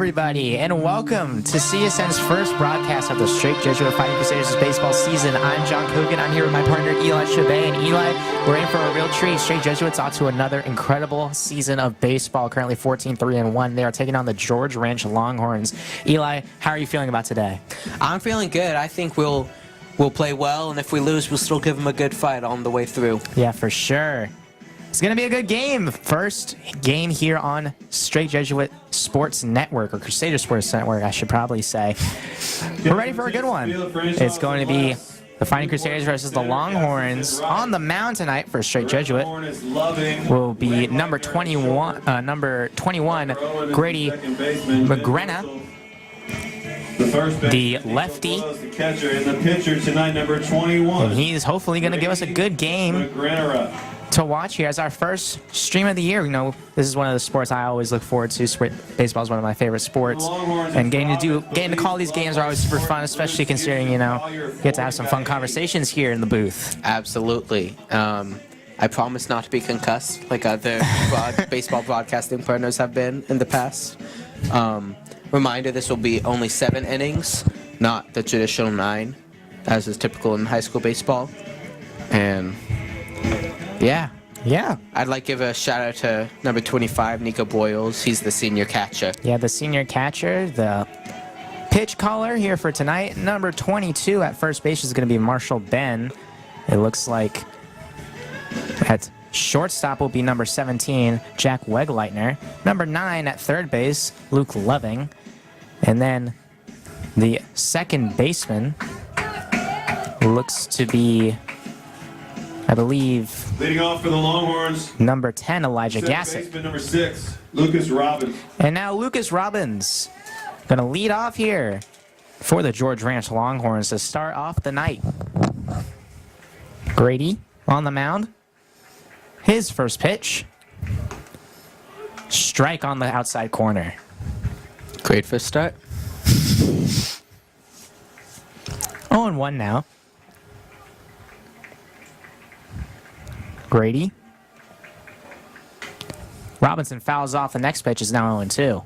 everybody, and welcome to CSN's first broadcast of the Straight Jesuit Fighting Crusaders baseball season. I'm John Kogan. I'm here with my partner Eli Chabay, and Eli, we're in for a real treat. Straight Jesuits off to another incredible season of baseball. Currently 14-3-1. They are taking on the George Ranch Longhorns. Eli, how are you feeling about today? I'm feeling good. I think we'll play well, and if we lose, we'll still give them a good fight on the way through. Yeah, for sure. It's going to be a good game. First game here on Straight Jesuit Sports Network, or Crusader Sports Network, I should probably say. We're ready for a good one. It's going to be the Fighting Crusaders versus the Longhorns. On the mound tonight for Straight Jesuit will be number 21, Grady McGrenna, the lefty. The catcher and the pitcher tonight, number 21. And he's hopefully going to give us a good game to watch here as our first stream of the year. You know, this is one of the sports I always look forward to. Baseball is one of my favorite sports, and getting to call these games are always super fun, especially considering, you know, you get to have some fun conversations here in the booth. Absolutely. I promise not to be concussed like other baseball broadcasting partners have been in the past. Reminder, this will be only 7 innings, not the traditional 9, as is typical in high school baseball. And yeah. I'd like to give a shout out to number 25, Nico Boyles. He's the senior catcher. Yeah, the senior catcher, the pitch caller here for tonight. Number 22 at first base is going to be Marshall Ben. It looks like at shortstop will be number 17, Jack Wegleitner. Number 9 at third base, Luke Loving. And then the second baseman looks to be, I believe, leading off for the Longhorns, number 10, Elijah Gassett. Baseman number 6, Lucas Robbins. And now Lucas Robbins going to lead off here for the George Ranch Longhorns to start off the night. Grady on the mound. His first pitch. Strike on the outside corner. Great first start. 0-1 now. Grady. Robinson fouls off. The next pitch is now 0-2.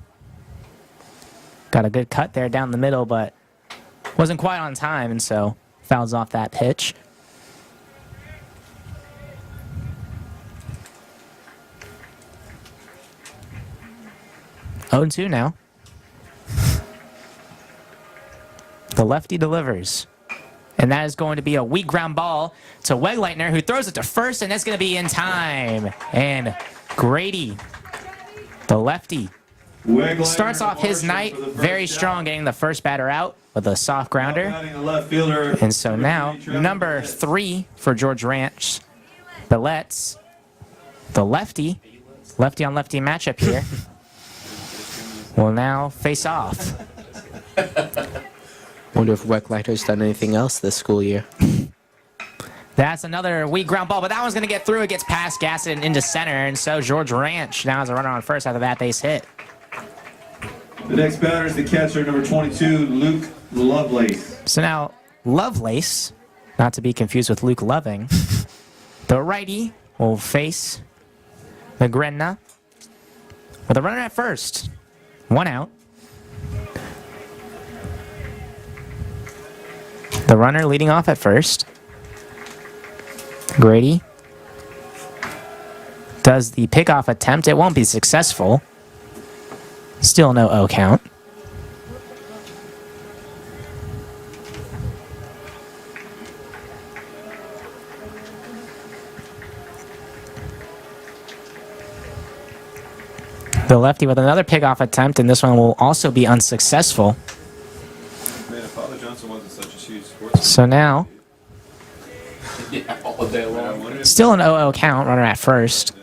Got a good cut there down the middle, but wasn't quite on time, and so fouls off that pitch. Oh, 2 now. The lefty delivers. And that is going to be a weak ground ball to Wegleitner, who throws it to first, and that's going to be in time. And Grady, the lefty, starts off his night very strong, getting the first batter out with a soft grounder. And so now, number 3 for George Ranch, Billets, the lefty on lefty matchup here, will now face off. Wonder if Wegleitner's done anything else this school year. That's another weak ground ball, but that one's going to get through. It gets past Gassett and into center, and so George Ranch now has a runner on first after that base hit. The next batter is the catcher, number 22, Luke Lovelace. So now Lovelace, not to be confused with Luke Loving, the righty will face McGrenna with a runner at first. 1 out. The runner leading off at first. Grady does the pickoff attempt. It won't be successful. Still no 0 count. The lefty with another pickoff attempt, and this one will also be unsuccessful. So now, still an 0-0 count, runner at first.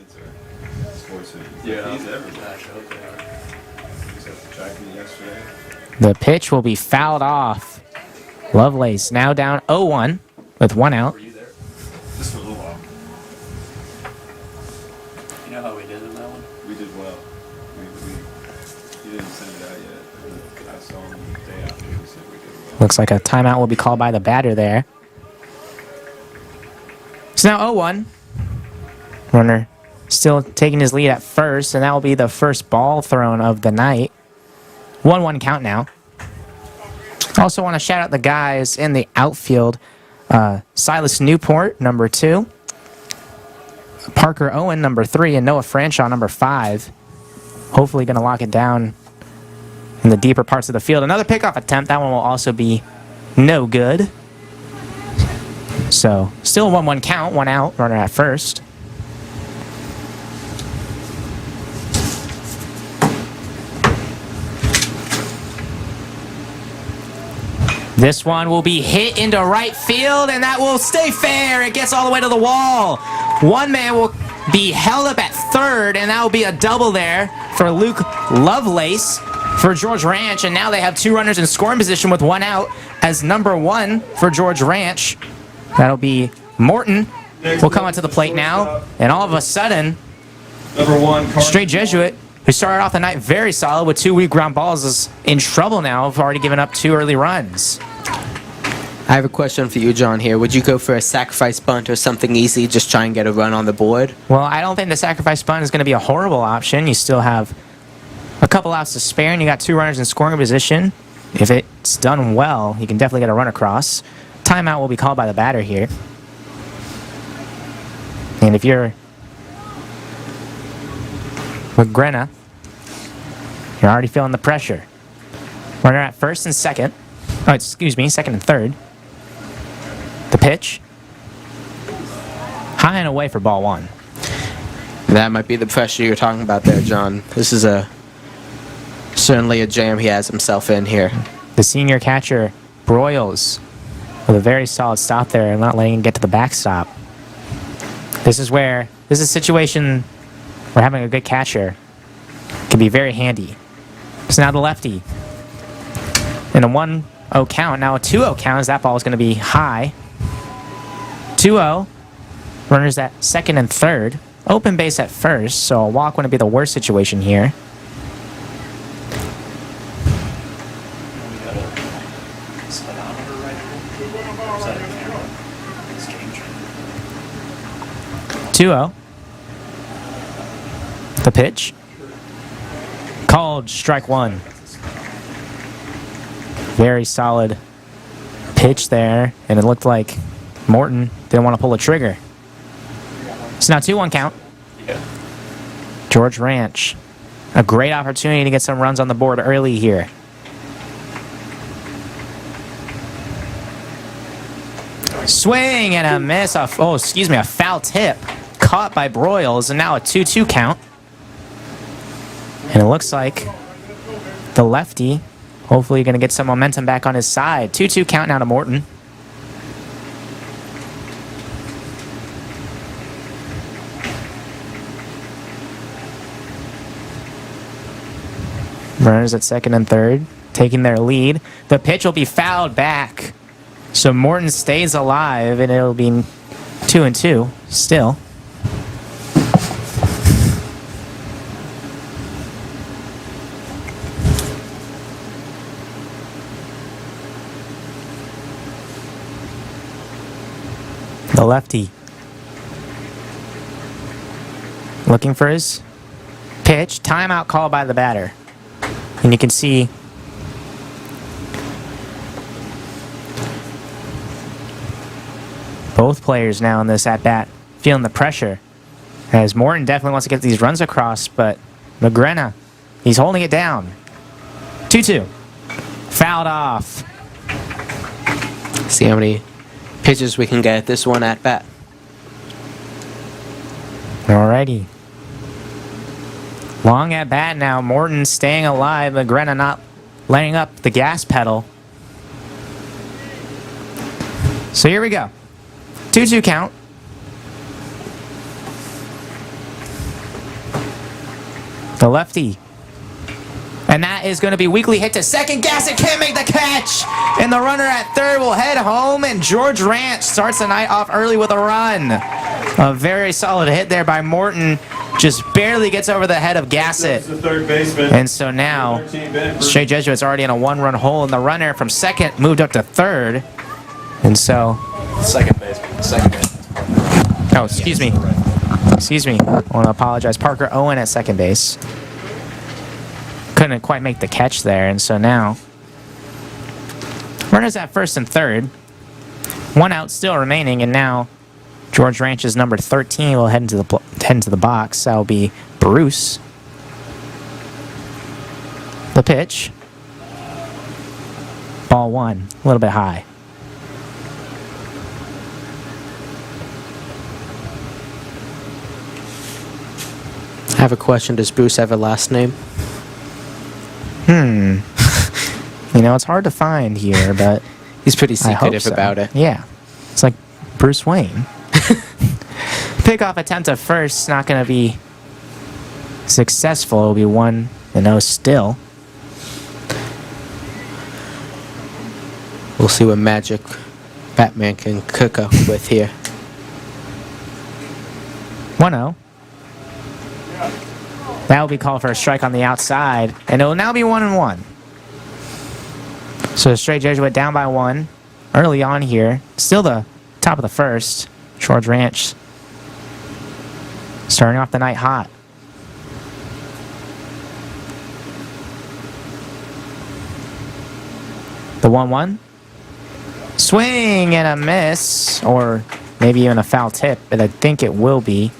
The pitch will be fouled off. Lovelace now down 0-1 with 1 out. Just for a little while. You know how we did in that one? We did well. He didn't send it out yet. I saw him the day after he said we did well. Looks like a timeout will be called by the batter there. So now 0-1. Runner still taking his lead at first, and that will be the first ball thrown of the night. 1-1 count now. Also want to shout out the guys in the outfield. Silas Newport, number 2. Parker Owen, number 3. And Noah Franshaw, number 5. Hopefully going to lock it down in the deeper parts of the field. Another pickoff attempt. That one will also be no good. So, still a 1-1 count. 1 out. Runner at first. This one will be hit into right field, and that will stay fair. It gets all the way to the wall. One man will be held up at third, and that will be a double there for Luke Lovelace for George Ranch. And now they have 2 runners in scoring position with 1 out as number 1 for George Ranch. That'll be Morton. Will come onto the plate now, and all of a sudden, Number 1, Straight Jesuit, who started off the night very solid with 2 weak ground balls, is in trouble now. Have already given up 2 early runs. I have a question for you, John, here. Would you go for a sacrifice bunt or something easy, just try and get a run on the board? Well, I don't think the sacrifice bunt is going to be a horrible option. You still have a couple outs to spare, and you got 2 runners in scoring position. If it's done well, you can definitely get a run across. Timeout will be called by the batter here. And if you're McGrenna, you're already feeling the pressure. Runner at first and second. Oh, excuse me, second and third. The pitch. High and away for ball 1. That might be the pressure you're talking about there, John. This is certainly a jam he has himself in here. The senior catcher, Broyles, with a very solid stop there and not letting him get to the backstop. This is a situation where having a good catcher can be very handy. So now the lefty. In a 1-0 count, now a 2-0 count, as that ball is going to be high. 2-0. Runners at second and third. Open base at first, so a walk wouldn't be the worst situation here. We got a speedometer right here. Is that a camera? It's changing. 2-0. The pitch. Called strike 1. Very solid pitch there, and it looked like Morton didn't want to pull a trigger. It's now 2-1 count. Yeah. George Ranch, a great opportunity to get some runs on the board early here. Swing and a miss. A foul tip caught by Broyles, and now a 2-2 count. And it looks like the lefty hopefully going to get some momentum back on his side. 2-2 count now to Morton. Runners at second and third, taking their lead. The pitch will be fouled back. So Morton stays alive, and it'll be 2-2 still. The lefty looking for his pitch. Timeout call by the batter. And you can see both players now in this at-bat feeling the pressure, as Morton definitely wants to get these runs across, but McGrenna, he's holding it down. 2-2. Fouled off. See how many pitches we can get at this one at bat. Alrighty. Long at bat now. Morton staying alive. McGrenna not letting up the gas pedal. So here we go. 2-2 count. The lefty. And that is going to be weakly hit to second. Gassett can't make the catch. And the runner at third will head home. And George Ranch starts the night off early with a run. A very solid hit there by Morton. Just barely gets over the head of Gassett. The third baseman. And so now, Straight Jesuit's already in a 1-run hole. And the runner from second moved up to third. And so... Second baseman. Second baseman. Oh, excuse me. Excuse me. I want to apologize. Parker Owen at second base. Could couldn't quite make the catch there, and so now runners at first and third. One out still remaining, and now George Ranch's number 13 will head into the box. That'll be Bruce. The pitch. Ball one, a little bit high. I have a question. Does Bruce have a last name? You know, it's hard to find here, but He's pretty I hope secretive so. about it. Yeah. It's like Bruce Wayne. Pickoff attempt at first, not going to be successful. It'll be 1-0 still. We'll see what magic Batman can cook up with here. 1-0. That will be called for a strike on the outside, and it will now be 1-1. So the straight Jesuit down by 1 early on here. Still the top of the first. George Ranch starting off the night hot. The 1-1. Swing and a miss, or maybe even a foul tip, but I think it will be.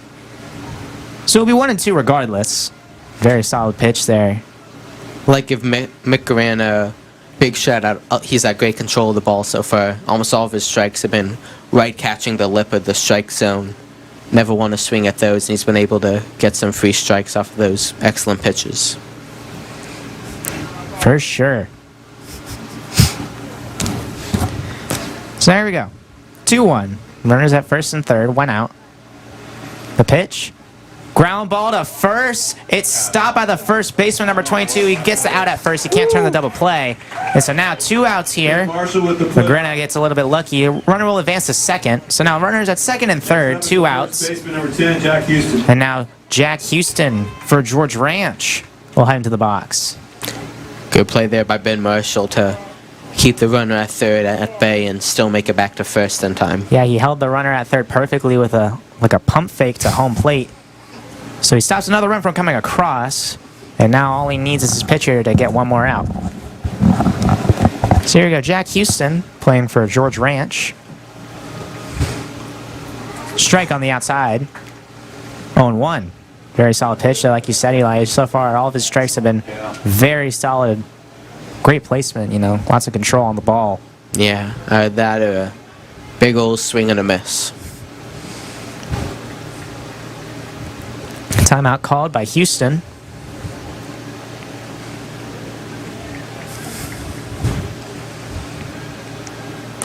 So it'll be 1-2 regardless. Very solid pitch there. Like give Mick Garand a big shout out. He's had great control of the ball so far. Almost all of his strikes have been right catching the lip of the strike zone. Never want to swing at those, and he's been able to get some free strikes off of those excellent pitches. For sure. So there we go. 2-1. Runners at first and third. 1 out. The pitch. Ground ball to first. It's stopped by the first baseman, number 22. He gets the out at first. He can't turn the double play. And so now 2 outs here. Marshall with the play. Magrena gets a little bit lucky. Runner will advance to second. So now runners at second and third. 2 outs. Baseman number 10, Jack Houston. And now Jack Houston for George Ranch will head into the box. Good play there by Ben Marshall to keep the runner at third at bay and still make it back to first in time. Yeah, he held the runner at third perfectly with a pump fake to home plate. So he stops another run from coming across, and now all he needs is his pitcher to get one more out. So here we go, Jack Houston playing for George Ranch. Strike on the outside. 0-1. Very solid pitch. Like you said, Eli, so far all of his strikes have been very solid. Great placement, you know, lots of control on the ball. Yeah, that a big old swing and a miss. Timeout called by Houston.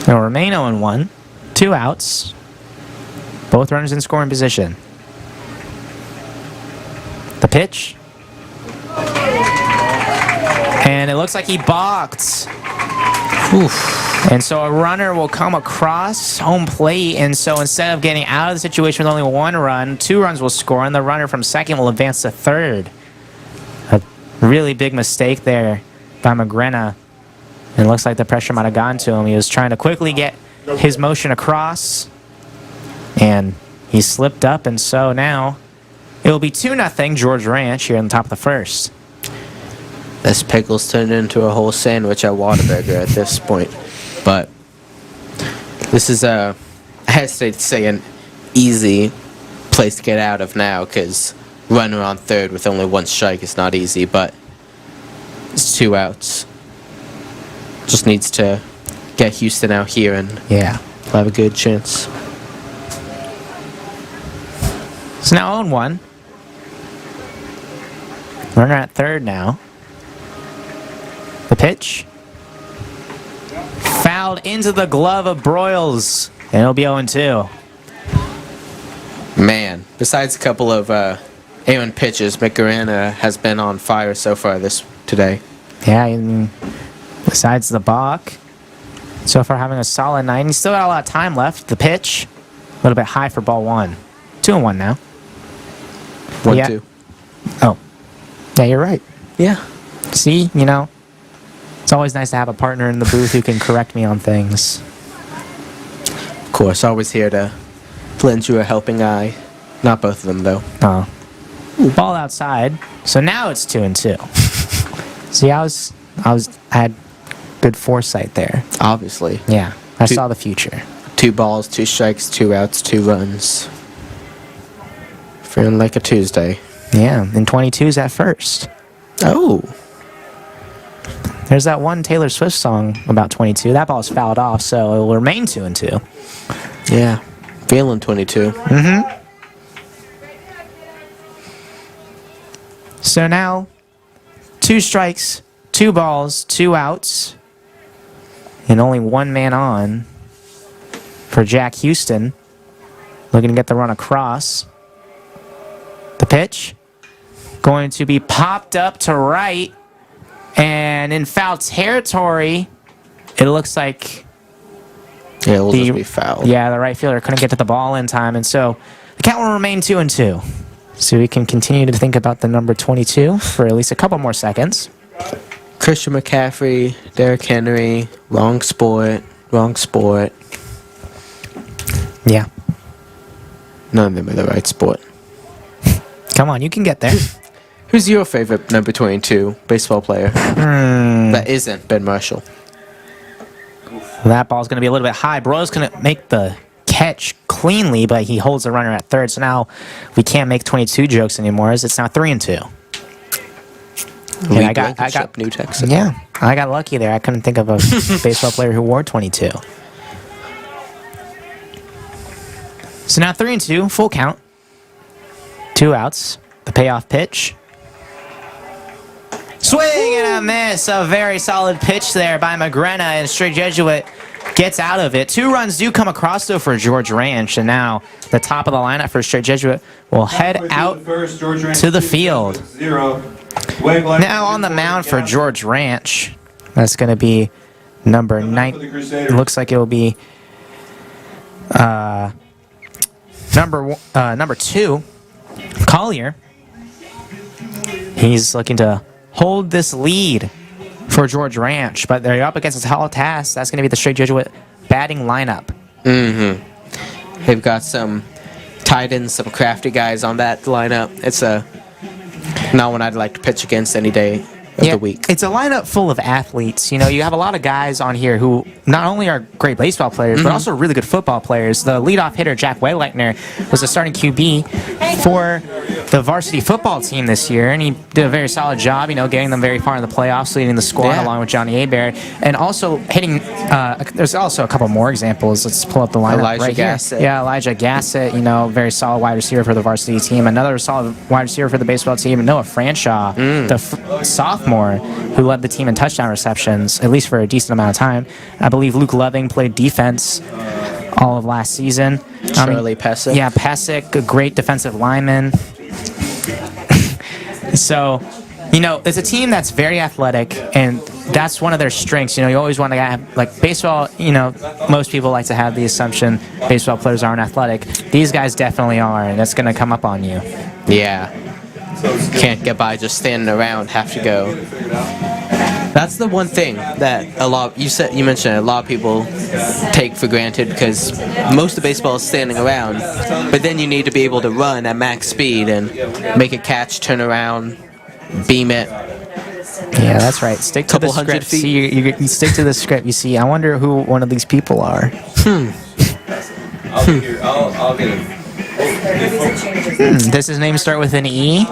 It'll remain 0-1. 2 outs. Both runners in scoring position. The pitch. And it looks like he balked. Oof. And so a runner will come across home plate, and so instead of getting out of the situation with only 1 run, 2 runs will score, and the runner from second will advance to third. A really big mistake there by Magrena. And it looks like the pressure might have gotten to him. He was trying to quickly get his motion across, and he slipped up, and so now it will be 2-0 George Ranch here on the top of the first. This pickle's turned into a whole sandwich at Whataburger at this point. But this is I hesitate to say an easy place to get out of now, because runner on third with only 1 strike is not easy, but it's 2 outs. Just needs to get Houston out here and Yeah. we'll have a good chance. So now 0-1. Runner at third now. The pitch. Fouled into the glove of Broyles. And it'll be 0-2. Man, besides a couple of A1 pitches, Mick Garand has been on fire so far today. Yeah, and besides the balk, so far having a solid night. He's still got a lot of time left. The pitch, a little bit high for ball 1. 2-1 now. 1-2. Oh. Yeah, you're right. Yeah. See, you know, it's always nice to have a partner in the booth who can correct me on things. Of course, always here to lend you a helping eye. Not both of them, though. Oh. Ball outside. So now it's 2-2. See, I had good foresight there. Obviously. Yeah, I Two- saw the future. 2 balls, 2 strikes, 2 outs, 2 runs. Feeling like a Tuesday. Yeah, and 22's at first. Oh. There's that one Taylor Swift song about 22. That ball's fouled off, so it will remain 2-2. Yeah. Feeling 22. So now, 2 strikes, 2 balls, 2 outs, and only 1 man on for Jack Houston. Looking to get the run across. The pitch going to be popped up to right, and in foul territory, it looks like Yeah, it'll just be fouled. yeah, the right fielder couldn't get to the ball in time, and so the count will remain 2-2. So we can continue to think about the number 22 for at least a couple more seconds. Christian McCaffrey, Derrick Henry, wrong sport. Yeah. None of them are the right sport. Come on, you can get there. Who's your favorite number 22 baseball player? That isn't Ben Marshall. That ball's going to be a little bit high. Broyles going to make the catch cleanly, but he holds the runner at third. So now we can't make 22 jokes anymore, as it's now 3-2. Lee I got, Blankenship, New Texas. yeah, I got lucky there. I couldn't think of a baseball player who wore 22. So now 3-2, full count. 2 outs. The payoff pitch. Swing and a miss. A very solid pitch there by Magrena, and Straight Jesuit gets out of it. 2 runs do come across, though, for George Ranch, and now the top of the lineup for Straight Jesuit will head out to the field. Now on the mound for George Ranch, that's going to be number 9. Looks like it will be number 2, Collier. He's looking to hold this lead for George Ranch, but they're up against a tall task. That's going to be the Straight Jesuit batting lineup. They've got some tight ends, some crafty guys on that lineup. It's not one I'd like to pitch against any day of the week. It's a lineup full of athletes. You know, you have a lot of guys on here who not only are great baseball players, but also really good football players. The leadoff hitter, Jack Wegleitner, was the starting QB for the varsity football team this year, and he did a very solid job, you know, getting them very far in the playoffs, leading the squad along with Johnny Hebert, and also hitting, there's also a couple more examples. Let's pull up the lineup Elijah right Gassett. here. Yeah, Elijah Gassett, you know, very solid wide receiver for the varsity team. Another solid wide receiver for the baseball team, Noah Franshaw, the sophomore who led the team in touchdown receptions, at least for a decent amount of time. I believe Luke Loving played defense all of last season. Charlie Pesic. Yeah, Pesic, a great defensive lineman. So, you know, it's a team that's very athletic, and that's one of their strengths. You know, you always want to have, like, baseball, you know, most people like to have the assumption baseball players aren't athletic. These guys definitely are, and that's going to come up on you. Yeah. Can't get by just standing around, have to go. That's the one thing that you mentioned a lot of people take for granted, because most of baseball is standing around, but then you need to be able to run at max speed and make a catch, turn around, beam it. Yeah, that's right. Stick to the Couple hundred script. feet. See, you stick to the script. You see, I wonder who one of these people are. I'll be here. I'll get it. Does his name start with an E?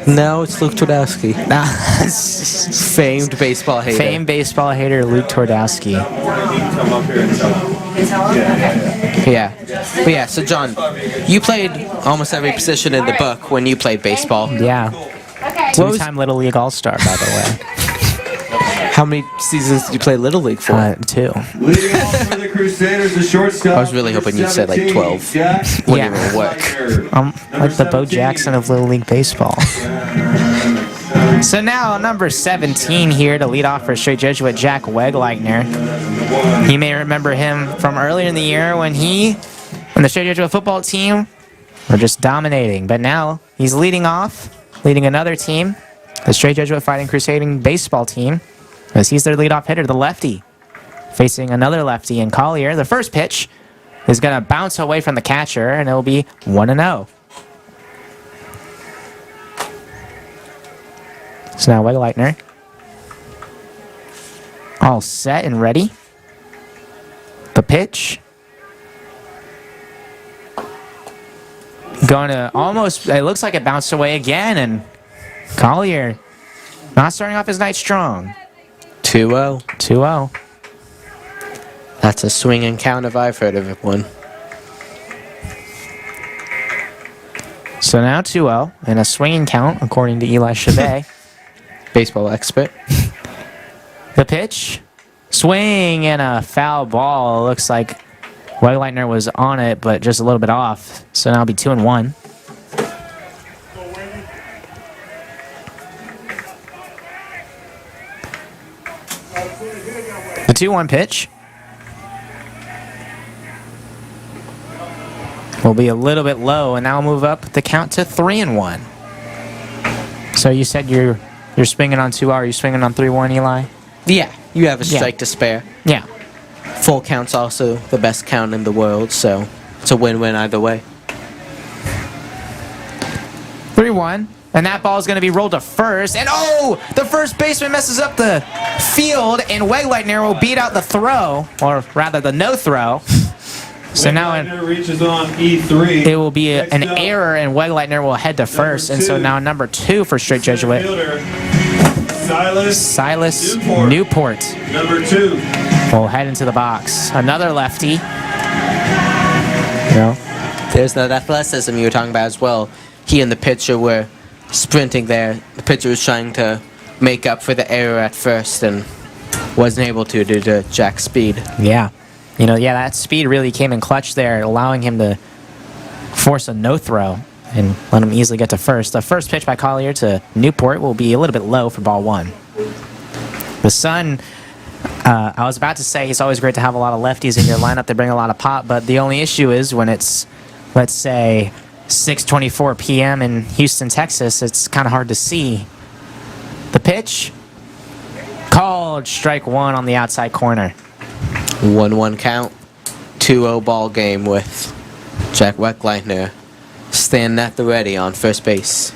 No, it's Luke Twardowski. Famed baseball hater. Famed baseball hater Luke Twardowski. Come up here and tell them. Yeah. But yeah, so John, you played almost every position in the book when you played baseball. Yeah. What was- Two-time Little League All-Star, by the How many seasons did you play Little League for? way. 2. Leading off for the Crusaders, the shortstop. I was really hoping you said, like, 12. Jack Wouldn't Yeah. even work. I'm like the Bo Jackson of Little League Baseball. So now, number 17 here to lead off for Straight Jesuit, Jack Wegleitner. You may remember him from earlier in the year when the Straight Jesuit football team were just dominating. But now he's leading off, leading another team, the Straight Jesuit Fighting Crusading baseball team, as he's their leadoff hitter, the lefty, facing another lefty in Collier. The first pitch is going to bounce away from the catcher, and it will be 1-0. So now Wegleitner All set and ready. The pitch. Going to almost, it looks like it bounced away again, and Collier not starting off his night strong. 2-0. 2-0. That's a swinging count if I've heard of it one. So now 2-0 and a swinging count, according to Eli Chabet. Baseball expert. The pitch. Swing and a foul ball. Looks like Wegleitner was on it, but just a little bit off. So now it'll be 2-1. The 2-1 pitch will be a little bit low, and now we'll move up the count to 3-1. So you said you're swinging on 2-0. Are you swinging on 3-1, Eli? Yeah, you have a Yeah. strike to spare. Yeah. Full count's also the best count in the world, so it's a win-win either way. 3-1. And that ball is going to be rolled to first. And oh, the first baseman messes up the field, and Wegleitner will beat out the throw, or rather the no throw. So now Wegleitner reaches on E3. it will be Next an up, error, and Wegleitner will head to first. And so 2. now number 2 for Straight center Jesuit, fielder, Silas Newport Number 2. will head into the box. Another lefty. There's that athleticism you were talking about as well. He and the pitcher were sprinting there. The pitcher was trying to make up for the error at first and wasn't able to due to Jack's speed. Yeah. That speed really came in clutch there, allowing him to force a no throw and let him easily get to first. The first pitch by Collier to Newport will be a little bit low for ball 1. The Sun, I was about to say it's always great to have a lot of lefties in your lineup. They bring a lot of pop, but the only issue is when it's, let's say, 6:24 p.m. in Houston, Texas, it's kind of hard to see. The pitch, called strike 1 on the outside corner. 1-1 count. 2-0 ball game with Jack Wegleitner standing at the ready on first base.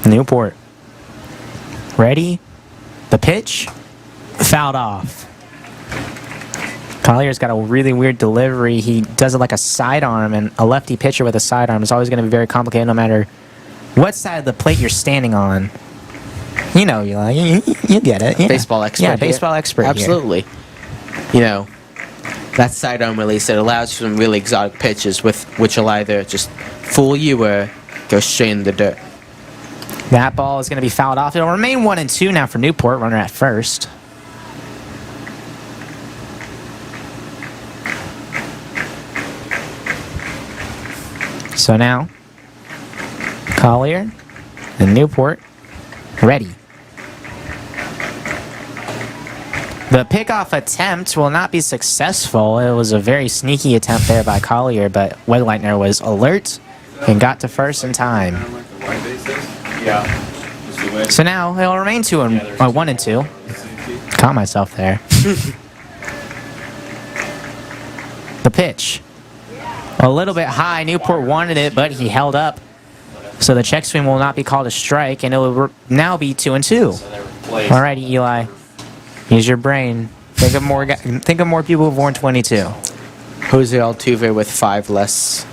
Newport. Ready? The pitch? Fouled off. Collier's got a really weird delivery. He does it like a sidearm, and a lefty pitcher with a sidearm is always going to be very complicated no matter what side of the plate you're standing on. You get it. Yeah. Baseball expert. Yeah, here. baseball expert here. Absolutely. That sidearm release, it allows for some really exotic pitches which will either just fool you or go straight in the dirt. That ball is going to be fouled off. It'll remain 1-2 now for Newport, runner at first. So now, Collier and Newport ready. The pickoff attempt will not be successful. It was a very sneaky attempt there by Collier, but Wegleitner was alert and got to first in time. Kind of like the white base is. Yeah. Just the way So now it'll remain 1-2. safety. Caught myself there. The pitch. A little bit high. Newport wanted it, but he held up. So the check swing will not be called a strike, and it will now be 2-2. So they replaced. All righty, Eli. Use your brain. Think of more people who've worn 22. Jose Altuve with 5 less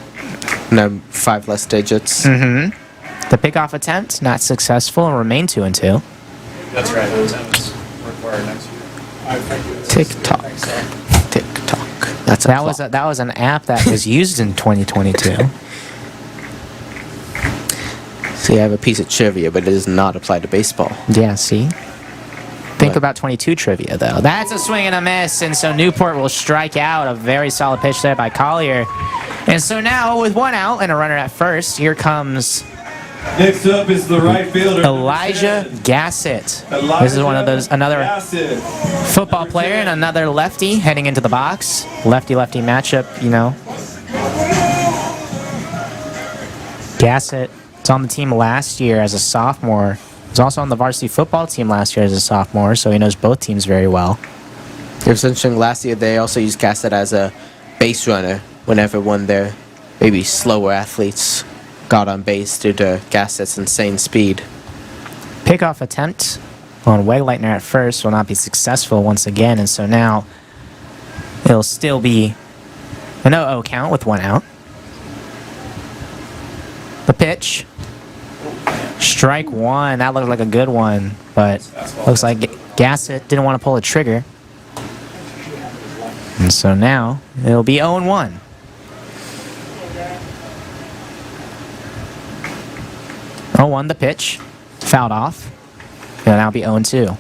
digits. Mm-hmm. The pickoff attempt, not successful, and remain 2-2. That's right. That's required next year. Tick tock. I think so. Tick tock. That's a That was an app that was used in 2022. So you have a piece of trivia, but it does not apply to baseball. Yeah, see? Think What? about 22 trivia, though. That's a swing and a miss, and so Newport will strike out. A very solid pitch there by Collier. And so now, with 1 out and a runner at first, here comes Next up is the right fielder. Elijah Gassett. This is one of those, another Gassett. football player and another lefty heading into the box. Lefty-lefty matchup, Gassett was on the team last year as a sophomore. He was also on the varsity football team last year as a sophomore, so he knows both teams very well. It was interesting, last year they also used Gassett as a base runner whenever one of their maybe slower athletes got on base due to Gassett's insane speed. Pickoff attempt on Wegleitner at first will not be successful once again, and so now it'll still be an 0-0 count with 1 out. The pitch. Strike 1. That looked like a good one, but looks like Gassett didn't want to pull the trigger. And so now it'll be 0-1. The pitch. Fouled off. It'll now be 0-2.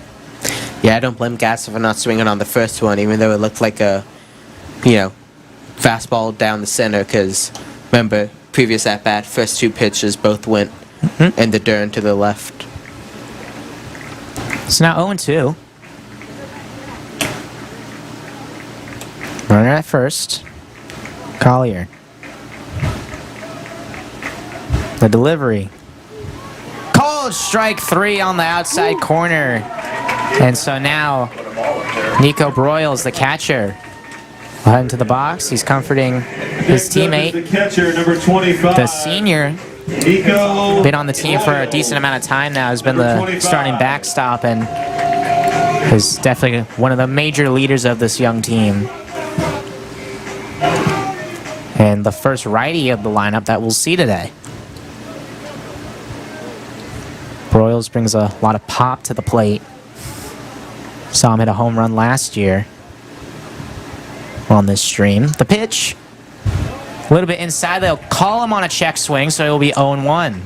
Yeah, I don't blame Gassett for not swinging on the first one, even though it looked like a, fastball down the center. Because remember, previous at bat, first 2 pitches both went in the dirt to the left. So now 0-2. Runner at first. Collier. The delivery. Called strike 3 on the outside corner. And so now Nico Broyles, the catcher, will head into the box. He's comforting his teammate, The catcher, number 25. the senior. Nico. Been on the team for a decent amount of time now. Has been the starting backstop and is definitely one of the major leaders of this young team. And the first righty of the lineup that we'll see today. Broyles brings a lot of pop to the plate. Saw him hit a home run last year on this stream. The pitch. A little bit inside. They'll call him on a check swing, so it'll be 0-1.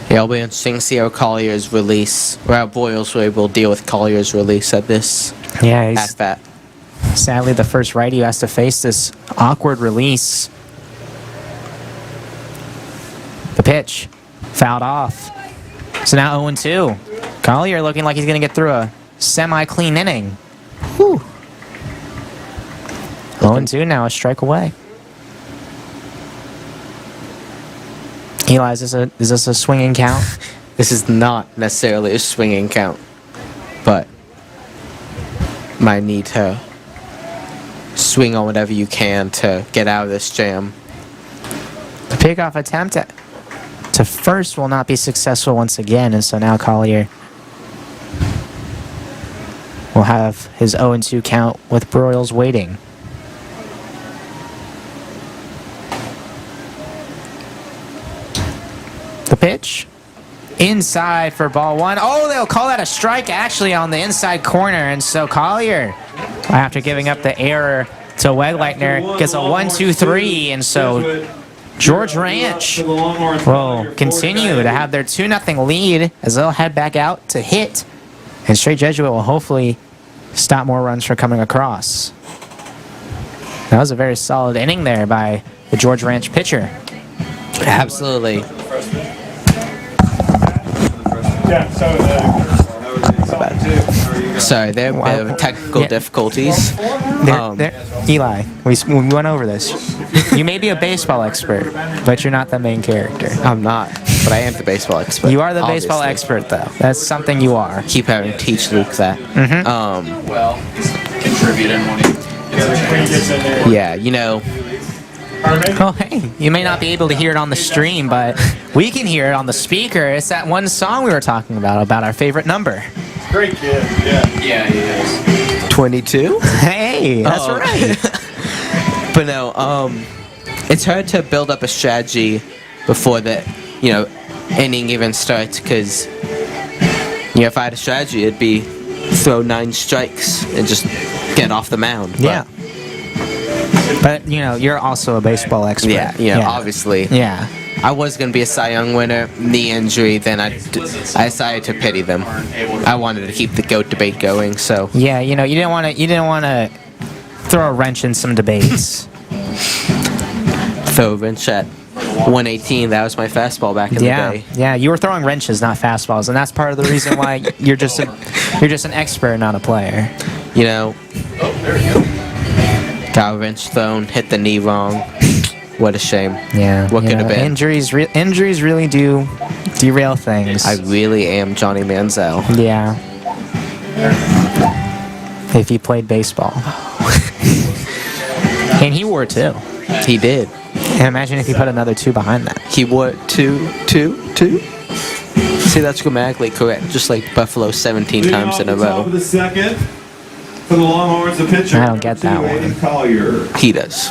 Yeah, it'll be interesting to see how Collier's release, or how Broyles will deal with Collier's release at this Yeah, he's at bat. sadly the first righty who has to face this awkward release. The pitch. Fouled off. So now 0-2. Collier looking like he's going to get through a semi-clean inning. Whew. 0-2 now, a strike away. Eli, is this a swinging count? This is not necessarily a swinging count, but might need to swing on whatever you can to get out of this jam. The pickoff attempt to first will not be successful once again, and so now Collier will have his 0-2 count with Broyles waiting. The pitch. Inside for ball 1. Oh, they'll call that a strike actually on the inside corner, and so Collier, after giving up the error to Wegleitner, gets a 1-2-3, and so George Ranch will continue to have their 2-0 lead as they'll head back out to hit. And Straight Jesuit will hopefully stop more runs from coming across. That was a very solid inning there by the George Ranch pitcher. Absolutely. Yeah, so Sorry, there are a bit of technical Yeah. difficulties. Eli, we went over this. You may be a baseball expert, but you're not the main character. I'm not, but I am the baseball expert. You are the baseball obviously. expert, though. That's something you are. Keep having to teach Luke that. Well, contributing when he gets a chance. Yeah, Oh, hey, you may not be able to hear it on the stream, but we can hear it on the speaker. It's that one song we were talking about our favorite number. great kid. Yeah. Yeah, he is. 22? Hey, that's Oh. right. But no, it's hard to build up a strategy before the, inning even starts, because, if I had a strategy, it'd be throw 9 strikes and just get off the mound. But, Yeah. But, you're also a baseball expert. Yeah, obviously. Yeah. I was going to be a Cy Young winner, knee injury, then I decided to pity them. I wanted to keep the GOAT debate going, so. Yeah, you didn't want to throw a wrench in some debates. Throw a wrench at 118, that was my fastball back in the day. Yeah, you were throwing wrenches, not fastballs, and that's part of the reason why you're just an expert, not a player. Oh, there you go. Got a wrench thrown, hit the knee wrong. What a shame. Yeah. What could have been? Injuries really do derail things. I really am Johnny Manziel. Yeah. If he played baseball. And he wore too. He did. And imagine if you put another 2 behind that. He would 2, 2, 2. See, that's grammatically correct, just like Buffalo 17 Leading times off in a the top row. of the second, for the Longhorns, the pitcher. I don't get that number 2, one. Aiden Collier. He does.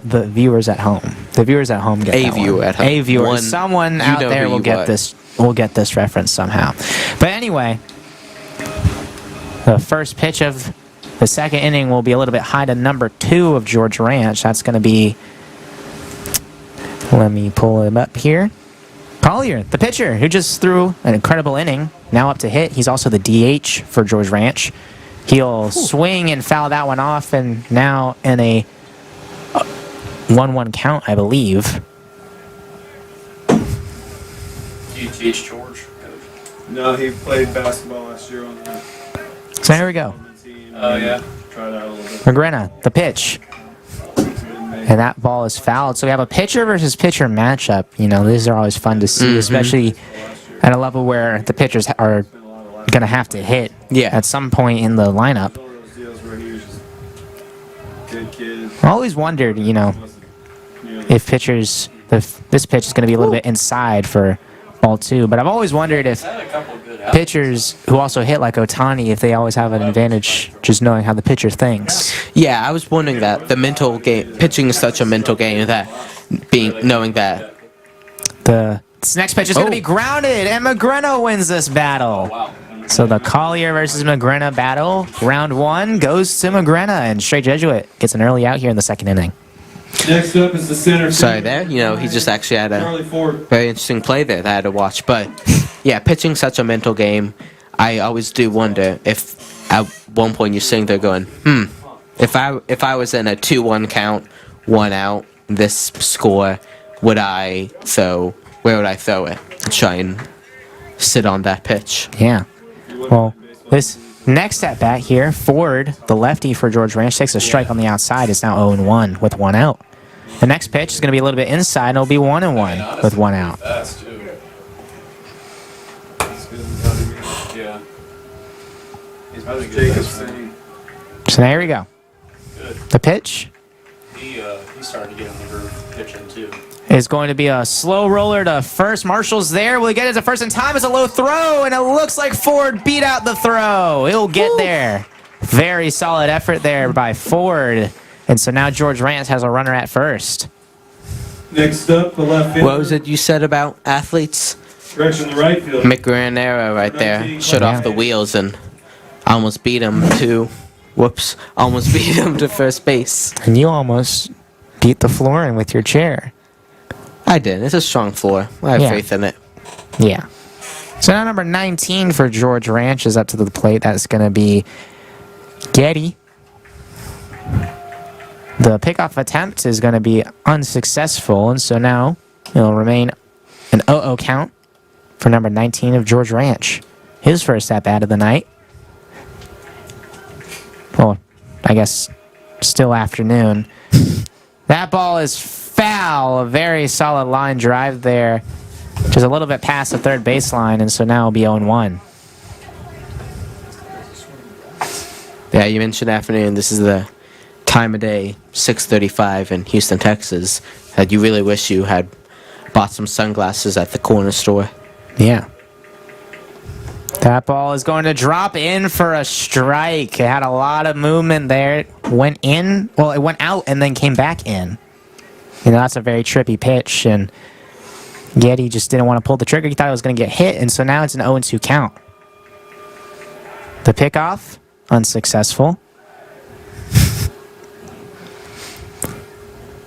The viewers at home. The viewers at home get A that viewer one. at home. A viewer. One- Someone you out know there who will you get are. this. Will get this reference somehow. But anyway, the first pitch of the second inning will be a little bit high to number 2 of George Ranch. That's going to be. Let me pull him up here. Collier, the pitcher, who just threw an incredible inning, now up to hit. He's also the DH for George Ranch. He'll swing and foul that one off, and now in a 1-1 count, I believe. Do you teach George? No, he played basketball last year on the So here we go. team. Oh, yeah. Tried out a little bit. Magrena, the pitch. And that ball is fouled. So we have a pitcher versus pitcher matchup. You know, these are always fun to see, especially at a level where the pitchers are going to have to hit Yeah. at some point in the lineup. One of those deals where he was just good kid. I always wondered, you know, if pitchers, if this pitch is going to be a little bit inside for ball 2. But I've always wondered if Had a couple good outings. pitchers who also hit like Otani, if they always have an advantage just knowing how the pitcher thinks. Yeah, I was wondering that. The mental game, pitching is such a mental game that knowing that. This next pitch is going to be grounded, and Magrena wins this battle. Wow. So the Collier versus Magrena battle, round 1 goes to Magrena, and Straight Jesuit gets an early out here in the second inning. Next up is the center. Sorry there, you know, he just actually had a Charlie Ford. very interesting play there that I had to watch. But yeah, pitching's such a mental game. I always do wonder if at one point you're sitting there going, if I was in a 2-1 count, 1 out, this score, where would I throw it? Try and sit on that pitch. Yeah. Well, this next at bat here, Ford, the lefty for George Ranch, takes a strike on the outside. It's now 0-1 with 1 out. The next pitch is going to be a little bit inside, and it'll be 1-1 with 1 out. Fast, too. As good as how to be. Yeah. He's How's pretty good. Jacob That's saying? So there we go. good. The pitch He's starting to get in the groove pitching, too. is going to be a slow roller to first. Marshall's there. Will he get it to first in time? It's a low throw, and it looks like Ford beat out the throw. He'll get there. Very solid effort there by Ford. And so now George Ranch has a runner at first. Next up, the left fielder. What was it you said about athletes? Direction the right fielder. Mick Granero right there shut off the wheels and almost beat him to first base. And you almost beat the flooring with your chair. I did. It's a strong floor. I have Yeah. faith in it. Yeah. So now number 19 for George Ranch is up to the plate. That's going to be Getty. The pickoff attempt is going to be unsuccessful, and so now it'll remain an 0-0 count for number 19 of George Ranch. His first at-bat of the night. Well, I guess still afternoon. That ball is foul. A very solid line drive there. Just a little bit past the third baseline, and so now it'll be 0-1. Yeah, you mentioned afternoon. This is the time of day, 6:35 in Houston, Texas. That you really wish you had bought some sunglasses at the corner store. Yeah. That ball is going to drop in for a strike. It had a lot of movement there. It went in. Well, it went out and then came back in. You know, that's a very trippy pitch, and Getty just didn't want to pull the trigger. He thought it was going to get hit, and so now it's an 0-2 count. The pickoff, unsuccessful.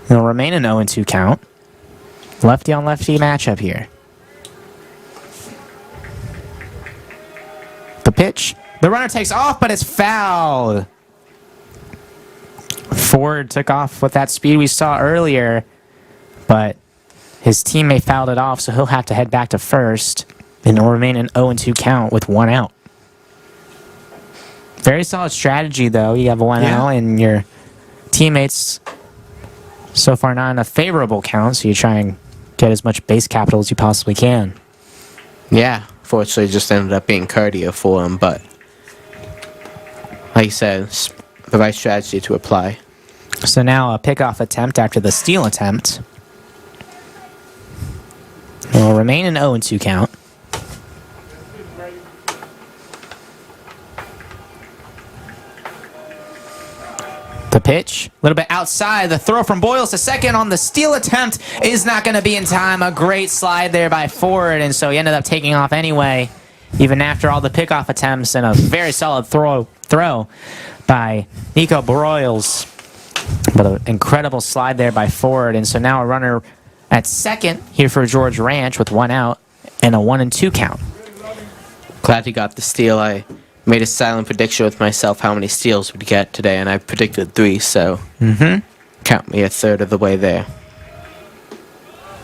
It'll remain an 0-2 count. Lefty on lefty matchup here. The pitch. The runner takes off, but it's fouled. Ford took off with that speed we saw earlier, but his teammate fouled it off, so he'll have to head back to first, and it'll remain an 0-2 count with 1 out. Very solid strategy, though. You have 1 out, and your teammates so far not in a favorable count, so you try and get as much base capital as you possibly can. Yeah, fortunately, it just ended up being cardio for him, but like you said, it's the right strategy to apply. So now a pickoff attempt after the steal attempt. It will remain an 0-2 count. The pitch, a little bit outside. The throw from Boyles to second on the steal attempt is not going to be in time. A great slide there by Ford, and so he ended up taking off anyway, even after all the pickoff attempts, and a very solid throw by Nico Boyles. But an incredible slide there by Ford, and so now a runner at second here for George Ranch with 1 out and a 1-2 count. Glad he got the steal. I made a silent prediction with myself how many steals we'd get today, and I predicted 3, so count me a third of the way there.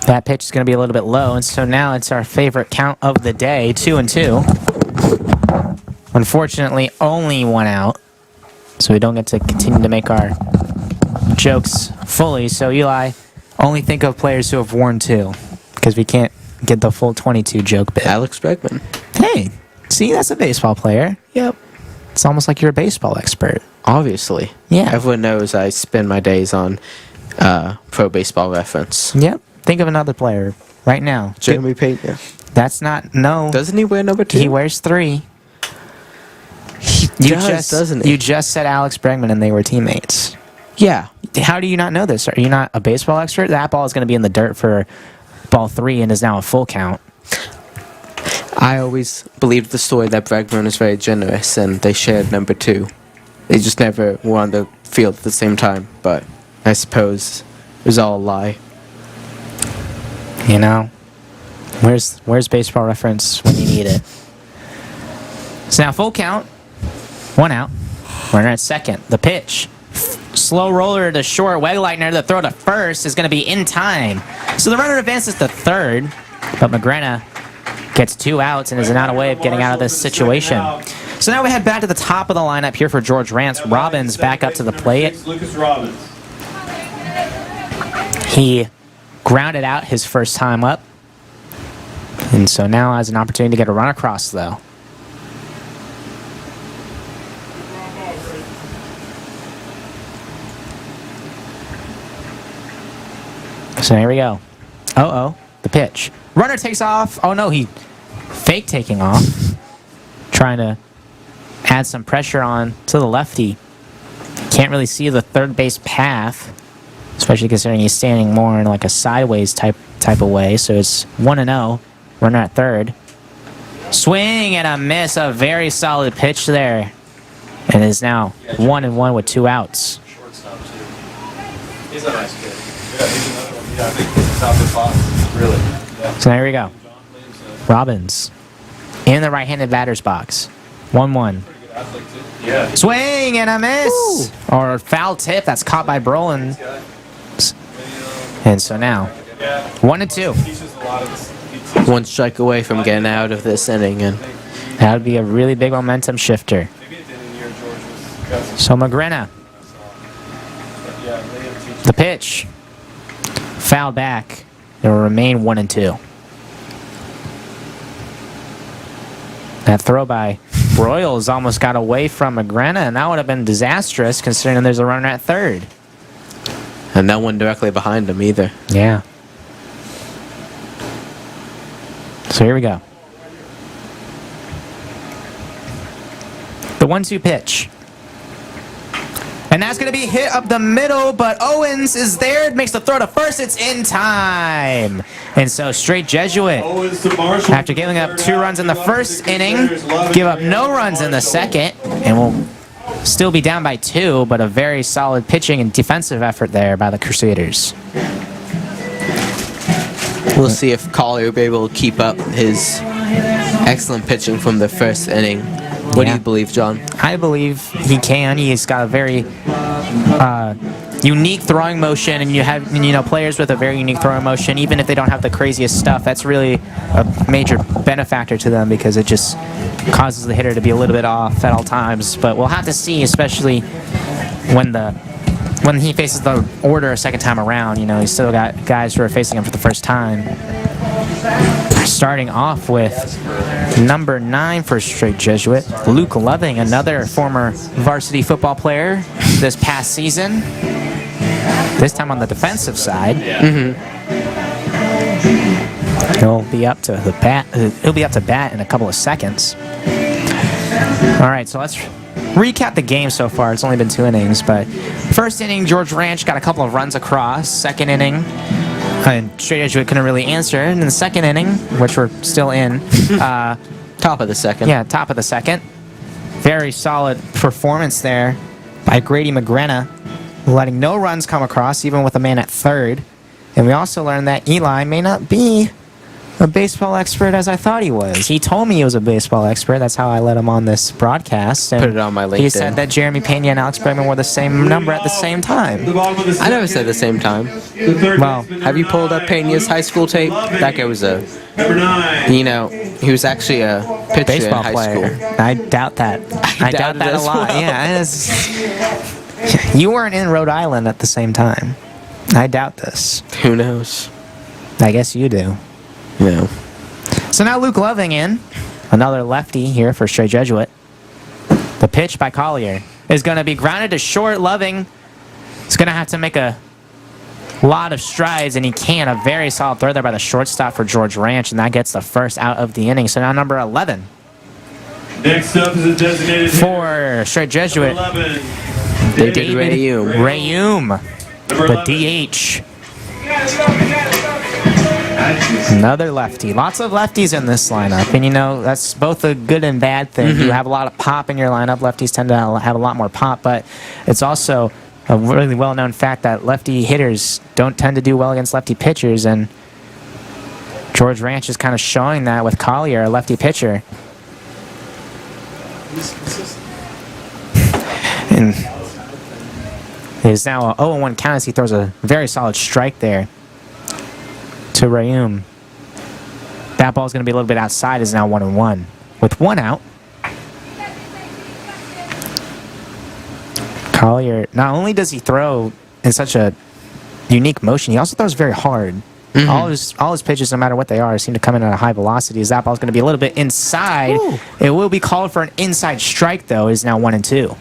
That pitch is going to be a little bit low, and so now it's our favorite count of the day, 2-2. Unfortunately, only 1 out, so we don't get to continue to make our jokes fully. So Eli, only think of players who have worn 2, because we can't get the full 22 joke bit. Alex Bregman. Hey, see, that's a baseball player. Yep. It's almost like you're a baseball expert. Obviously. Yeah. Everyone knows I spend my days on Pro Baseball Reference. Yep. Think of another player right now. Jeremy Pena. That's not, no. Doesn't he wear number 2? He wears 3. Doesn't he? You just said Alex Bregman and they were teammates. Yeah. How do you not know this? Are you not a baseball expert? That ball is going to be in the dirt for ball 3 and is now a full count. I always believed the story that Bregman was very generous and they shared number 2. They just never were on the field at the same time, but I suppose it was all a lie. You know, where's Baseball Reference when you need it? So now full count, 1 out. Runner at second. The pitch, slow roller to short. Wegleitner, the throw to first is going to be in time. So the runner advances to third, but McGrenna gets 2 outs and is not a way of getting out of this situation. So now we head back to the top of the lineup here for George Rance. Robbins back up to the plate. Lucas Robbins. He grounded out his first time up. And so now has an opportunity to get a run across, though. So here we go. The pitch. Runner takes off. Oh, no, he fake taking off. Trying to add some pressure on to the lefty. Can't really see the third base path, especially considering he's standing more in like a sideways type of way. So it's 1-0. Runner at third. Swing and a miss. A very solid pitch there. And is now 1-1 with 2 outs. Shortstop, too. He's a nice kid. Yeah, he's another one. Yeah, I think he's top of the box. Really. Yeah. So there we go. Robbins in the right-handed batter's box. 1-1. Yeah. Swing and a miss. Ooh. Or foul tip that's caught by Brolin. And so now 1-2. 1 strike away from getting out of this inning, and that would be a really big momentum shifter. So McGrenna. The pitch. Foul back. It will remain 1-2. That throw by Broyles almost got away from McGrenna, and that would have been disastrous considering there's a runner at third. and no one directly behind him either. Yeah. So here we go. The 1-2 pitch. And that's going to be hit up the middle, but Owens is there. It makes the throw to first. It's in time. And so straight Jesuit. After giving up 2 runs in the first inning, give up no runs in the second, and will still be down by 2, but a very solid pitching and defensive effort there by the Crusaders. We'll see if Collier will be able to keep up his excellent pitching from the first inning. What do you believe, John? I believe he can. He's got a very unique throwing motion, and you have players with a very unique throwing motion, even if they don't have the craziest stuff. That's really a major benefactor to them because it just causes the hitter to be a little bit off at all times. But we'll have to see, especially when he faces the order a second time around. You know, he's still got guys who are facing him for the first time. Starting off with number 9 for straight Jesuit, Luke Loving, another former varsity football player this past season. This time on the defensive side. Yeah. He'll be up to the bat. He'll be up to bat in a couple of seconds. All right, so let's recap the game so far. It's only been 2 innings, but first inning, George Ranch got a couple of runs across. Second inning, and Straight Edgewood couldn't really answer. And in the second inning, which we're still in, Top of the second. yeah, top of the second, very solid performance there by Grady McGrenna, letting no runs come across, even with a man at third. And we also learned that Eli may not be a baseball expert as I thought he was. He told me he was a baseball expert. That's how I let him on this broadcast. And Put it on my He LinkedIn. said that Jeremy Pena and Alex Bregman were the same number at the same time. I never said the same time. Well, Have you pulled up Pena's high school tape? That guy was a, Number 9. you know, he was actually a pitcher Baseball in high player. school. I doubt that. I doubt doubt it that a as lot. well. Yeah, you weren't in Rhode Island at the same time. I doubt this. Who knows? I guess you do. No. So now Luke Loving in. Another lefty here for Straight Jesuit. The pitch by Collier is going to be grounded to short. Loving is going to have to make a lot of strides, and he can. A very solid throw there by the shortstop for George Ranch, and that gets the first out of the inning. So now number 11 Next up is a designated hitter. for Straight Jesuit. 11. They did Rayum. Rayum, Number the 11. DH. Another lefty. Lots of lefties in this lineup. And, you know, that's both a good and bad thing. You have a lot of pop in your lineup. Lefties tend to have a lot more pop. But it's also a really well-known fact that lefty hitters don't tend to do well against lefty pitchers. And George Ranch is kind of showing that with Collier, a lefty pitcher. And it is now a 0-1 count as he throws a very solid strike there to Rayum. That ball's going to be a little bit outside. Is now 1-1 with 1 out. Collier, not only does he throw in such a unique motion, he also throws very hard. All his pitches, no matter what they are, seem to come in at a high velocity. As that ball's going to be a little bit inside. Ooh. It will be called for an inside strike, though. It is now 1-2.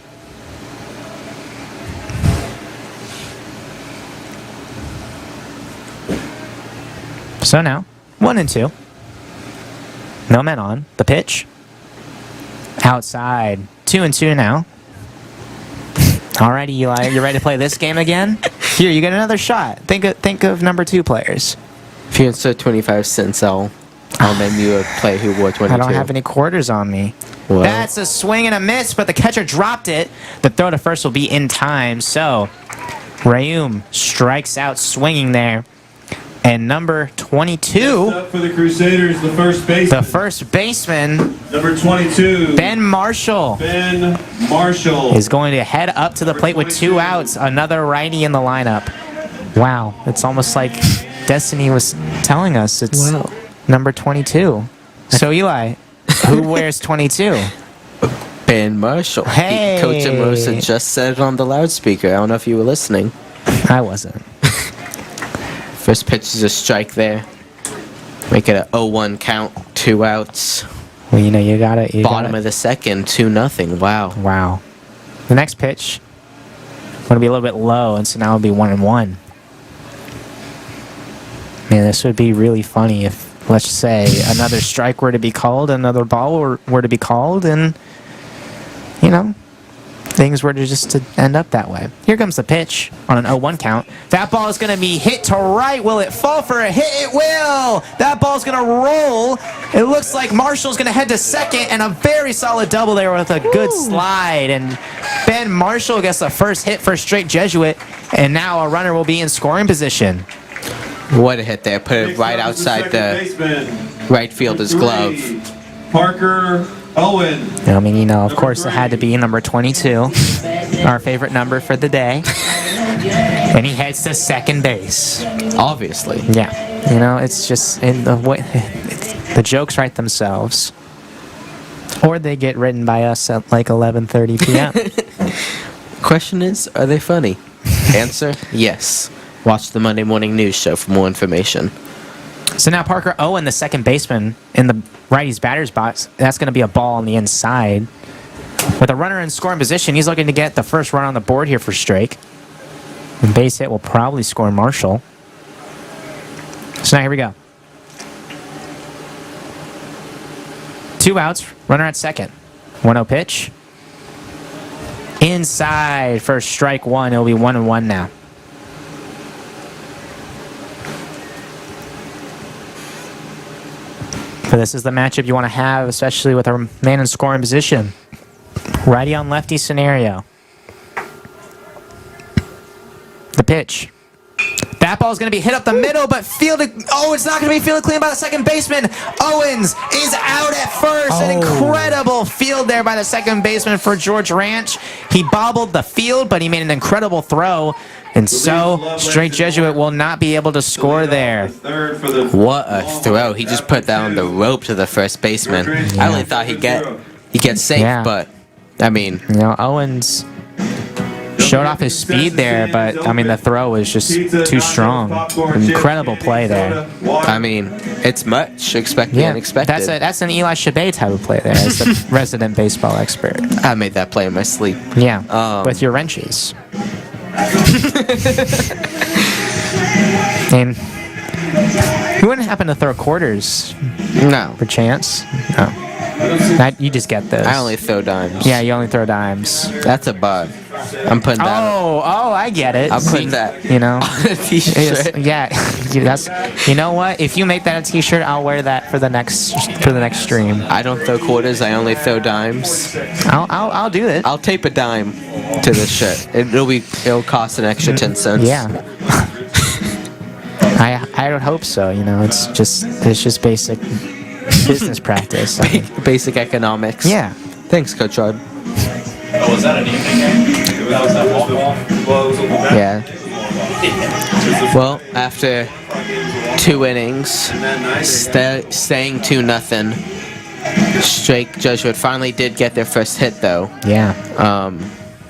So now, 1-2. No men on. The pitch. Outside. 2-2 now. Alrighty, Eli. You ready to play this game again? Here, you get another shot. Think of number 2 players. If you insert 25 cents, I'll name you a player who wore 22. I don't have any quarters on me. Well. That's a swing and a miss, but the catcher dropped it. The throw to first will be in time. So, Rayum strikes out swinging there. And number 22, Up for the Crusaders, the first baseman. the first baseman, Number 22. Ben Marshall, Ben Marshall. is going to head up to the plate with 2 outs. Another righty in the lineup. Wow, it's almost like Destiny was telling us it's Wow. number 22. So, Eli, who wears 22? Ben Marshall. Hey. Coach Amosa just said it on the loudspeaker. I don't know if you were listening. I wasn't. First pitch is a strike there. Make it a 0-1 count, 2 outs. Well, you know, you gotta. Bottom of the second, 2-0. Wow. Wow. The next pitch going to be a little bit low, and so now it'll be 1-1. Man, this would be really funny if, let's say, another strike were to be called, another ball were to be called, and, you know, things were to just to end up that way. Here comes the pitch on an 0-1 count. That ball is going to be hit to right. Will it fall for a hit? It will. That ball's going to roll. It looks like Marshall's going to head to second, and a very solid double there with a good slide. And Ben Marshall gets the first hit for Straight Jesuit, and now a runner will be in scoring position. What a hit there. Put it Next right up is the outside second the baseman. right fielder's glove. 3, Parker Owen. I mean, you know, of course, it had to be number 22, our favorite number for the day. And he heads to second base. Obviously. Yeah, you know, it's just in the way the jokes write themselves, or they get written by us at like 11:30 p.m. Question is, are they funny? Answer, yes. Watch the Monday Morning News Show for more information. So now Parker Owen, the second baseman in the righty's batter's box, that's going to be a ball on the inside. With a runner in scoring position, he's looking to get the first run on the board here for Strake. The base hit will probably score Marshall. So now here we go. 2 outs, runner at second. 1-0 pitch. Inside for strike one. It'll be 1-1 now. But this is the matchup you want to have, especially with a man in scoring position. Righty on lefty scenario. The pitch. That ball is going to be hit up the middle, but fielded. Oh, it's not going to be fielded clean by the second baseman. Owens is out at first. An incredible field there by the second baseman for George Ranch. He bobbled the field, but he made an incredible throw. And so, Straight Jesuit will not be able to score there. What a throw. He just put that on the rope to the first baseman. I only thought he'd get safe, Yeah. but, I mean, You know, Owens showed off his speed there, but, I mean, the throw was just too strong. Incredible play there. I mean, it's much expected unexpected. That's an Eli Chabet type of play there, as the resident baseball expert. I made that play in my sleep. Yeah, with your wrenches. And you wouldn't happen to throw quarters No. per chance? No. You just get those. I only throw dimes. Yeah, you only throw dimes. That's a bug. I'm putting that Oh, I get it. I'm putting that You know? on a t-shirt. Yeah, you know what? If you make that a t-shirt, I'll wear that for the next stream. I don't throw quarters. I only throw dimes. I'll do it. I'll tape a dime to this shirt. It'll cost an extra 10 cents. Yeah. I would hope so. You know, it's just basic business practice. I mean. Basic economics. Yeah. Thanks, Coach Rod. Oh, was that an evening game? That was that walk off? Well, it was on the back. Yeah. Well, after 2 innings, staying 2-0. Straight Jesuit finally did get their first hit, though. Yeah.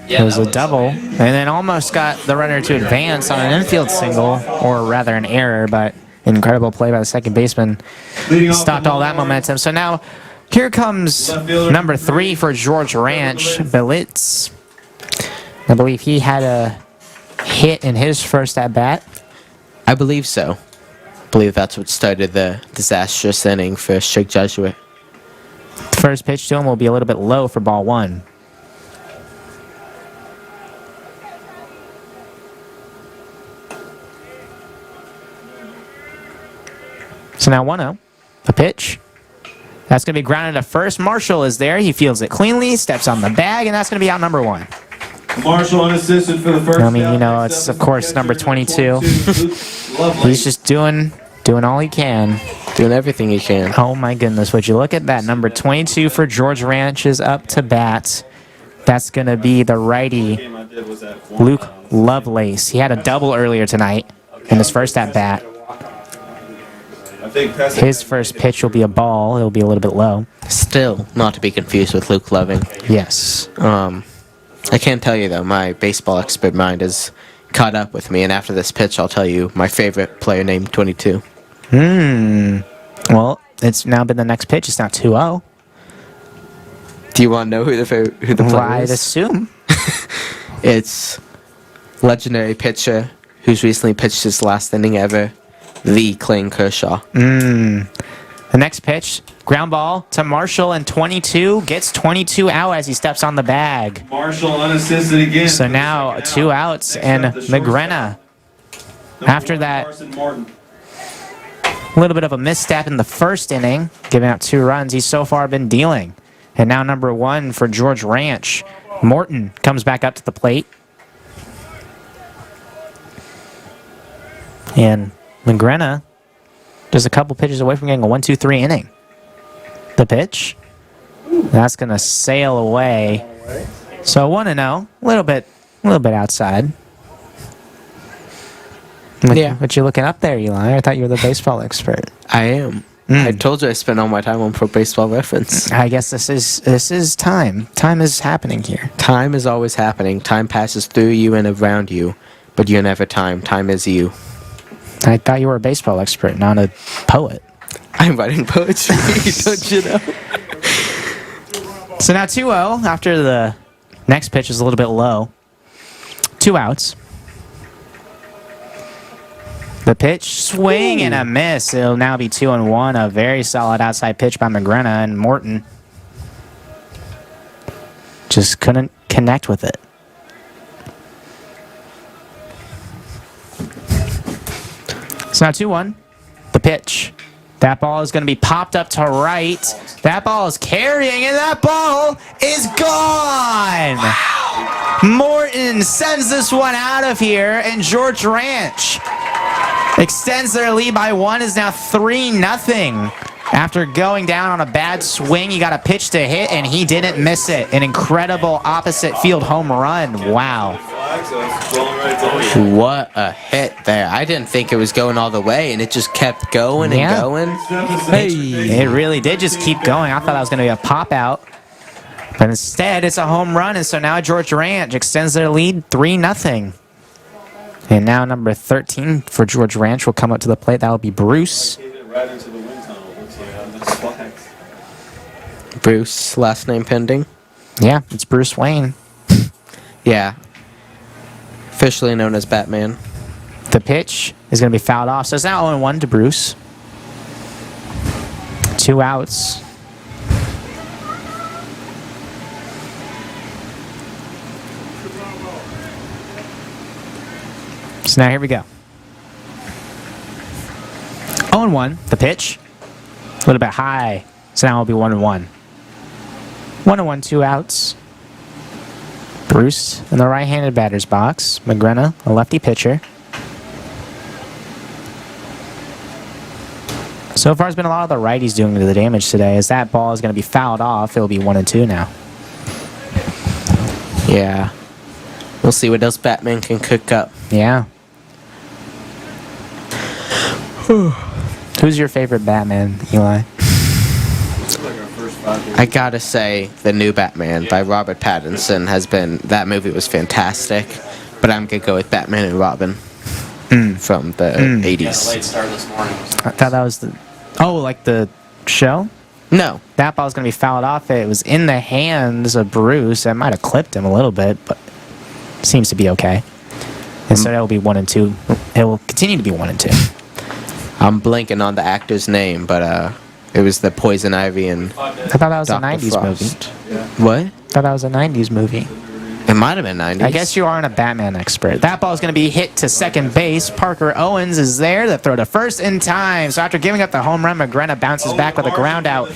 Yeah, It was that a double, and then almost got the runner to advance on an infield single, or rather an error, but incredible play by the second baseman. Stopped all that momentum. So now, here comes number 3 for George Ranch, Belitz. I believe he had a hit in his first at-bat. I believe so. I believe that's what started the disastrous inning for Straight Jesuit. The first pitch to him will be a little bit low for ball 1. So now 1-0. A pitch. That's going to be grounded to first. Marshall is there. He fields it cleanly, steps on the bag, and that's going to be out number 1. Marshall unassisted for the first. I mean, you know, it's of course number 22. He's just doing all he can. Doing everything he can. Oh my goodness, would you look at that. Number 22 for George Ranch is up to bat. That's going to be the righty, Luke Lovelace. He had a double earlier tonight in his first at-bat. His first pitch will be a ball. It'll be a little bit low. Still not to be confused with Luke Loving. Yes. I can't tell you though, my baseball expert mind has caught up with me, and after this pitch, I'll tell you my favorite player named 22. Well, it's now been the next pitch. It's now 2-0. Do you want to know who the player I'd is? assume. It's legendary pitcher who's recently pitched his last inning ever, the Clayton Kershaw. The next pitch, ground ball to Marshall, and 22 gets 22 out as he steps on the bag. Marshall unassisted again. So now 2 outs, and McGrenna, after that, a little bit of a misstep in the first inning, giving out 2 runs. He's so far been dealing. And now number 1 for George Ranch. Morton comes back up to the plate. And McGrenna just a couple pitches away from getting a 1-2-3 inning. The pitch. That's going to sail away. So 1-0. A little bit outside. Yeah. What you looking up there, Eli? I thought you were the baseball expert. I am. I told you I spent all my time on Pro Baseball Reference. I guess this is time. Time is happening here. Time is always happening. Time passes through you and around you, but you're never time. Time is you. I thought you were a baseball expert, not a poet. I'm writing poetry, don't you know? So now 2-0 after the next pitch is a little bit low. 2 outs. The pitch, swing and a miss. It'll now be 2-1. A very solid outside pitch by McGrenna, and Morton just couldn't connect with it. So now 2-1. The pitch. That ball is going to be popped up to right. That ball is carrying, and that ball is gone. Wow. Morton sends this one out of here, and George Ranch extends their lead by 1. Is now 3-0. After going down on a bad swing, he got a pitch to hit, and he didn't miss it. An incredible opposite field home run. Wow. What a hit there. I didn't think it was going all the way, and it just kept going and Yeah. going. It really did just keep going. I thought that was going to be a pop out. But instead, it's a home run, and so now George Ranch extends their lead 3-0. And now number 13 for George Ranch will come up to the plate. That will be Bruce. Hit it right into the wind tunnel. Looks like on this flags. Bruce, last name pending. Yeah, it's Bruce Wayne. Yeah. Officially known as Batman. The pitch is going to be fouled off. So it's now 0-1 to Bruce. 2 outs. So now here we go. 0-1. The pitch. A little bit high. So now it'll be 1-1. 1-1, 2 outs. Bruce in the right-handed batter's box. McGrenna, a lefty pitcher. So far, it's been a lot of the righties doing the damage today. As that ball is going to be fouled off, it'll be 1-2 now. Yeah. We'll see what else Batman can cook up. Yeah. Who's your favorite Batman, Eli? Looks like our first 5 days. I gotta say, the new Batman by Robert Pattinson has been. That movie was fantastic. But I'm gonna go with Batman and Robin from the Yeah, the 80s. late start this morning was I thought that was the... Oh, like the show? No. That ball's going to be fouled off. It was in the hands of Bruce. It might have clipped him a little bit, but seems to be okay. And so that will be 1-2. It will continue to be 1-2. I'm blanking on the actor's name, but it was the Poison Ivy and 5 days. I thought that was Dr. a 90s Frost. movie. What? I thought that was a 90s movie. It might have been 90s. I guess you aren't a Batman expert. That ball is going to be hit to second base. Parker Owens is there to throw to first in time. So after giving up the home run, McGrenna bounces back with a ground out.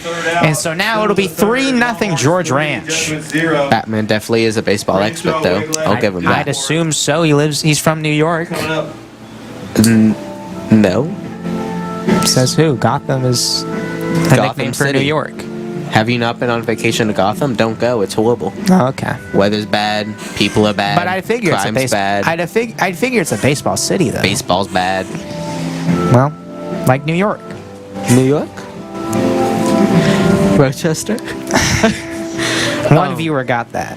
And so now it'll be 3-0 George Ranch. Batman definitely is a baseball expert, though. I'll give him I'd that. assume so. He's from New York. No. Says who? Gotham is a Gotham nickname for City. New York. Have you not been on vacation to Gotham? Don't go. It's horrible. Oh, okay. Weather's bad. People are bad. But I figure it's a Crime's bad. I'd figure it's a baseball city though. Baseball's bad. Well, like New York. New York? Rochester? One viewer got that.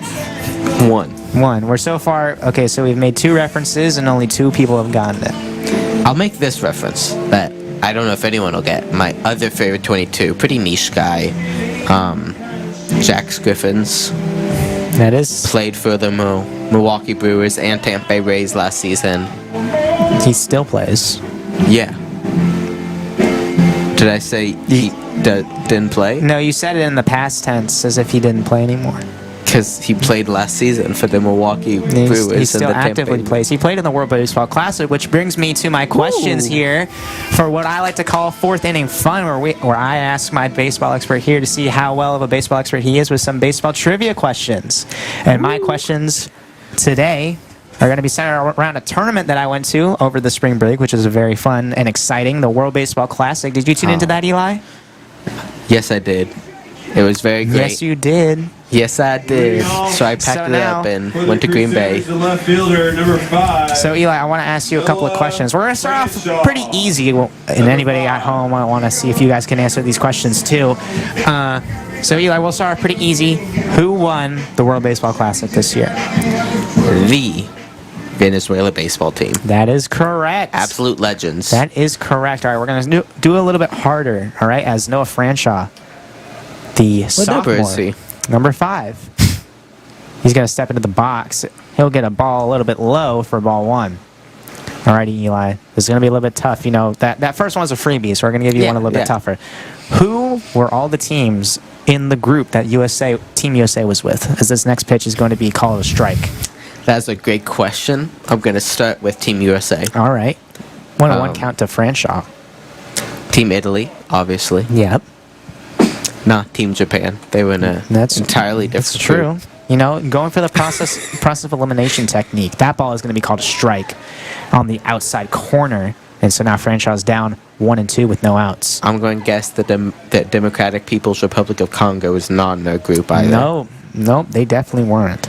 One. We're so far okay. So we've made 2 references and only 2 people have gotten it. I'll make this reference that I don't know if anyone will get. My other favorite 22, pretty niche guy, Jack Griffins, That is. played for the Milwaukee Brewers and Tampa Bay Rays last season. He still plays. Yeah. Did I say he didn't play? No, you said it in the past tense as if he didn't play anymore. Because he played last season for the Milwaukee He Brewers still and the Tampa actively Bay. plays. He played in the World Baseball Classic, which brings me to my questions Ooh. here for what I like to call fourth inning fun, where I ask my baseball expert here to see how well of a baseball expert he is with some baseball trivia questions. And my questions today are going to be centered around a tournament that I went to over the spring break, which is very fun and exciting, the World Baseball Classic. Did you tune into that, Eli? Yes, I did. It was very great. Yes, you did. Yes, I did. So I packed So it now- up and went to Green Bay. The left fielder, number 5. So, Eli, I want to ask you a couple of questions. We're going to start off pretty easy, and anybody at home, I want to see if you guys can answer these questions too. So, Eli, we'll start off pretty easy. Who won the World Baseball Classic this year? The Venezuela baseball team. That is correct. Absolute legends. That is correct. All right, we're going to do a little bit harder, all right, as Noah Franshaw, the What sophomore. number is he? Number 5. He's going to step into the box. He'll get a ball a little bit low for ball 1. Alrighty, Eli. This is going to be a little bit tough. You know, that first one was a freebie, so we're going to give you Yeah, one a little bit yeah. tougher. Who were all the teams in the group that Team USA was with? As this next pitch is going to be called a strike. That's a great question. I'm going to start with Team USA. All right. 1-1 Um, count to Franshaw. Team Italy, obviously. Yep. Not Team Japan. They were in a That's entirely different That's true. group. You know, going for the process of elimination technique. That ball is going to be called a strike on the outside corner. And so now Franchaw's down 1-2 with no outs. I'm going to guess that the Democratic People's Republic of Congo is not in their group either. No, they definitely weren't.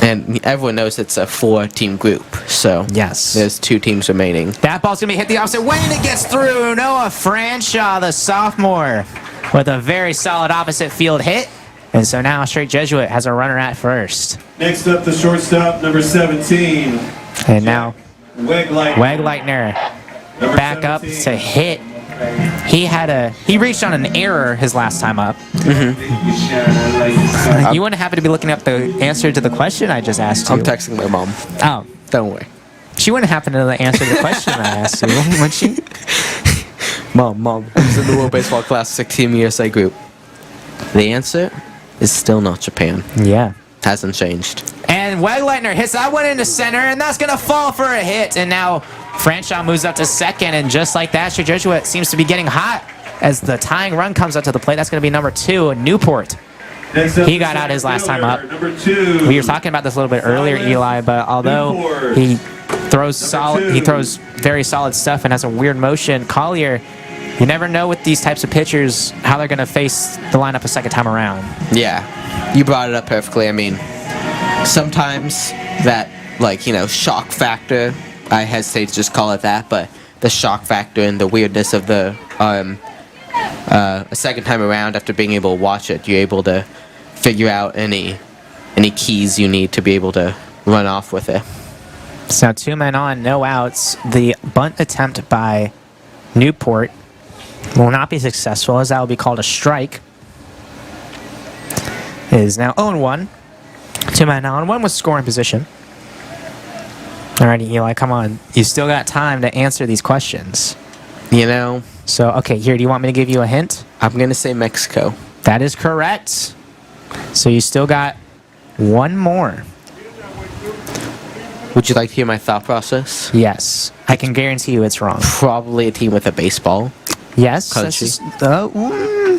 And everyone knows it's a 4-team group, so Yes. there's 2 teams remaining. That ball's going to be hit the opposite way, and it gets through. Noah Franshaw, the sophomore, with a very solid opposite field hit. And so now Straight Jesuit has a runner at first. Next up, the shortstop, number 17, And now Wegleitner. Wegleitner Number back up 17. to hit. He reached on an error his last time up. You wouldn't happen to be looking up the answer to the question I just asked you. I'm texting my mom. Oh, Don't worry. she wouldn't happen to know the answer to the question I asked you, would she? Mom. Who's in the World Baseball Classic Team USA group? The answer is still not Japan. Yeah. Hasn't changed. And Wegleitner hits that one into center, and that's going to fall for a hit. And now Franshaw moves up to second, and just like that, Straight Jesuit seems to be getting hot as the tying run comes up to the plate. That's going to be number 2, Newport. Next up, He the got out his last time up. fielder, Number 2. We were talking about this a little bit earlier, Eli, but although he throws very solid stuff and has a weird motion, Collier, you never know with these types of pitchers how they're going to face the lineup a second time around. Yeah. You brought it up perfectly. I mean, sometimes that, shock factor, I hesitate to just call it that, but the shock factor and the weirdness of the a second time around after being able to watch it, you're able to figure out any keys you need to be able to run off with it. So 2 men on, no outs. The bunt attempt by Newport will not be successful, as that will be called a strike. It is now 0-1. 2 men on, 1 with scoring position. Alrighty, Eli, come on. You still got time to answer these questions. You know, So, okay, here, do you want me to give you a hint? I'm going to say Mexico. That is correct. So you still got 1 more. Would you like to hear my thought process? Yes. I can guarantee you it's wrong. Probably a team with a baseball. Yes. Country. Yeah,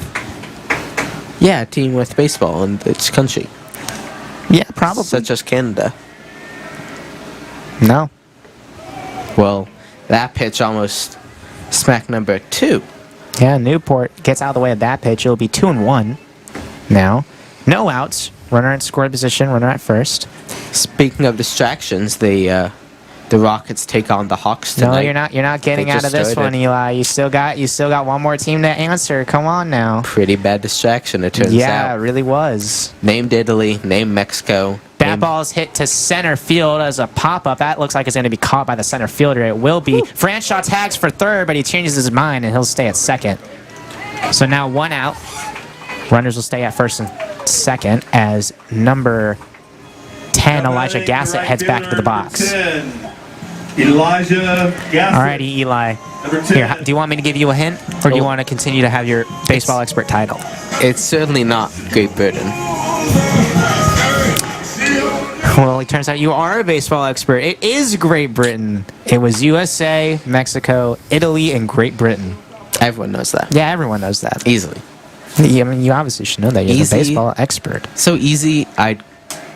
Yeah, a team with baseball in its country, probably. such as Canada. No. Well, that pitch almost smacked number 2. Yeah, Newport gets out of the way of that pitch. It'll be 2-1 now. No outs. Runner at scoring position, runner at first. Speaking of distractions, the Rockets take on the Hawks tonight. No, you're not getting They out just of this started. one, Eli. You still got 1 more team to answer. Come on now. Pretty bad distraction, it turns Yeah, it out. really was. Named Italy, named Mexico. That named- ball is hit to center field as a pop-up. That looks like it's going to be caught by the center fielder. It will be. Franshaw tags for third, but he changes his mind, and he'll stay at second. So now 1 out. Runners will stay at first and second as number 10, Elijah Gassett, heads back into the box. Number 10, Elijah Gassett. Alrighty, Eli. Number 10. Here, do you want me to give you a hint, or do you Oh. want to continue to have your baseball expert title? It's certainly not Great Britain. Well, it turns out you are a baseball expert. It is Great Britain. It was USA, Mexico, Italy, and Great Britain. Everyone knows that. Yeah, everyone knows that. Easily. Yeah, I mean, you obviously should know that. You're Easy. the baseball expert. So easy, I'd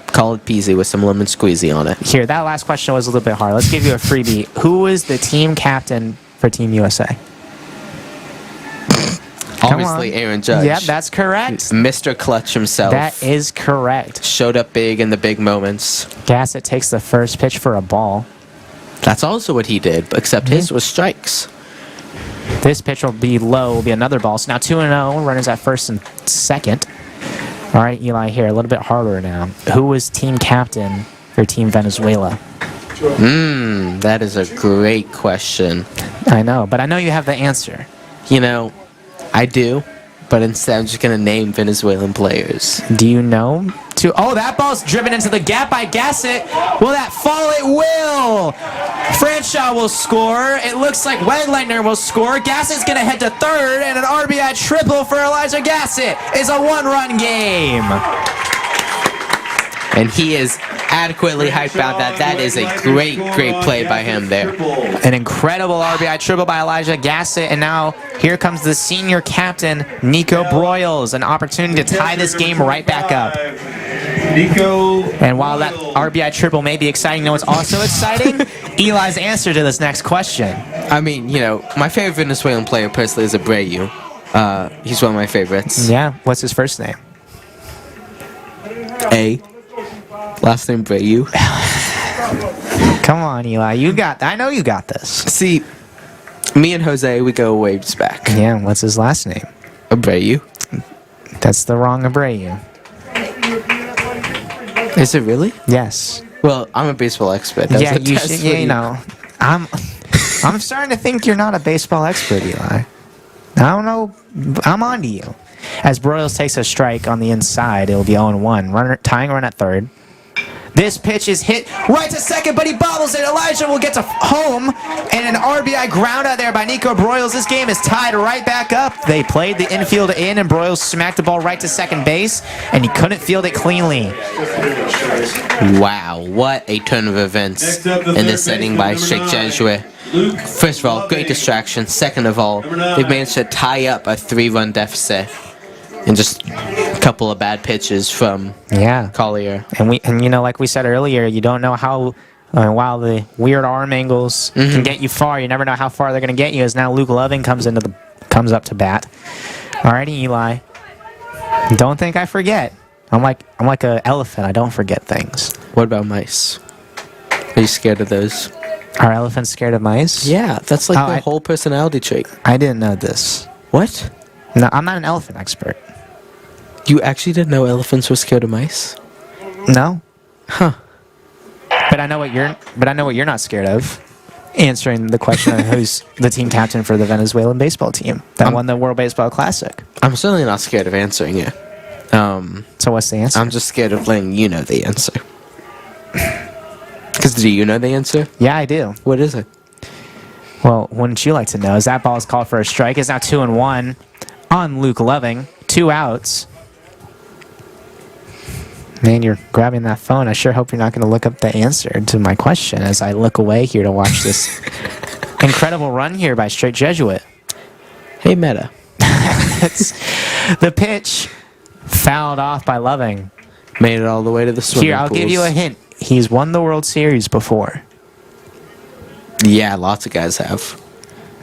call it peasy with some lemon squeezy on it. Here, that last question was a little bit hard. Let's give you a freebie. Who is the team captain for Team USA? Obviously, on. Aaron Judge. Yep, that's correct. Mr. Clutch himself. That is correct. Showed up big in the big moments. Gassett takes the first pitch for a ball. That's also what he did, except his was strikes. This pitch will be low, will be another ball. So now 2-0, runners at first and second. All right, Eli, here, a little bit harder now. Who was team captain for Team Venezuela? That is a great question. I know, but I know you have the answer. You know, I do, but instead I'm just gonna name Venezuelan players. Do you know? Oh, that ball's driven into the gap by Gassett. Will that fall? It will. Franshaw will score. It looks like Wegleitner will score. Gassett's going to head to third, and an RBI triple for Elijah Gassett is a one-run game. And he is adequately hyped about that. That is a great play by him there. An incredible RBI triple by Elijah Gassett, and now here comes the senior captain, Nico Broyles, an opportunity to tie this game right back up. Nico. And while that RBI triple may be exciting, you know what's also exciting? Eli's answer to this next question. I mean, you know, my favorite Venezuelan player personally is Abreu. He's one of my favorites. Yeah, what's his first name? A. Last name Abreu. Come on, Eli, you got. I know you got this. See, me and Jose, we go waves back. Yeah, what's his last name? Abreu. That's the wrong Abreu. Is it really? Yes. Well, I'm a baseball expert. That was Yeah, a you test should. for Yeah, you know, I'm starting to think you're not a baseball expert, Eli. I don't know. I'm on to you. As Broyles takes a strike on the inside, it'll be 0-1. Tying run at third. This pitch is hit right to second, but he bobbles it. Elijah will get to home, and an RBI ground out there by Nico Broyles. This game is tied right back up. They played the infield in, and Broyles smacked the ball right to second base, and he couldn't field it cleanly. Wow, what a turn of events in this inning by Sheikh Jesuit. First of all, great distraction. Second of all, they managed to tie up a 3-run deficit in just a couple of bad pitches from Yeah. Collier. And you know, like we said earlier, you don't know how. While the weird arm angles can get you far, you never know how far they're going to get you. As now Luke Loving comes up to bat. Alrighty, Eli. Don't think I forget. I'm like an elephant. I don't forget things. What about mice? Are you scared of those? Are elephants scared of mice? Yeah, that's like Oh, the whole personality trait. I didn't know this. What? No, I'm not an elephant expert. You actually didn't know elephants were scared of mice? No. Huh. But I know what you're not scared of. Answering the question of who's the team captain for the Venezuelan baseball team that won the World Baseball Classic. I'm certainly not scared of answering it. So what's the answer? I'm just scared of letting you know the answer. Because do you know the answer? Yeah, I do. What is it? Well, wouldn't you like to know? As that ball is called for a strike, it's now 2-1 on Luke Loving. 2 outs. Man, you're grabbing that phone. I sure hope you're not going to look up the answer to my question as I look away here to watch this incredible run here by Straight Jesuit. Hey, Meta. It's the pitch fouled off by Loving. Made it all the way to the swimming Here, I'll give pools. you a hint. He's won the World Series before. Yeah, lots of guys have.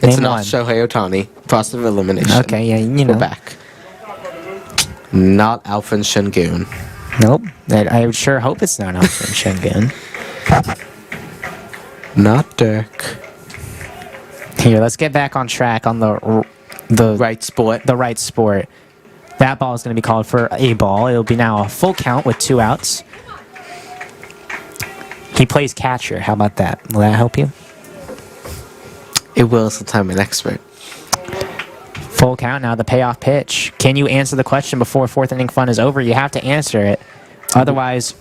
It's Name not one. Shohei Ohtani. Process of elimination. Okay, yeah, you know. We're back. Not Alvin Shengun. Nope. I sure hope it's not Alfred Shengun. Not Dirk. Here, let's get back on track on the Right sport. the right sport. That ball is going to be called for a ball. It'll be now a full count with 2 outs. He plays catcher. How about that? Will that help you? It will since I'm an expert. Full count now, the payoff pitch. Can you answer the question before 4th inning fun is over? You have to answer it. Otherwise,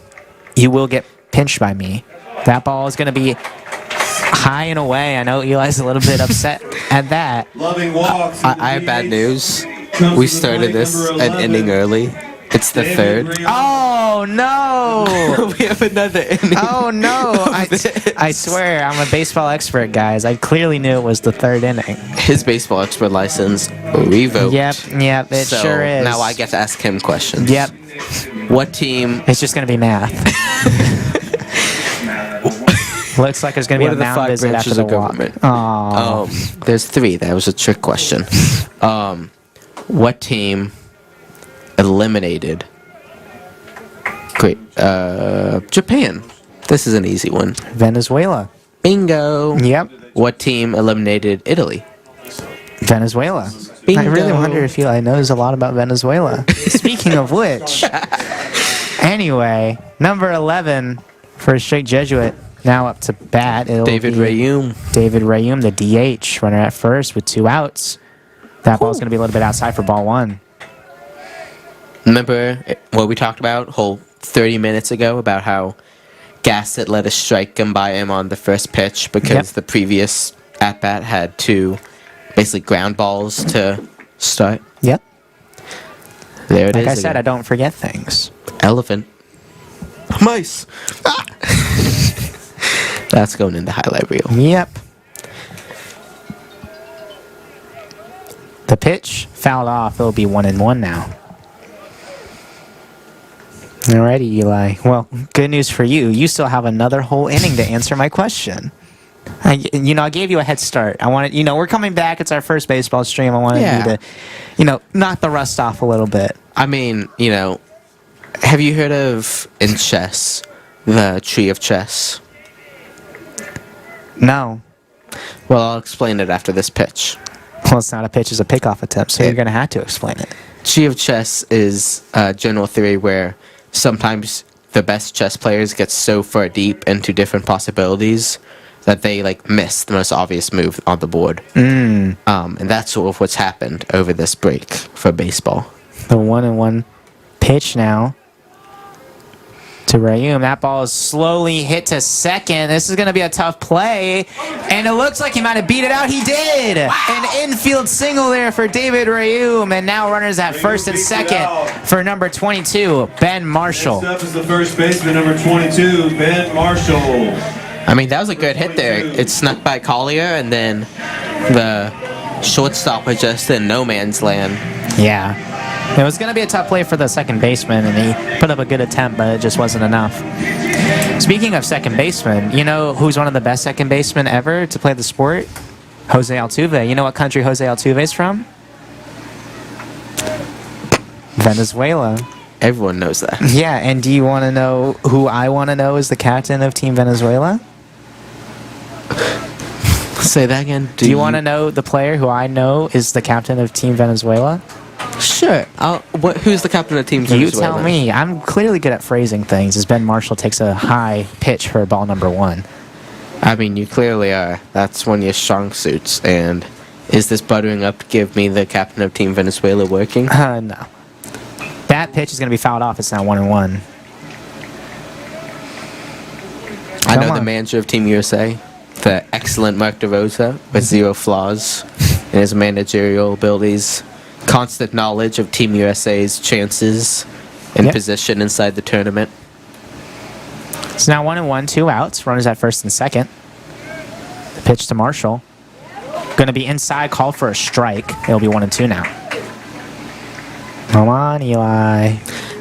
you will get pinched by me. That ball is going to be high and away. I know Eli's a little bit upset at that. Loving walks. I have bad news. We started this an inning early. It's the third. Oh, no! We have another inning. Oh, no! I swear, I'm a baseball expert, guys. I clearly knew it was the 3rd inning. His baseball expert license revoked. Yep, it So sure is. now I get to ask him questions. Yep, What team? it's just going to be math. Looks like there's going to What be are a the mound 5 visit after branches the of walk. government? Oh, There's 3. That was a trick question. What team eliminated? Great. Japan. This is an easy one. Venezuela. Bingo. Yep, What team eliminated Italy? Venezuela. Bingo. I really wonder if Eli knows a lot about Venezuela. Speaking of which, anyway, number 11 for Straight Jesuit now up to bat. It'll David be Rayum. David Rayum, the DH, runner at first with 2 outs. That ball's going to be a little bit outside for ball 1. Remember what we talked about whole 30 minutes ago about how Gassett let a strike come by him on the first pitch because Yep. the previous at bat had two basically ground balls to start. Yep. There it is. Like I said, again. I don't forget things. Elephant. Mice. Ah! That's going in the highlight reel. Yep. The pitch fouled off. It'll be 1-1 now. Alrighty, Eli. Well, good news for you. You still have another whole inning to answer my question. I gave you a head start. I wanted, we're coming back. It's our first baseball stream. I wanted Yeah. you to, knock the rust off a little bit. I mean, have you heard of in chess the tree of chess? No. Well, I'll explain it after this pitch. Well, it's not a pitch. It's a pickoff attempt, so you're going to have to explain it. Tree of chess is a general theory where sometimes the best chess players get so far deep into different possibilities that they miss the most obvious move on the board. And that's sort of what's happened over this break for baseball. The 1-1 pitch now to Rayum. That ball is slowly hit to second. This is going to be a tough play. And it looks like he might have beat it out. He did. An infield single there for David Rayum. And now runners at first and second for number 22, Ben Marshall. Next up is the first baseman, number 22, Ben Marshall. I mean, that was a good hit there. It snuck by Collier, and then the shortstop was just in no man's land. Yeah. It was going to be a tough play for the second baseman, and he put up a good attempt, but it just wasn't enough. Speaking of second baseman, you know who's one of the best second basemen ever to play the sport? Jose Altuve. You know what country Jose Altuve is from? Venezuela. Everyone knows that. Yeah, and do you want to know who I want to know is the captain of Team Venezuela? Say that again. Do you want to know the player who I know is the captain of Team Venezuela? Sure. Who's the captain of Team You Venezuela? tell me. I'm clearly good at phrasing things as Ben Marshall takes a high pitch for ball number 1. I mean, you clearly are. That's one of your strong suits. And is this buttering up to give me the captain of Team Venezuela working? No. That pitch is going to be fouled off. It's now 1-1. I know Come the on. manager of Team USA, the excellent Mark DeRosa, with zero flaws in his managerial abilities, constant knowledge of Team USA's chances and Yep. position inside the tournament. It's now 1-1, 2 outs. Runners at first and second. The pitch to Marshall. Going to be inside, call for a strike. It'll be 1-2 now. Come on, Eli.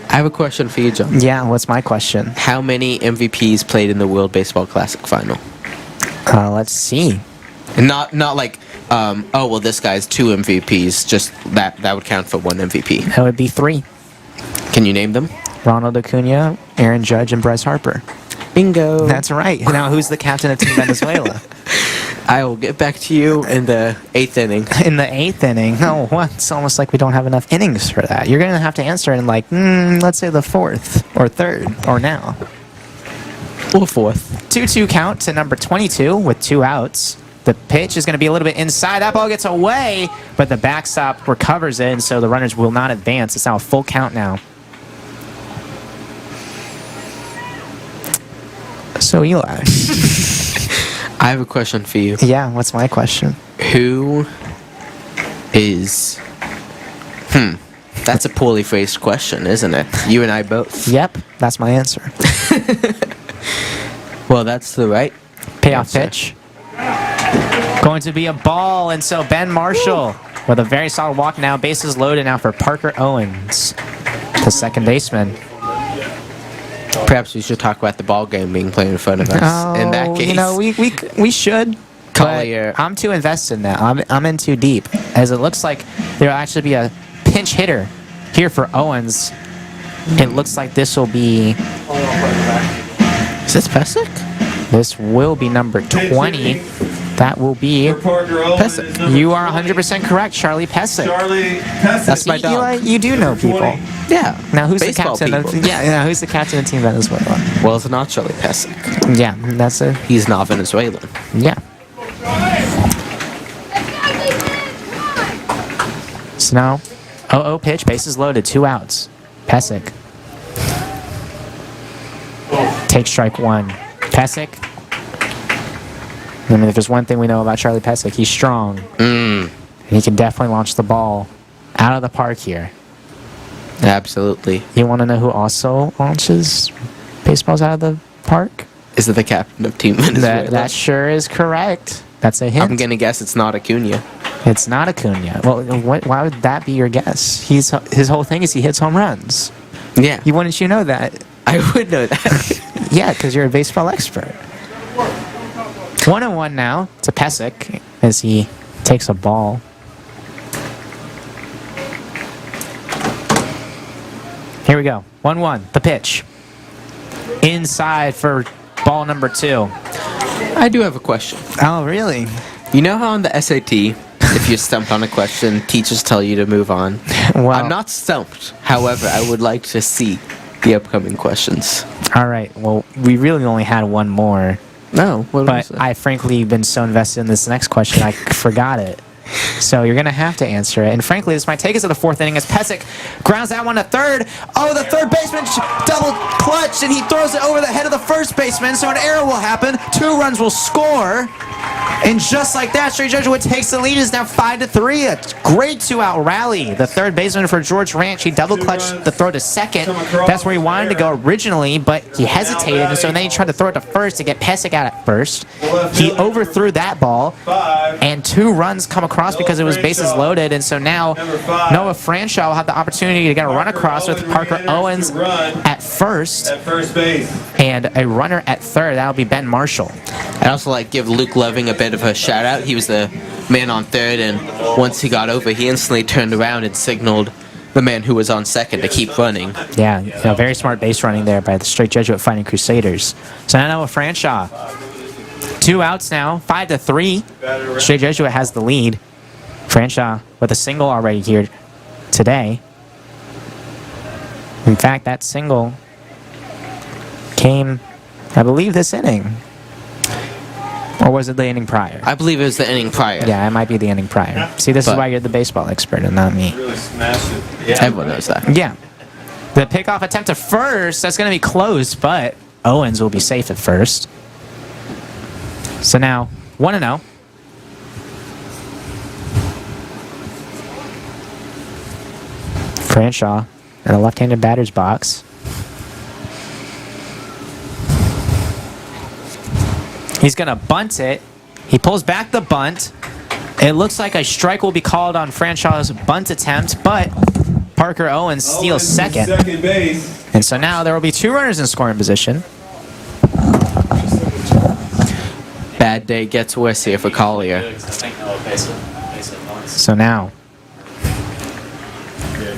I have a question for you, John. Yeah, what's my question? How many MVPs played in the World Baseball Classic final? Let's see. And not like, oh, well, this guy's 2 MVPs. Just that would count for 1 MVP. That would be 3. Can you name them? Ronald Acuna, Aaron Judge, and Bryce Harper. Bingo. That's right. Now, who's the captain of Team Venezuela? I will get back to you in the 8th inning. In the 8th inning. Oh, what? It's almost like we don't have enough innings for that. You're going to have to answer in let's say the 4th or 3rd or now. Or 4th. 2-2 count to number 22 with 2 outs. The pitch is going to be a little bit inside. That ball gets away, but the backstop recovers it, and so the runners will not advance. It's now a full count now. So, Eli. I have a question for you. Yeah, what's my question? Who is... That's a poorly phrased question, isn't it? You and I both. Yep, that's my answer. Well, that's the right Payoff answer. pitch. Going to be a ball, and so Ben Marshall with a very solid walk now. Bases loaded now for Parker Owens, the second baseman. Perhaps we should talk about the ball game being played in front of us. In that case, we should. Collier. But I'm too invested in that. I'm in too deep, as it looks like there'll actually be a pinch hitter here for Owens. It looks like this will be. Is this Pesic? This will be number 20. That will be. For Parker Owens Pesek. is number You are 20, 100% correct, Charlie Pesic. Charlie Pesek. That's my dog. Eli, you do know people. 20. Yeah. Now who's Baseball the captain? people. Who's the captain of Team Venezuela? Well, it's not Charlie Pesic. Yeah, that's a He's not Venezuelan. yeah. So now, 0-0 pitch, bases loaded, 2 outs. Pesek takes strike one. Pesek. I mean, if there's one thing we know about Charlie Pesek, he's strong. And he can definitely launch the ball out of the park here. Absolutely. You want to know who also launches baseballs out of the park? Is it the captain of Team Venezuela? That sure is correct. That's a hint. I'm gonna guess it's not Acuna. It's not Acuna. Well, why would that be your guess? His whole thing is he hits home runs. Yeah, Wouldn't you know that? I would know that. Yeah, because you're a baseball expert. 1-1 now to Pesek as he takes a ball. Here we go. 1-1. The pitch. Inside for ball number 2. I do have a question. Oh, really? You know how on the SAT, if you're stumped on a question, teachers tell you to move on? Well, I'm not stumped. However, I would like to see the upcoming questions. all right. Well, we really only had one more. No, what was But it? I frankly been so invested in this next question, I forgot it. So you're going to have to answer it. And frankly, this might take us to the 4th inning as Pesek grounds that one to third. Oh, the third baseman double clutch, and he throws it over the head of the first baseman, so an error will happen. 2 runs will score. And just like that, Stray Jesuit takes the lead. It's now 5-3. A great 2-out rally. The third baseman for George Ranch, he double clutched the throw to second. That's where he wanted to go originally, but he hesitated, and so then he tried to throw it to first to get Pesek out at first. He overthrew that ball, and 2 runs come across because it was bases loaded, and so now Noah Franshaw will have the opportunity to get a run across with Parker Owens at first At first base. and a runner at third. That'll be Ben Marshall. I'd also like give Luke Loving a bit of a shout out. He was the man on third, and once he got over, he instantly turned around and signaled the man who was on second to keep running. Yeah, very smart base running there by the Straight Jesuit Fighting Crusaders. So now Noah Franshaw. 2 outs now, 5-3. Straight Jesuit has the lead. Franshaw with a single already here today. In fact, that single came, I believe, this inning. Or was it the inning prior? I believe it was the inning prior. Yeah, it might be the inning prior. See, this is But- why you're the baseball expert and not me. Really smashed it. Everyone knows that. Yeah. The pickoff attempt to first, that's going to be close, but Owens will be safe at first. So now, 1-0. Franshaw in a left-handed batter's box. He's going to bunt it. He pulls back the bunt. It looks like a strike will be called on Franshaw's bunt attempt, but Parker Owens steals second. Second base. And so now there will be 2 runners in scoring position. Bad day gets worse here for Collier. So now,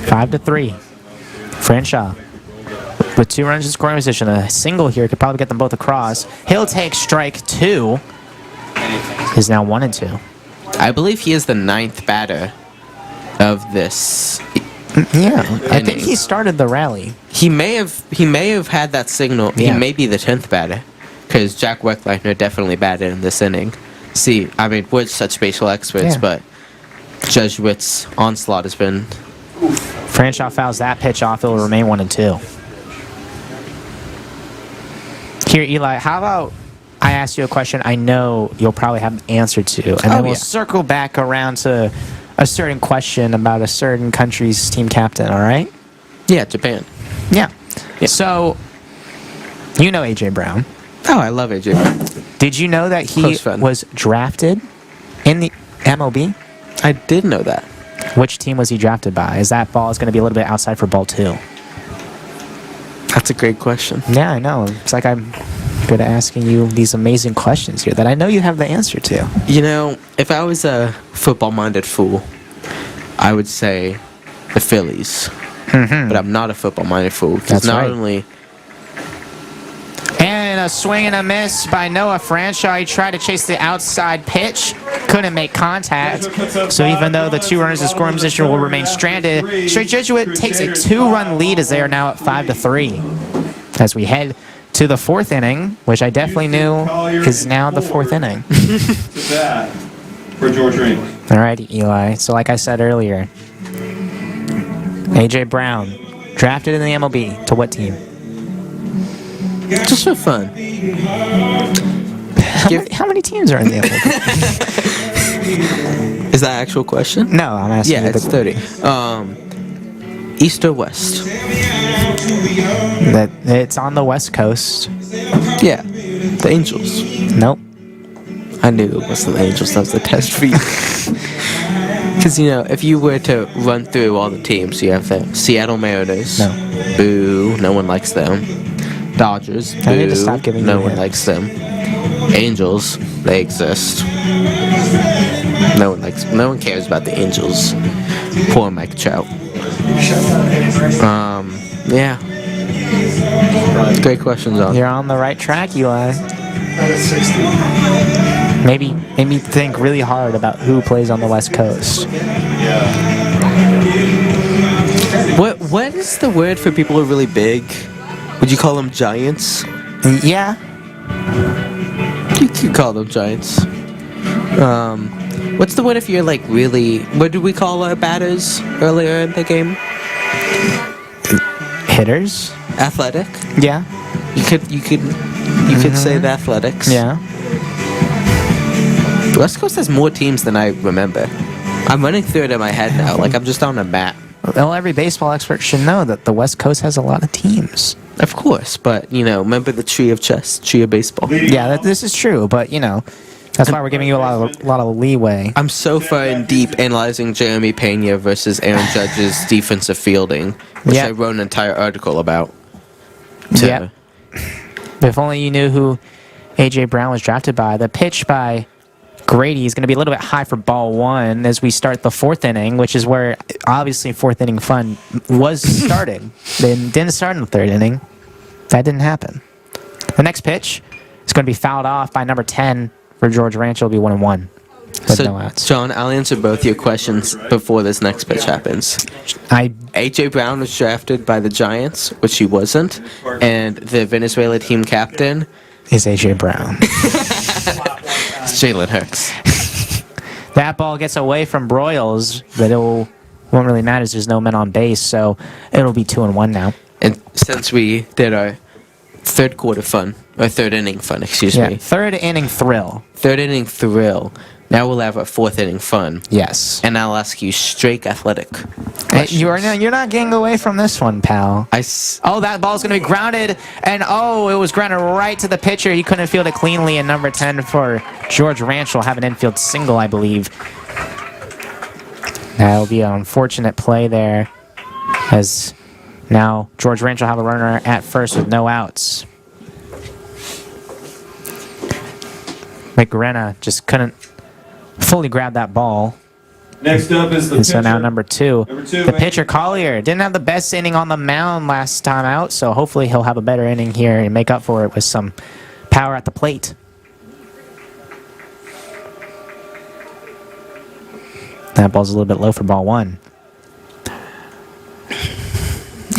5-3. Franshaw with 2 runners in scoring position. A single here could probably get them both across. He'll take strike 2. Is now 1-2. I believe he is the 9th batter of this. Yeah, I think inning. he started the rally. He may have had that signal. Yeah. He may be the 10th batter, because Jack Weckleitner definitely batted in this inning. See, I mean, we're such baseball experts, Yeah. but Jesuits' onslaught has been. Franshaw fouls that pitch off. It will remain 1-2. Here, Eli, how about I ask you a question I know you'll probably have an answer to, and then we'll yeah. circle back around to a certain question about a certain country's team captain, all right? Yeah, Japan. Yeah. Yeah. So, you know A.J. Brown. Oh, I love AJ Brown. Did you know that he Close friend. was drafted in the MLB? I did know that. Which team was he drafted by? Is that ball is going to be a little bit outside for ball 2? That's a great question. Yeah, I know. It's like I'm good at asking you these amazing questions here that I know you have the answer to. You know, if I was a football-minded fool, I would say the Phillies. But I'm not a football-minded fool, because That's not right. only And a swing and a miss by Noah Franshaw. He tried to chase the outside pitch, couldn't make contact. So even though the 2 runners in scoring position will remain stranded, Straight Jesuit takes a 2-run lead as they are now at 5-3. As we head to the 4th inning, which I definitely knew is now the 4th inning. To bat for George Ring. All right, Eli. So like I said earlier, A.J. Brown drafted in the MLB to what team? Just for fun. How many teams are in the MLB? Is that an actual question? No, I'm asking Yeah, you. it's 30. East or West? That it's on the West Coast. Yeah, the Angels. Nope. I knew it wasn't the Angels. That was the test for you. Because, you know, if you were to run through all the teams, you have the Seattle Mariners. No. Boo. No one likes them. Dodgers. Boo. I need to stop giving no you one hints. likes them. Angels. They exist. No one cares about the Angels. Poor Mike Trout. Yeah. Great question, John. You're on the right track, Eli. Maybe think really hard about who plays on the West Coast. What is the word for people who are really big? Would you call them giants? Yeah. You could call them giants. What's the word if you're like really? What did we call our batters earlier in the game? Hitters? Athletic. Yeah. You could say the Athletics. Yeah. The West Coast has more teams than I remember. I'm running through it in my head now. Like I'm just on a map. Well, every baseball expert should know that the West Coast has a lot of teams. Of course, but you know, remember the tree of chess, tree of baseball. Yeah, this is true, but you know, that's why we're giving you a lot of leeway. I'm so far in deep analyzing Jeremy Pena versus Aaron Judge's defensive fielding, which Yeah. I wrote an entire article about. Yep. If only you knew who A.J. Brown was drafted by. The pitch by Grady is going to be a little bit high for ball one as we start the fourth inning, which is where obviously fourth inning fun was started. They didn't start in the third inning. That didn't happen. The next pitch is going to be fouled off by number 10 for George Rancho. It'll be 1-1 with So, no outs. John, I'll answer both your questions before this next pitch happens. A.J. Brown was drafted by the Giants, which he wasn't, and the Venezuela team captain Is A.J. Brown. is Jalen Hurts. That ball gets away from Broyles, but won't really matter. There's no men on base, so it'll be 2-1 now. And since we did our third quarter fun, or third inning fun, excuse Yeah, me, third inning thrill. third inning thrill, now we'll have our fourth inning fun. Yes. And I'll ask you straight athletic Hey, you're questions. not getting away from this one, pal. Oh, that ball's going to be grounded, and it was grounded right to the pitcher. He couldn't field it cleanly, and number 10 for George Ranch will have an infield single, I believe. That'll be an unfortunate play there, as now George Ranch will have a runner at first with no outs. McGrenna just couldn't fully grab that ball. Next up is the And so pitcher. now number two, Number two, the pitcher Collier didn't have the best inning on the mound last time out, so hopefully he'll have a better inning here and make up for it with some power at the plate. That ball's a little bit low for ball one.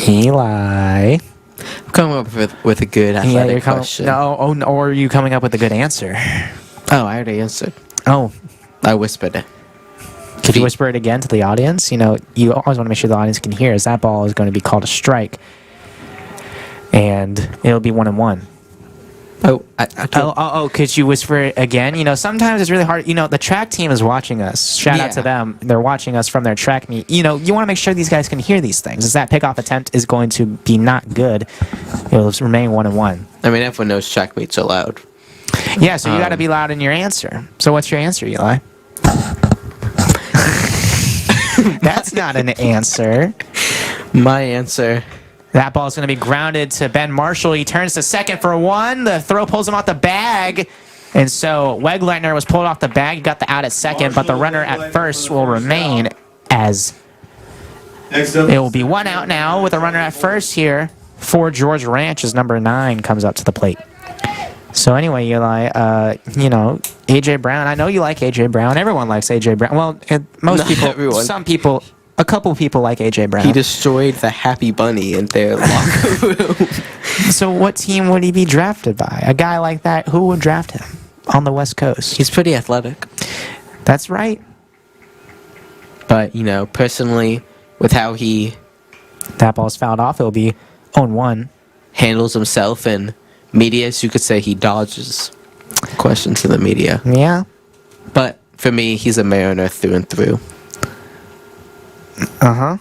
Eli. I'm coming up with a good athletic question. No, or are you coming up with a good answer? Oh, I already answered. Oh, I whispered it. could you whisper it again to the audience? You know, you always want to make sure the audience can hear, as that ball is going to be called a strike. And it'll be 1-1. Oh, I told, Could you whisper it again? You know, sometimes it's really hard. You know, the track team is watching us. Shout out to Yeah. them. They're watching us from their track meet. You know, you want to make sure these guys can hear these things. As that pickoff attempt is going to be not good, it'll remain 1-1. I mean, everyone knows track meets are loud. Yeah, so you got to be loud in your answer. So what's your answer, Eli? That's not an answer. My answer. That ball is going to be grounded to Ben Marshall. He turns to second for one. The throw pulls him off the bag. And so Wegleitner was pulled off the bag. He got the out at second, but the runner at first will remain, as Next up it will be one out now with a runner at first here for George Ranch as number 9 comes up to the plate. So anyway, Eli, you know, A.J. Brown. I know you like A.J. Brown. Everyone likes A.J. Brown. Well, most Not people, everyone. some people, a couple people like A.J. Brown. He destroyed the Happy Bunny in their locker room. So what team would he be drafted by? A guy like that, who would draft him on the West Coast? He's pretty athletic. That's right. But, you know, personally, with how he That ball's fouled off. It'll be 0-1. Handles himself in media, so you could say he dodges questions in the media. Yeah. But for me, he's a Mariner through and through. Uh-huh.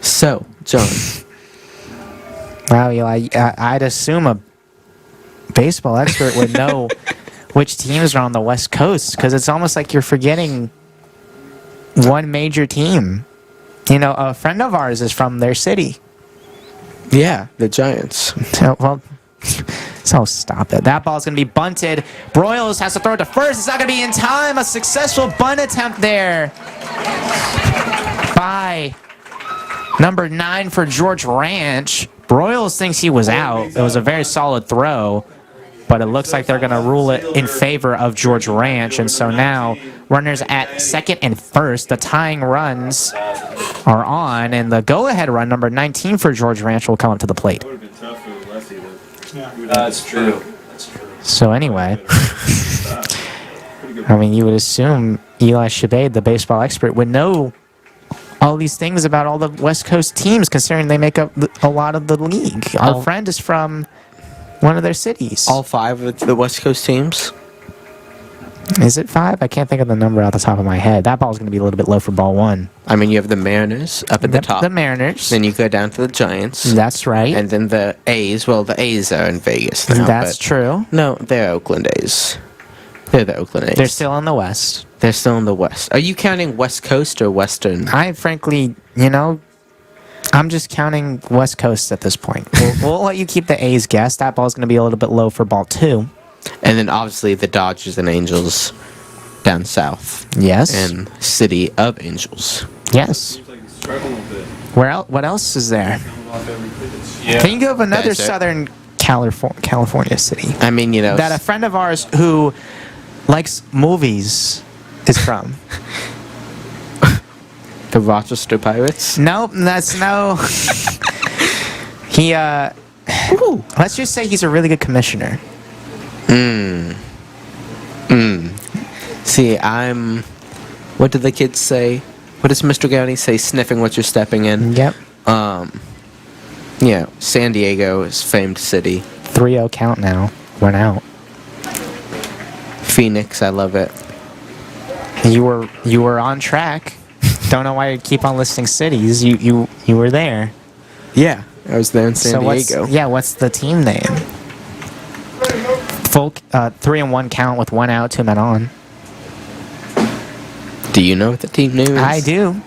So, John, Wow, Eli, I'd assume a baseball expert would know which teams are on the West Coast, because it's almost like you're forgetting one major team. You know, a friend of ours is from their city. yeah, the Giants. So, well, so stop it. That ball's going to be bunted. Broyles has to throw it to first. It's not going to be in time. A successful bunt attempt there by number 9 for George Ranch. Broyles thinks he was out. It was a very solid throw, but it looks like they're going to rule it in favor of George Ranch. And so now runners at second and first. The tying runs are on, and the go-ahead run, number 19 for George Ranch, will come up to the plate. It would have been tough for Leslie to. That's true. That's true. So anyway, Pretty good. I mean, you would assume Eli Shabade, the baseball expert, would know all these things about all the West Coast teams, considering they make up a lot of the league. Our All- friend is from one of their cities. All 5 of the West Coast teams. Is it 5? I can't think of the number off the top of my head. That ball's going to be a little bit low for ball 1. I mean, you have the Mariners up at the top. The Mariners. Then you go down to the Giants. That's right. And then the A's. Well, the A's are in Vegas now. That's but true. No, they're Oakland A's. They're the Oakland A's. They're still in the West. They're still in the West. Are you counting West Coast or Western? I frankly, I'm just counting West Coast at this point. We'll let you keep the A's guess. That ball's going to be a little bit low for ball 2. And then obviously the Dodgers and Angels down south. Yes. And City of Angels. Yes. Seems like he's struggling with it. What else is there? Coming off every pitch. Yeah. Think of another Desert. southern California city I mean, you know. that a friend of ours who likes movies is from. The Rochester Pirates. Nope, that's no. He let's just say he's a really good commissioner. See, what do the kids say? What does Mr. Gowney say? Sniffing what you're stepping in. Yep. Yeah, San Diego is famed city. 3-0 count now. 1 out. Phoenix, I love it. You were on track. Don't know why you keep on listing cities. You were there. Yeah, I was there in San Diego. What's the team name? Full 3-1 count with 1 out, 2 men on. Do you know what the team name is? I do.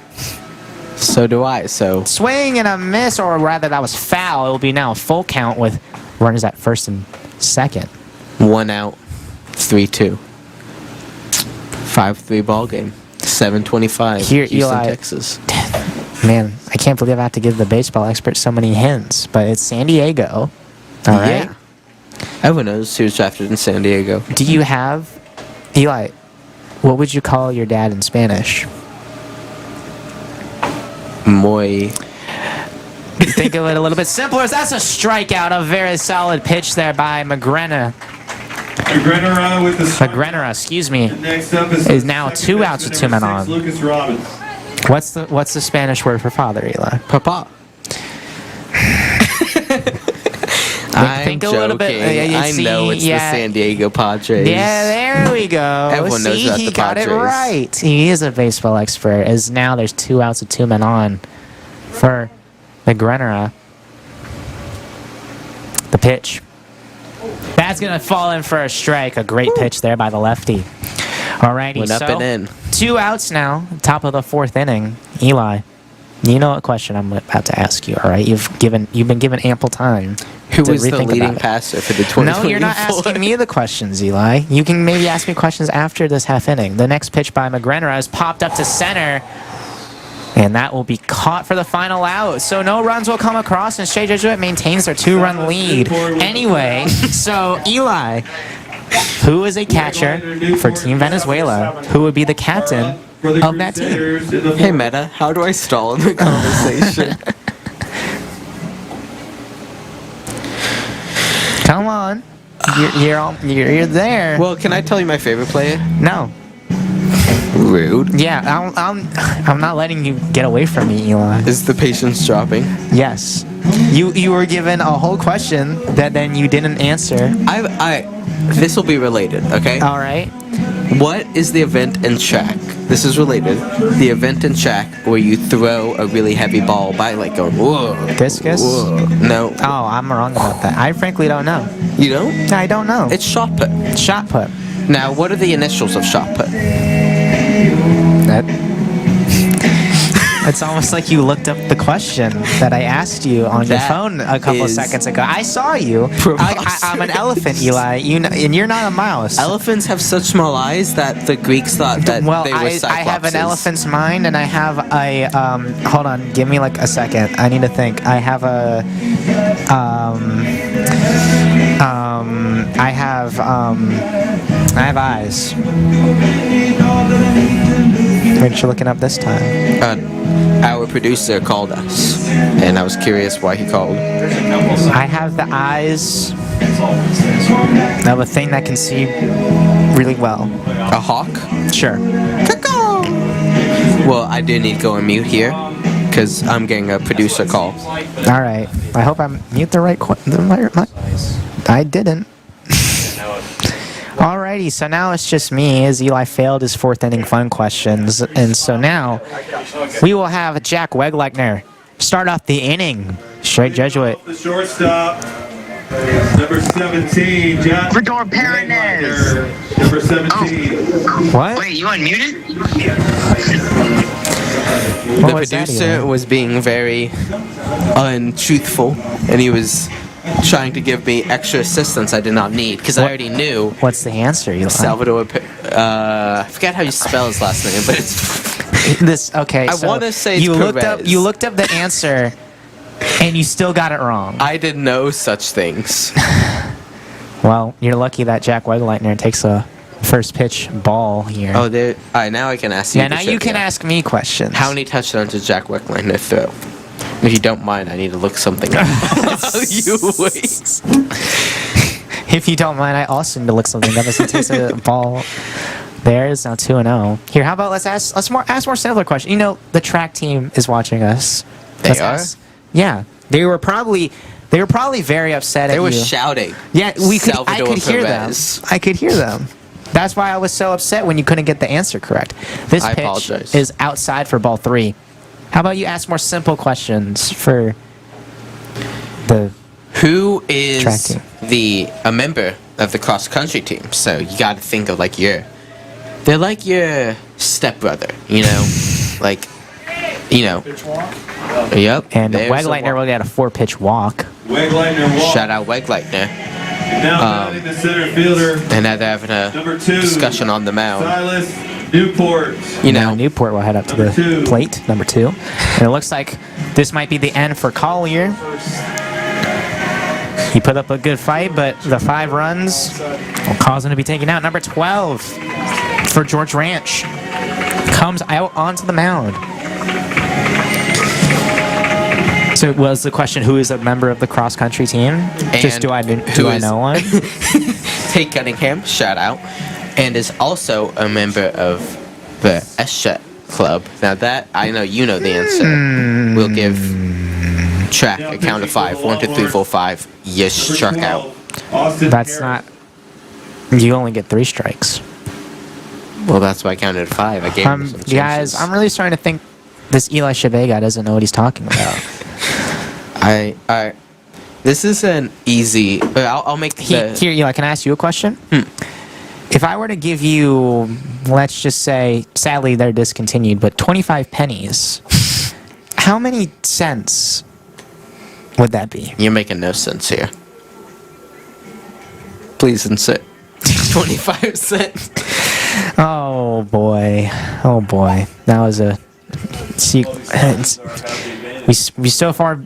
So do I. So Swing and a miss, or rather that was foul. It will be now a full count with runners at first and second. 1 out, 3-2. 5-3 ball game. 7:25. Here, Houston, Eli. Texas. Man, I can't believe I have to give the baseball expert so many hints, but it's San Diego. All right. Yeah. Everyone knows who was drafted in San Diego. Do you have, Eli, what would you call your dad in Spanish? Muy. Think of it a little bit simpler. That's a strikeout. A very solid pitch there by McGrenna. McGrenna with the strike. McGrenna, excuse me. Next up is now 2 outs with 2 men on. Lucas Robbins. What's the Spanish word for father, Eli? Papa. I'm think a joking. little bit- I know it's the San Diego Padres. Yeah, there we go. Everyone knows See, about he the got it Padres. right. He is a baseball expert. As now there's 2 outs with 2 men on for McGrenna. The pitch. That's going to fall in for a strike. A great pitch there by the lefty. Alrighty, Went up so and in. 2 outs now, top of the 4th inning. Eli, you know what question I'm about to ask you, all right? You've been given ample time Who to was the rethink leading about it. passer for the 2024? No, you're not asking me the questions, Eli. You can maybe ask me questions after this half inning. The next pitch by McGrenna is popped up to center, and that will be caught for the final out. So no runs will come across, and Shea Jesuit maintains their 2-run lead. Anyway, so Eli, who is a catcher for Team Venezuela, who would be the captain of that team? Hey, Meta, how do I stall in the conversation? Come on. You're there. Well, can I tell you my favorite player? No. Rude. Yeah, I'm not letting you get away from me, Eli. Is the patience dropping? Yes. You were given a whole question that then you didn't answer. This will be related, okay? All right. What is the event in track? This is related. The event in track where you throw a really heavy ball by like going, whoa. Discus? Whoa. No. Oh, I'm wrong about that. I frankly don't know. You don't? I don't know. It's shot put. Shot put. Now, what are the initials of shot put? That. It's almost like you looked up the question that I asked you on your That phone a couple of is seconds ago. I saw you. I'm an preposterous. elephant, Eli. And you're not a mouse. Elephants have such small eyes that the Greeks thought that Well, they were I have an cyclopses. elephant's mind, and I have a hold on, give me like a second. I need to think. I have a I have eyes. What you looking up this time? Our producer called us, and I was curious why he called. I have the eyes of a thing that can see really well. A hawk? Sure. Well, I do need to go on mute here, because I'm getting a producer call. All right. I hope I mute the right. I didn't. Alrighty, so now it's just me as Eli failed his fourth inning fun questions. And so now we will have Jack Wegleitner start off the inning. Straight Jesuit. The shortstop, number 17, Jack. Salvador Perez. Number 17. What? Wait, you unmuted? What The was that, producer Eli? was being very untruthful, and he was trying to give me extra assistance I did not need, because I What? already knew What's the answer, Eli? Salvador. I forget how you spell his last name, but it's This okay. I so wanna say it's you looked up. Perez. You looked up the answer, and you still got it wrong. I didn't know such things. Well, you're lucky that Jack Wegleitner takes a first pitch ball here. Oh, there. All right, now I can ask you. yeah. the Now you can trivia. ask me questions. How many touchdowns did Jack Wegleitner throw? If you don't mind, I need to look something up. You wait. If you don't mind, I also need to look something up. As he takes a ball. There is now 2-0. Here, how about let's ask more simpler question. You know, the track team is watching us. They Let's are? ask- Yeah, they were probably very upset They at were you. shouting. Yeah, I Salvador could hear them. Perez. I could hear them. That's why I was so upset when you couldn't get the answer correct. This I pitch apologize. is outside for ball 3. How about you ask more simple questions for the Who Track is team. a member of the cross country team? So you got to think of like they're like your stepbrother, you know, like, you know. Yep. and there's a Wegleitner will get a 4-pitch walk. Wegleitner walk. Shout out Wegleitner. Now batting the center fielder, And now they're having a number 2. discussion on the mound. Silas Newport. You Now know, Newport will head up to Number the 2. plate, number 2. And it looks like this might be the end for Collier. He put up a good fight, but the 5 runs will cause him to be taken out. Number 12 for George Ranch comes out onto the mound. So was the question, who is a member of the cross-country team? Just do I who is- know one? Tate Cunningham, shout out, and is also a member of the Eshet Club. Now that I know you know the answer. We'll give track a count of 5. 1, 2, 3, 4, 5. You struck out. Austin That's Garrett. not... You only get 3 strikes. Well, that's why I counted 5. I gave him some chances. Guys, I'm really starting to think this Eli Chabet guy doesn't know what he's talking about. This is an easy. I'll make the. Here, Eli, can I ask you a question? If I were to give you, let's just say, sadly they're discontinued, but 25 pennies, how many cents would that be? You're making no sense here. Please insert 25 cents. Oh boy, oh boy, that was a. See, we so far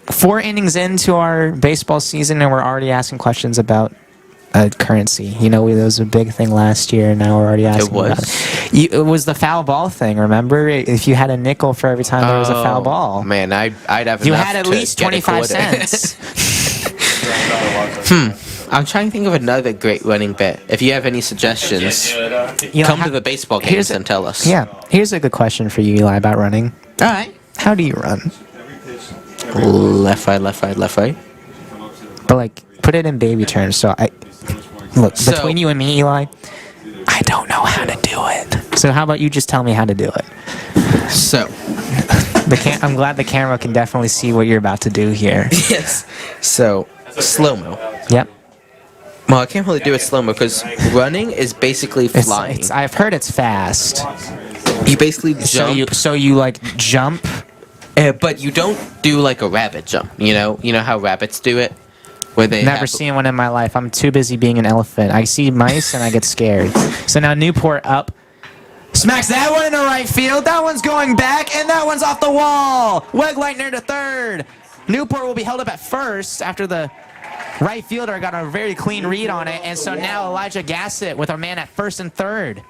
4 innings into our baseball season, and we're already asking questions about currency. You know, there was a big thing last year, and now we're already asking was? about it. It was the foul ball thing, remember? If you had a nickel for every time there was a foul ball. Man, I'd have You enough had at to least get a 25 quarter. cents. I'm trying to think of another great running bit. If you have any suggestions, Eli, come how- to the baseball here's games a- and tell us. Yeah, here's a good question for you, Eli, about running. All right. How do you run? Left, right, left, right, left, right. But like, put it in baby terms. So I look So- between you and me, Eli. I don't know how to do it. So how about you just tell me how to do it? So, I'm glad the camera can definitely see what you're about to do here. yes. So, slow mo. Yep. Well, I can't really do it slow mo because running is basically flying. I've heard it's fast. You basically jump, So you like jump. but you don't do like a rabbit jump. You know how rabbits do it, where they Never have- seen one in my life. I'm too busy being an elephant. I see mice and I get scared. So now Newport up. Smacks that one in the right field. That one's going back, and that one's off the wall. Wegleitner to third. Newport will be held up at first after the right fielder got a very clean read on it, and so now Elijah Gassett with our man at first and third.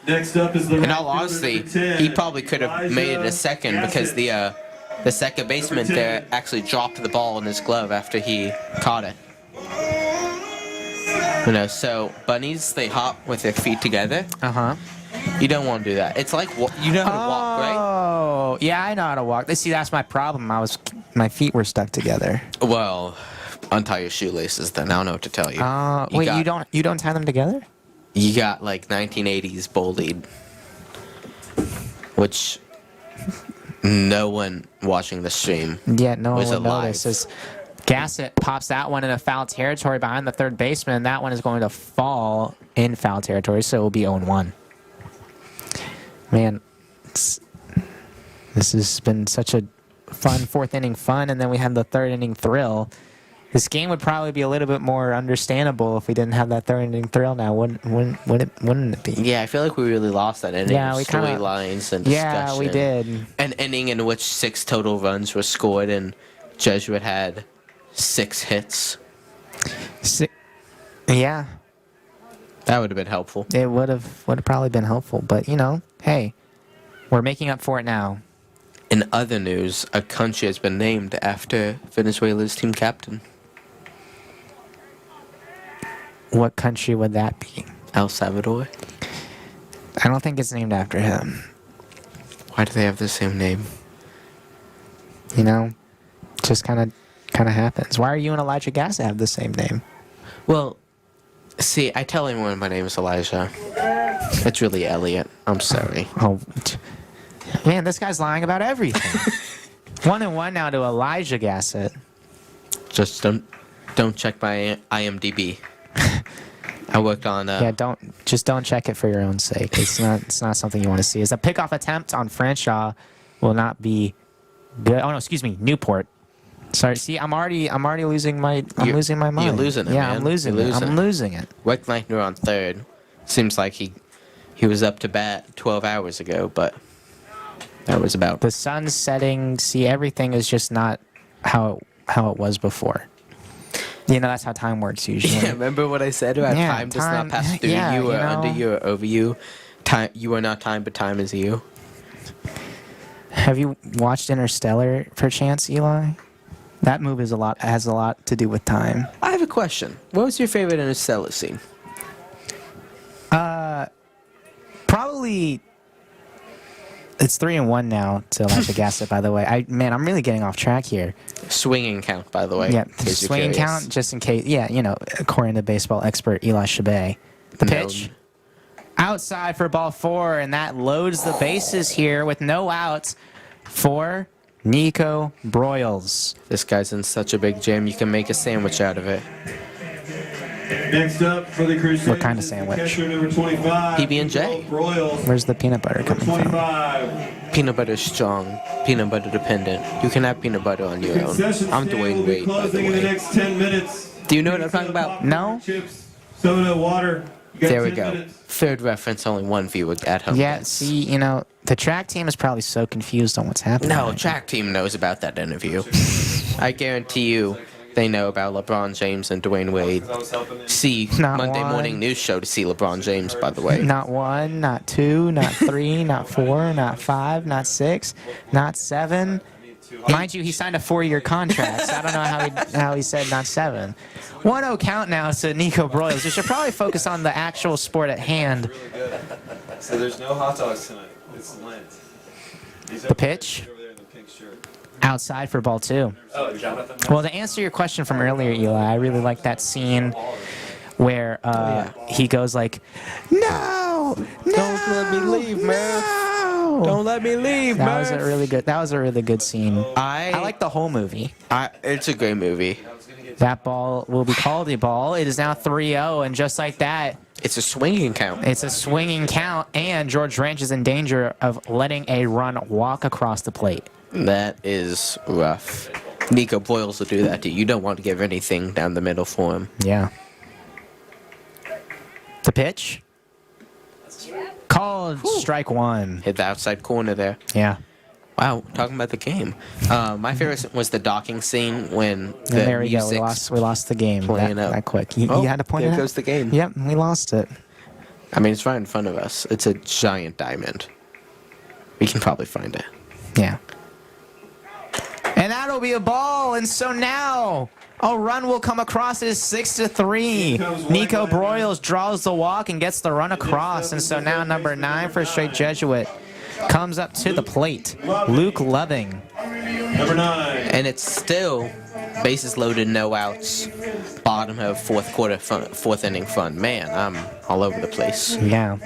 Next up is the In all honesty, he probably could have made it a second because the second baseman there actually dropped the ball in his glove after he caught it. So bunnies, they hop with their feet together. Uh-huh. You don't want to do that. It's like you know how to walk, right? Oh, yeah, I know how to walk. See, that's my problem. My feet were stuck together. Well, untie your shoelaces then. I don't know what to tell you. Wait, got- you don't tie them together? You got like 1980s bullied, which no one watching the stream. Yeah, no one was would alive. notice. As Gassett pops that one into foul territory behind the third baseman. That one is going to fall in foul territory, so it will be 0-1. Man, this has been such a fun fourth inning fun, and then we had the third inning thrill. This game would probably be a little bit more understandable if we didn't have that third inning thrill now, wouldn't it be? Yeah, I feel like we really lost that inning. Yeah, of we kinda- storylines and discussion. Yeah, we did. An inning in which 6 total runs were scored and Jesuit had 6 hits. Yeah, That would have been helpful. it would have probably been helpful, but hey, we're making up for it now. In other news, a country has been named after Venezuela's team captain, What country would that be? El Salvador. I don't think it's named after him. Why do they have the same name? Just kind of happens. Why are you and Elijah Gassett have the same name? Well, see, I tell everyone my name is Elijah. It's really Elliot. I'm sorry. Oh, man, this guy's lying about everything. 1-1 now to Elijah Gassett. Just don't check my IMDb. I worked on Yeah, don't check it for your own sake. It's not something you want to see. As a pickoff attempt on Franshaw will not be good. Oh no, excuse me, Newport. Sorry, see, I'm already losing my losing my mind. You're losing it, Yeah, man. I'm losing You're it. losing I'm it. losing it. Wegleitner on third. Seems like he was up to bat 12 hours ago, but that was about. The sun's setting. See, everything is just not how it was before. That's how time works usually. Yeah, remember what I said about Yeah, time does not pass through yeah, you or you know. under you or over you. Time, you are not time, but time is you. Have you watched Interstellar, perchance, Eli? That movie has a lot to do with time. I have a question. What was your favorite Interstellar scene? Probably. It's 3-1 now to Elijah Gassett, by the way. I'm really getting off track here. Swinging count, by the way. Yeah, in case you're swinging curious. count, just in case. Yeah, according to baseball expert Eli Chabet. The pitch. Outside for ball 4, and that loads the bases here with no outs for Nico Broyles. This guy's in such a big jam, you can make a sandwich out of it. Next up for the Crusaders. What kind of is the sandwich? catcher, number 25, PB&J. Broyles. Where's the peanut butter Number coming from? 25. Peanut butter strong, peanut butter dependent. You can have peanut butter on your own. Concession I'm stand Dwayne will be Wade, by the closing in the way. next 10 minutes. Do you know what I'm talking about? No. Chips, soda, water. You got There we 10 go. minutes. Third reference, only one viewer at home. Yeah, gets. see, the track team is probably so confused on what's happening. No, right track team knows about that interview. I guarantee you they know about LeBron James and Dwayne Wade. See Not Monday one. morning news show to see LeBron James, by the way. Not 1, not 2, not 3, not 4, not 5, not 6, not 7, Mind you, he signed a 4-year contract, so I don't know how he said not 7. 1-0 count now to Nico Broyles. We should probably focus on the actual sport at hand. Really good. So there's no hot dogs tonight. It's Lent. He's The pitch? over there in the pink shirt. Outside for ball 2. Oh, Jonathan. Well, to answer your question from earlier, Eli, I really like that scene where he goes like, "No, Don't let me leave, man. no!" Don't let me leave, That was a really good. That was a really good scene. I I like the whole movie. it's a great movie. That ball will be called a ball. It is now 3-0, and just like that, It's a swinging count. it's a swinging count, and George Ranch is in danger of letting a run walk across the plate. That is rough. Nico Broyles will do that to you. You don't want to give anything down the middle for him. Yeah. The pitch? Called strike 1. Hit the outside corner there. Yeah. Wow, talking about the game. My favorite was the docking scene when the And there we go. We music's lost the game playing that up. quick. You Oh, had to point there it out? goes the game. Yep, we lost it. I mean, it's right in front of us. It's a giant diamond. We can probably find it. Yeah. And that'll be a ball. And so now a run will come across. It is 6-3. Nico Broyles draws the walk and gets the run across. And so now number 9 for Straight Jesuit comes up to the plate. Luke Loving. Number 9. And it's still bases loaded, no outs. Bottom of fourth inning fun. Man, I'm all over the place. Yeah.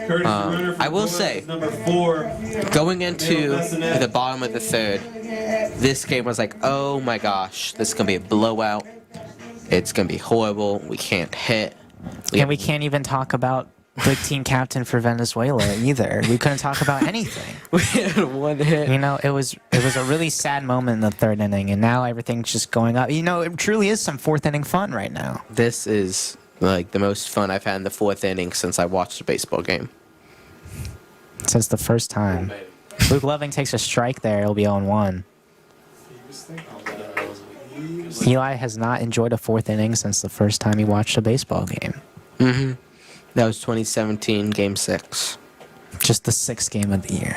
I will say, Number 4. going into the bottom of the third, this game was like, oh my gosh, this is going to be a blowout. It's going to be horrible. We can't hit. And we can't even talk about the team captain for Venezuela either. We couldn't talk about anything. We had one hit. You know, it was a really sad moment in the third inning, and now everything's just going up. You know, it truly is some fourth inning fun right now. This is like the most fun I've had in the fourth inning since I watched a baseball game. Since the first time. Luke Loving takes a strike there. It'll be 0-1. Eli has not enjoyed a fourth inning since the first time he watched a baseball game. Mm-hmm. That was 2017, Game 6. Just the 6th game of the year.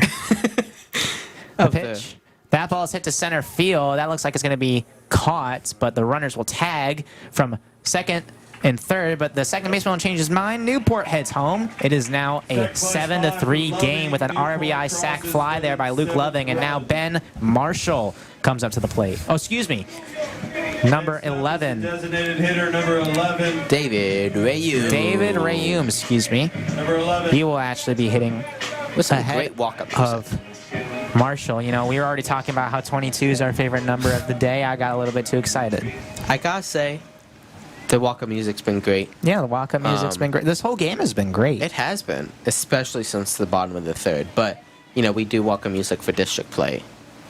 The Of the- pitch. That ball is hit to center field. That looks like it's going to be caught, but the runners will tag from second and third, but the second baseman will change his mind. Newport heads home. It is now a 7-3 game with an RBI sac fly there by Luke Loving, and now Ben Marshall comes up to the plate. Oh, excuse me. Number 11. Designated hitter number 11. David Rayu. David Rayum, excuse me. Number 11. He will actually be hitting With some ahead great walk-up of Marshall. You know, we were already talking about how 22 is our favorite number of the day. I got a little bit too excited. I gotta say, the walk-up music's been great. Yeah, the walk-up music's been great. This whole game has been great. It has been, especially since the bottom of the third. But, you know, we do walk-up music for district play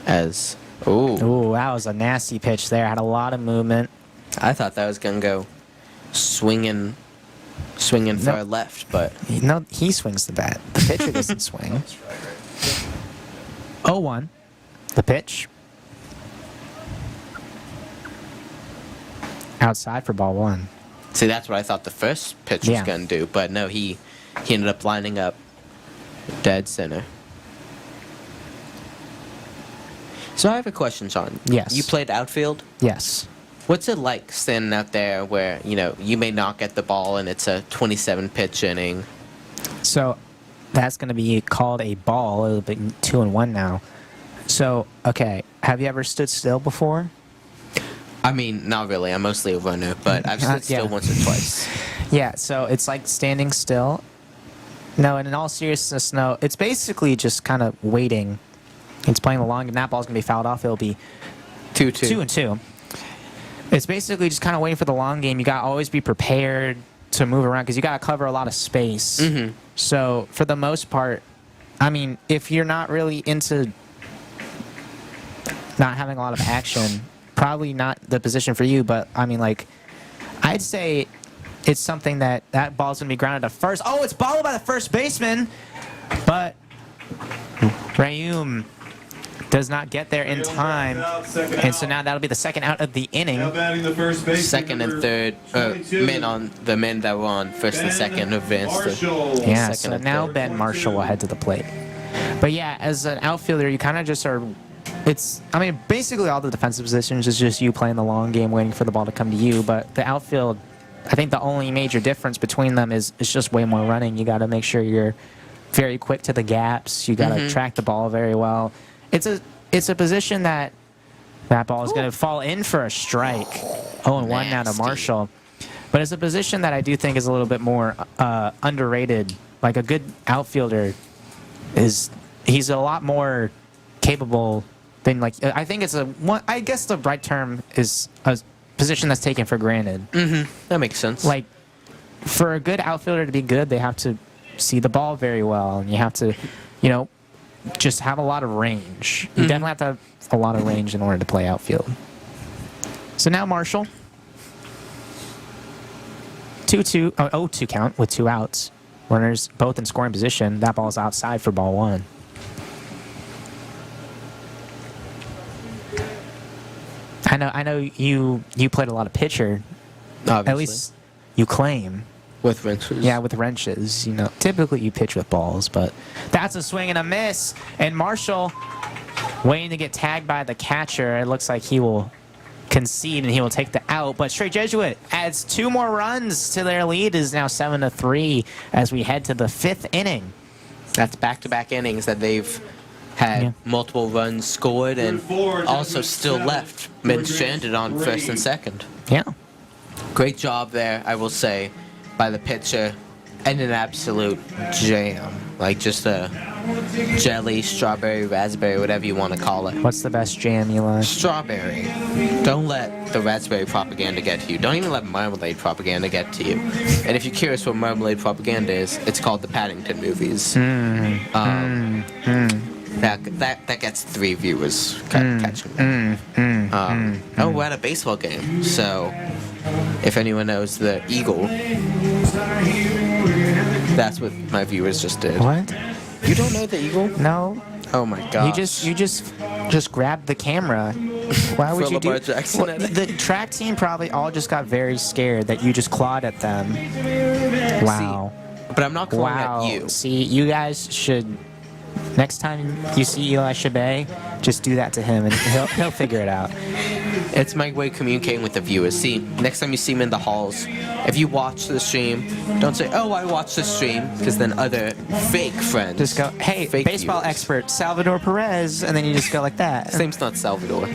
as... Ooh. Ooh, that was a nasty pitch there. Had a lot of movement. I thought that was going to go swinging far left, but... No, he swings the bat. The pitcher doesn't swing. 0-1. The pitch. Outside for ball 1. See, that's what I thought the first pitch was Yeah. going to do. But no, he ended up lining up dead center. So I have a question, John. Yes. You played outfield? Yes. What's it like standing out there where, you know, you may not get the ball and it's a 27-pitch inning? So that's going to be called a ball. It'll be 2-1 now. So, okay. Have you ever stood still before? I mean, not really. I'm mostly a runner, but I've stood still Yeah. once or twice. Yeah, so it's like standing still. No, and in all seriousness, no. It's basically just kind of waiting. It's playing the long game. That ball's going to be fouled off. It'll be 2-2. 2-2. It's basically just kind of waiting for the long game. You got to always be prepared to move around because you got to cover a lot of space. Mm-hmm. So for the most part, I mean, if you're not really into not having a lot of action, probably not the position for you. But I mean, like, I'd say it's something that ball's going to be grounded to first. Oh, it's balled by the first baseman, but Rayum does not get there in time. And so now that'll be the second out of the inning. Now batting the first base. Second and third, men that were on first and second advanced. Marshall. Yeah, second so and now third. Ben Marshall will head to the plate. But yeah, as an outfielder, you kind of just are I mean, basically all the defensive positions is just you playing the long game, waiting for the ball to come to you. But the outfield, I think the only major difference between them is it's just way more running. You got to make sure you're very quick to the gaps. You got to track the ball very well. It's a position that ball is going to fall in for a strike. 0-1 now to Nasty. Marshall. But it's a position that I do think is a little bit more underrated. Like a good outfielder he's a lot more capable than I think it's I guess the right term is a position that's taken for granted. That makes sense. Like for a good outfielder to be good, they have to see the ball very well, and you have to, just have a lot of range. You definitely have to have a lot of range in order to play outfield. So now Marshall, 0-2 count with 2 outs. Runners both in scoring position. That ball's outside for ball 1. I know you played a lot of pitcher. Obviously. At least you claim. with wrenches. Yeah, with wrenches. Typically you pitch with balls, but that's a swing and a miss. And Marshall waiting to get tagged by the catcher. It looks like he will concede and he will take the out. But Straight Jesuit adds 2 more runs to their lead. Is now 7-3 as we head to the 5th inning. That's back-to-back innings that they've had multiple runs scored and also still left mid-stranded on first and second. Yeah. Great job there, I will say, by the pitcher, and an absolute jam. Like just a jelly, strawberry, raspberry, whatever you want to call it. What's the best jam you like? Strawberry. Don't let the raspberry propaganda get to you. Don't even let marmalade propaganda get to you. And if you're curious what marmalade propaganda is, it's called the Paddington movies. That gets 3 viewers catching that. Oh, we're at a baseball game. So if anyone knows the Eagle, that's what my viewers just did. What? You don't know the Eagle? No. Oh my god. You just grabbed the camera. Why would Throw you do? Lamar Jackson Well, at it. the track team probably all just got very scared that you just clawed at them. Wow. But I'm not calling Wow. at you. See, you guys should. Next time you see Eli Shabay, just do that to him and he'll figure it out. It's my way of communicating with the viewers. See, next time you see him in the halls, if you watch the stream, don't say, "Oh, I watched the stream," because then other fake friends Just go, hey, fake baseball viewers. expert Salvador Perez, and then you just go like that. His name's not Salvador. You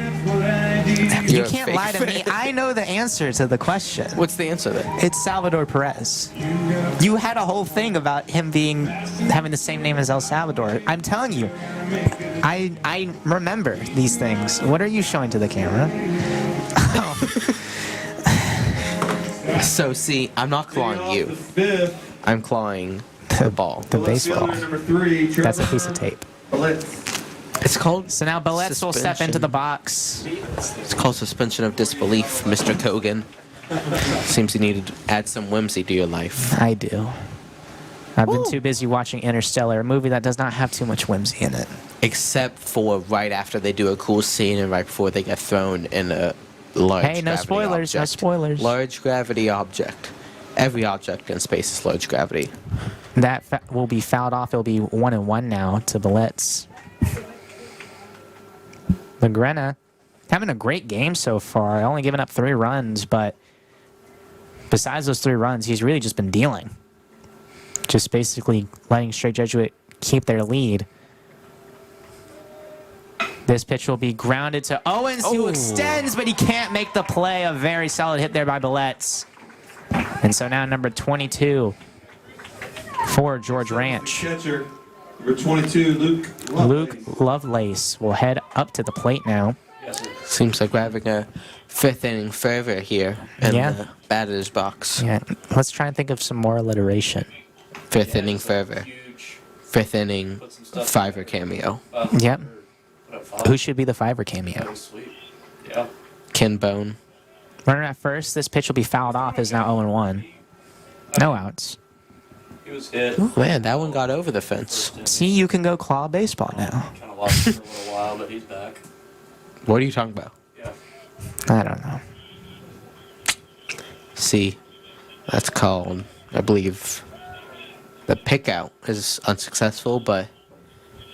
You're a can't fake lie to me. fan. I know the answer to the question. What's the answer then? It's Salvador Perez. You had a whole thing about him having the same name as El Salvador. I'm telling you, I remember these things. What are you showing to the camera? So see, I'm not clawing you. Fifth. I'm clawing the ball. The baseball. Number 3. That's a piece of tape. It's called So now Belletz will step into the box. It's called suspension of disbelief, Mr. Kogan. Seems you needed to add some whimsy to your life. I do. I've been too busy watching Interstellar, a movie that does not have too much whimsy in it. Except for right after they do a cool scene and right before they get thrown in a large Hey, no gravity spoilers, no object. spoilers. Large gravity object. Every object in space is large gravity. That will be fouled off. It'll be 1-1 now to Belletz. Lagrena having a great game so far. Only giving up 3 runs, but besides those 3 runs, he's really just been dealing. Just basically letting Straight Jesuit keep their lead. This pitch will be grounded to Owens, who extends, but he can't make the play. A very solid hit there by Belletz. And so now number 22 for George Ranch. Catcher. Number 22, Luke. Luke Lovelace will head up to the plate now. Seems like we're having a 5th inning fervor here in the batter's box. Yeah, let's try and think of some more alliteration. 5th inning fervor. 5th inning Fiverr cameo. Yep. Who should be the Fiverr cameo? Sweet. Yeah. Ken Bone. Runner at first. This pitch will be fouled off. Is now 0-1. No outs. He was hit. Oh man, that one got over the fence. See, you can go claw baseball now. Kind of lost him for a little while, but he's back. What are you talking about? Yeah. I don't know. See, that's called, I believe, the pick out is unsuccessful, but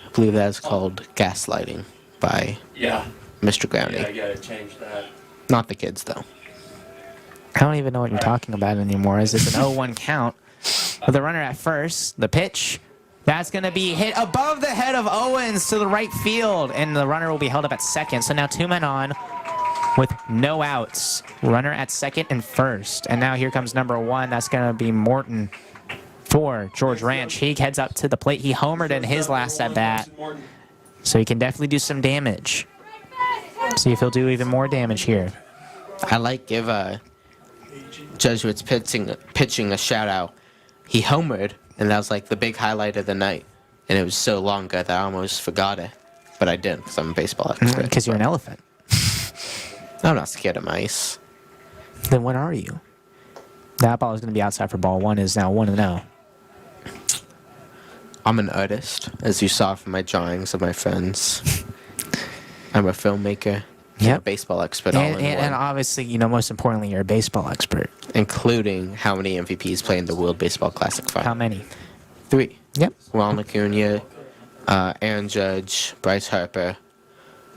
I believe that's called gaslighting. by Yeah. Mr. Groundy. Yeah, I gotta change that. Not the kids, though. I don't even know what you're talking about anymore. Is this an 0-1 count? With the runner at first, the pitch. That's going to be hit above the head of Owens to the right field, and the runner will be held up at second. So now 2 men on with no outs. Runner at second and first. And now here comes number 1. That's going to be Morton for George Ranch. He heads up to the plate. He homered in his last at bat, so he can definitely do some damage. See if he'll do even more damage here. I like give Jesuits pitching a shout out. He homered, and that was like the big highlight of the night. And it was so long ago that I almost forgot it. But I didn't, because I'm a baseball expert. Because you're an elephant. I'm not scared of mice. Then what are you? That ball is going to be outside for ball 1. Is now 1-0. I'm an artist, as you saw from my drawings of my friends. I'm a filmmaker. I'm a Yep. baseball expert all in And one. obviously, most importantly, you're a baseball expert. Including how many MVPs play in the World Baseball Classic final. How many? 3. Yep. Ron Acuna, Aaron Judge, Bryce Harper.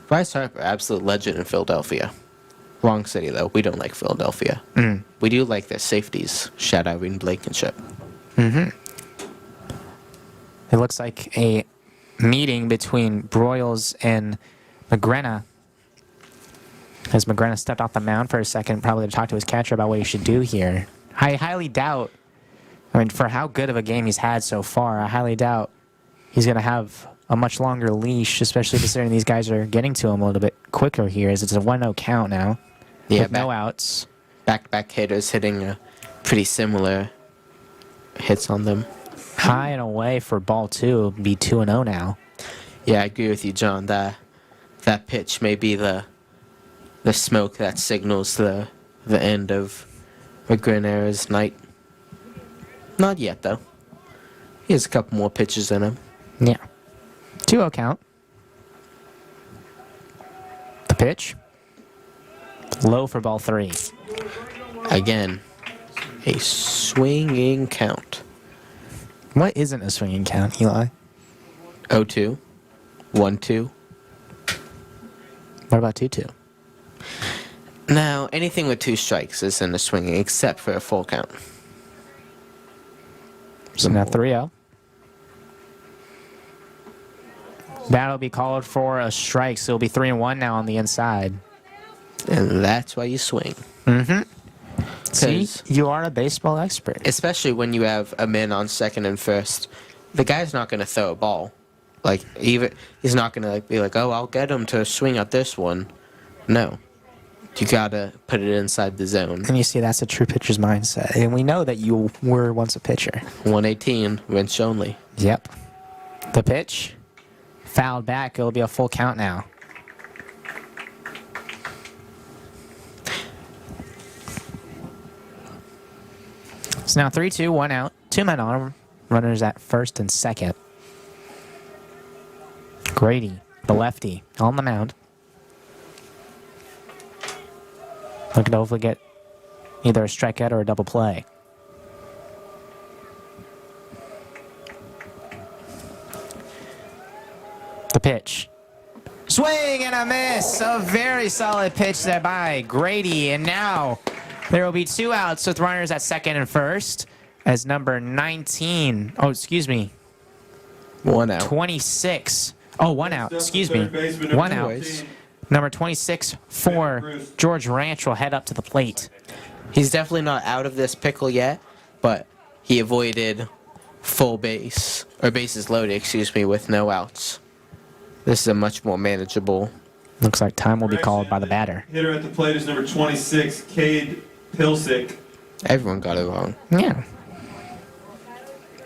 Bryce Harper, absolute legend in Philadelphia. Wrong city, though. We don't like Philadelphia. We do like their safeties. Shout out Reed Blankenship. It looks like a meeting between Broyles and McGrenna. As McGrenna stepped off the mound for a second, probably to talk to his catcher about what he should do here. I highly doubt, for how good of a game he's had so far, I highly doubt he's going to have a much longer leash, especially considering these guys are getting to him a little bit quicker here, as it's a 1-0 count now. Yeah, with no outs. back-to-back hitters hitting pretty similar hits on them. High and away for ball 2, be 2-0 now. Yeah, I agree with you, John. That pitch may be the smoke that signals the end of McGrenna's night. Not yet, though. He has a couple more pitches in him. Yeah. 2-0 count. The pitch. Low for ball 3. Again, a swinging count. What isn't a swinging count, Eli? 0-2, 1-2. What about 2-2? Now, anything with 2 strikes isn't a swinging, except for a full count. So now 3-0. That'll be called for a strike, so it'll be 3-1 now on the inside. And that's why you swing. See, 'Cause you are a baseball expert. especially when you have a man on second and first, the guy's not going to throw a ball. Like, even he's not going to be like, oh, I'll get him to swing at this one. No. You got to put it inside the zone. And you see, that's a true pitcher's mindset. And we know that you were once a pitcher. 118, wrench only. Yep. The pitch. Fouled back. It'll be a full count now. So now 3-2, 1 out. 2 men on. Runners at first and second. Grady, the lefty, on the mound. Looking to hopefully get either a strikeout or a double play. The pitch. Swing and a miss. A very solid pitch there by Grady. And now there will be 2 outs with runners at second and first as number 19. Oh, excuse me. 1 out. 26. Oh, 1 out. Excuse me. 1 out. Anyways, Number 26 for George Ranch will head up to the plate. he's definitely not out of this pickle yet, but he avoided full base, or bases loaded, excuse me, with no outs. This is a much more manageable. Looks like time will be called by the batter. Hitter at the plate is number 26, Cade Pilsick. Everyone got it wrong, Yeah.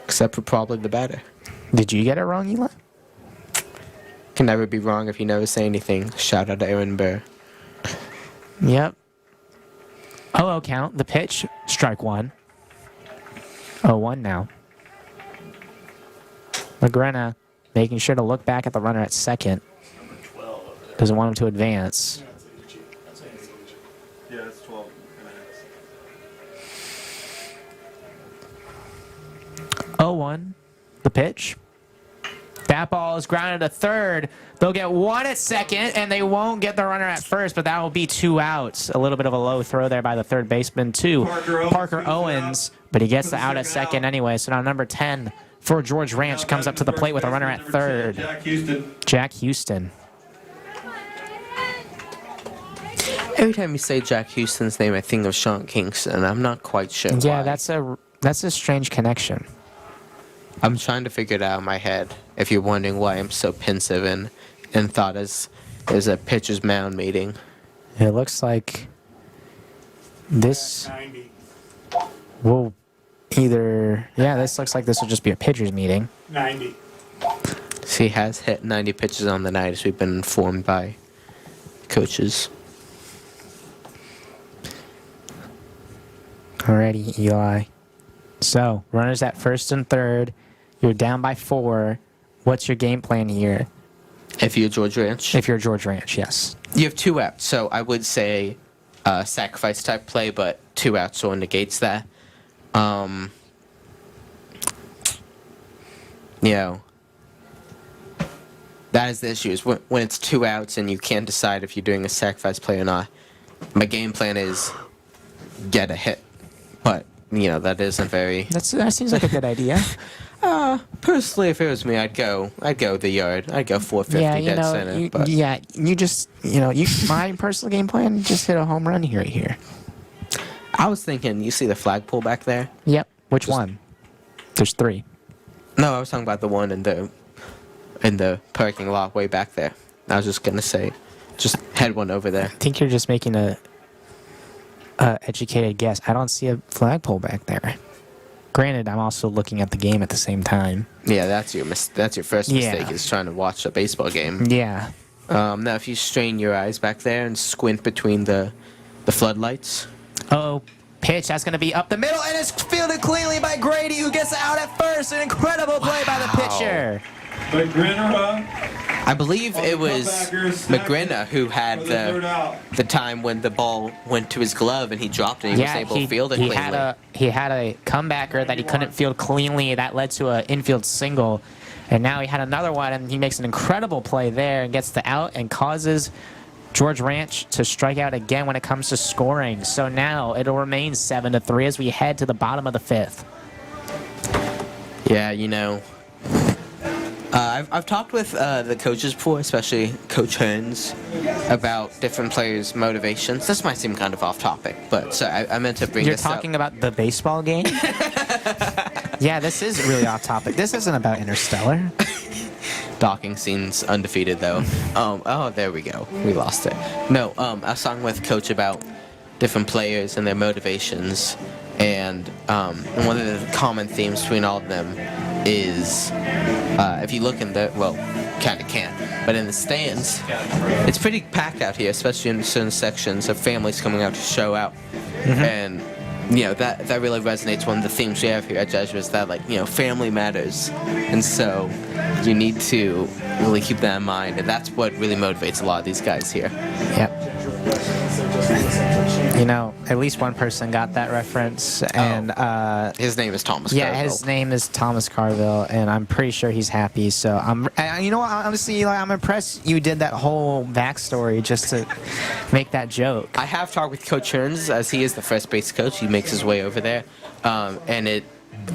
except for probably the batter. Did you get it wrong, Eli? Can never be wrong if you never say anything. Shout out to Aaron Burr. Yep. 0-0 count. The pitch. Strike 1. 0-1 now. McGrenna making sure to look back at the runner at second. Doesn't want him to advance. Yeah, that's 12 minutes. 0-1. The pitch. That ball is grounded to third. They'll get one at second, and they won't get the runner at first, but that will be 2 outs. A little bit of a low throw there by the third baseman to Parker Owens, but he gets the out at second anyway. So now number 10 for George Ranch comes up to the plate with a runner at third. Jack Houston. Every time you say Jack Houston's name, I think of Sean Kingston. I'm not quite sure Yeah, why. that's a strange connection. I'm trying to figure it out in my head. If you're wondering why I'm so pensive and thought as a pitcher's mound meeting. It looks like this 90. will either... Yeah, this looks like this will just be a pitcher's meeting. 90. He has hit 90 pitches on the night, as we've been informed by coaches. Alrighty, Eli. So, runners at first and third. You're down by 4. What's your game plan here? If you're George Ranch, If you're George Ranch, yes. you have 2 outs, so I would say sacrifice type play, but 2 outs sort of negates that. You know, that is the issue, is when it's 2 outs and you can't decide if you're doing a sacrifice play or not. My game plan is get a hit, but you know that isn't very. That seems like a good idea. Personally, if it was me, I'd go the yard. I'd go 450 Yeah, you dead know, center. But you just, my personal game plan, just hit a home run right here. I was thinking, you see the flagpole back there? Yep. Which one? There's 3. No, I was talking about the one in the parking lot way back there. I was just gonna say, just head one over there. I think you're just making a educated guess. I don't see a flagpole back there. Granted, I'm also looking at the game at the same time. Yeah, that's your first Yeah. mistake, is trying to watch a baseball game. Yeah. Now, if you strain your eyes back there and squint between the floodlights. Oh, pitch. That's going to be up the middle, and it's fielded cleanly by Grady, who gets out at first. An incredible play by the pitcher. But Grinner, I believe On it the was comebacker, snapped McGrinna who had for the third out. the time when the ball went to his glove and he dropped it. And he was able to field it he cleanly. had a comebacker that he couldn't field cleanly. That led to an infield single. And now he had another one, and he makes an incredible play there and gets the out and causes George Ranch to strike out again when it comes to scoring. So now it'll remain 7-3 as we head to the bottom of the 5th. Yeah, you know, I've talked with the coaches before, especially Coach Hearns, about different players' motivations. This might seem kind of off topic, but so I meant to bring You're this up. talking about the baseball game? Yeah, this is really off topic. This isn't about Interstellar. Docking scene's undefeated though. Oh, there we go. We lost it. No, I was talking with Coach about different players and their motivations, and one of the common themes between all of them is if you look in the kind of can't, but in the stands, it's pretty packed out here, especially in certain sections of families coming out to show out, and you know that really resonates. One of the themes we have here at Jesuit is that, like, you know, family matters, and so you need to really keep that in mind, and that's what really motivates a lot of these guys here. Yep. You know, at least one person got that reference, and His name is Thomas. yeah, Carville. his name is Thomas Carville, and I'm pretty sure he's happy. So you know what? Honestly, Eli, I'm impressed you did that whole backstory just to make that joke. I have talked with Coach Hearns, as he is the first base coach. He makes his way over there, and it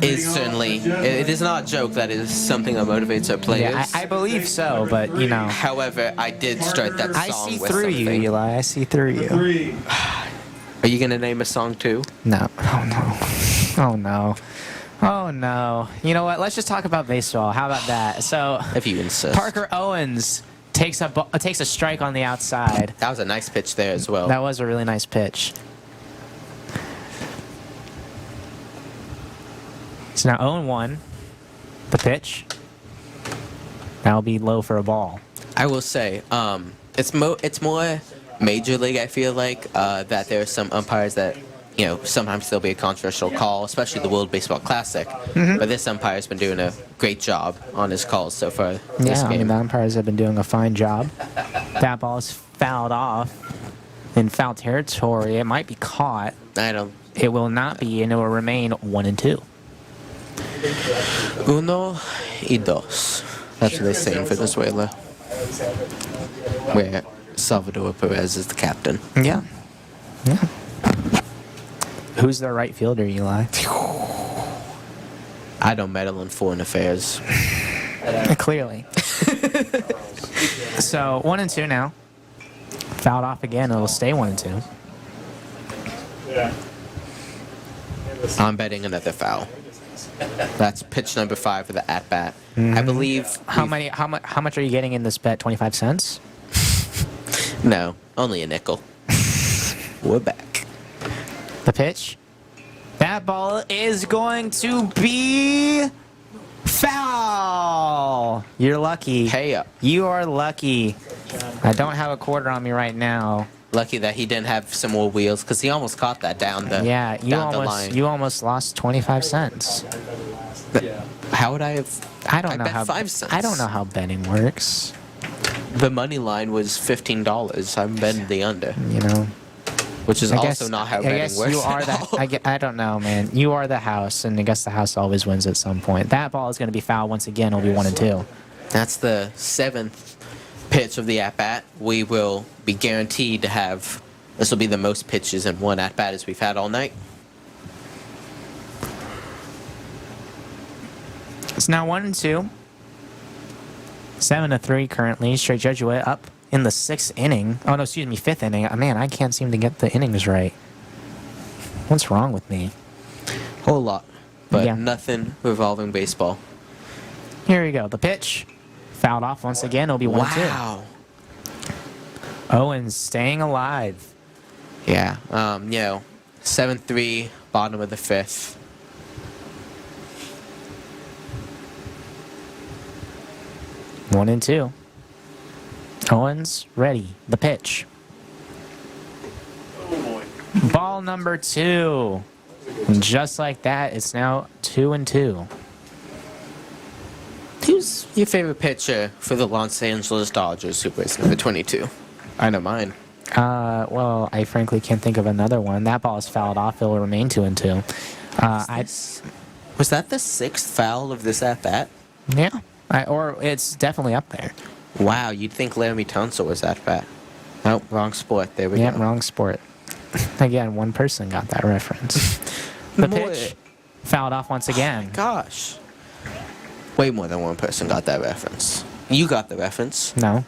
is certainly, it is not a joke. That is something that motivates our players. Yeah, I believe so, but you know, However, I did start that song I see with through you, something. Eli. I see through you. 3. Are you gonna name a song too? No. Oh no. Oh no. Oh no. You know what? Let's just talk about baseball. How about that? So If you insist. Parker Owens takes a strike on the outside. That was a nice pitch there as well. That was a really nice pitch. So now 0-1. The pitch. That'll be low for a ball. I will say, it's more major league. I feel like that there are some umpires that, you know, sometimes there'll be a controversial call, especially the World Baseball Classic. But this umpire's been doing a great job on his calls so far this Yeah, I mean, game. the umpires have been doing a fine job. That ball is fouled off in foul territory. It might be caught. I don't. It will not be, and it will remain 1-2. 1 y 2. That's what they say in Venezuela. Where Salvador Perez is the captain. Yeah. Yeah. Who's their right fielder, Eli? I don't meddle in foreign affairs. Clearly. So 1-2 now. Fouled off again. It'll stay 1-2. Yeah. I'm betting another foul. That's pitch number 5 for the at bat. I believe. How much are you getting in this bet? 25 cents? No, only a nickel. We're back. The pitch. That ball is going to be foul. You're lucky. Pay up. You are lucky. I don't have a quarter on me right now. Lucky that he didn't have some more wheels because he almost caught that down the Yeah, down the line. you almost lost 25 cents. How would I have? I don't know bet how 5 cents. I don't know how betting works. The money line was $15. I'm betting the under, You know. which is I also guess, not how I betting guess works. you are at all. I don't know, man. You are the house, and I guess the house always wins at some point. That ball is going to be foul once again. It'll be 1-2. That's the 7th pitch of the at bat. We will be guaranteed to have. This will be the most pitches in one at bat as we've had all night. It's now 1-2. 7-3 currently. Straight Jesuit up in the 6th inning. Oh no, excuse me, 5th inning. Man, I can't seem to get the innings right. What's wrong with me? Whole lot, but Yeah. nothing revolving baseball. Here we go. The pitch. Fouled off once again. It'll be 1-2. Wow. Owens staying alive. Yeah. 7-3, bottom of the 5th. One and 2. Owens ready. The pitch. Oh boy. Ball number 2. And just like that, it's now 2-2. Who's your favorite pitcher for the Los Angeles Dodgers who wears number 22? I know mine. Well, I frankly can't think of another one. That ball is fouled off. It'll remain 2-2. Was that the 6th foul of this at bat? Yeah. Or it's definitely up there. Wow, you'd think Laramie Tunsil was at bat. Oh, wrong sport. There we Yeah, go. wrong sport. Again, one person got that reference. The More- pitch fouled off once again. Gosh. Way more than one person got that reference. You got the reference. No.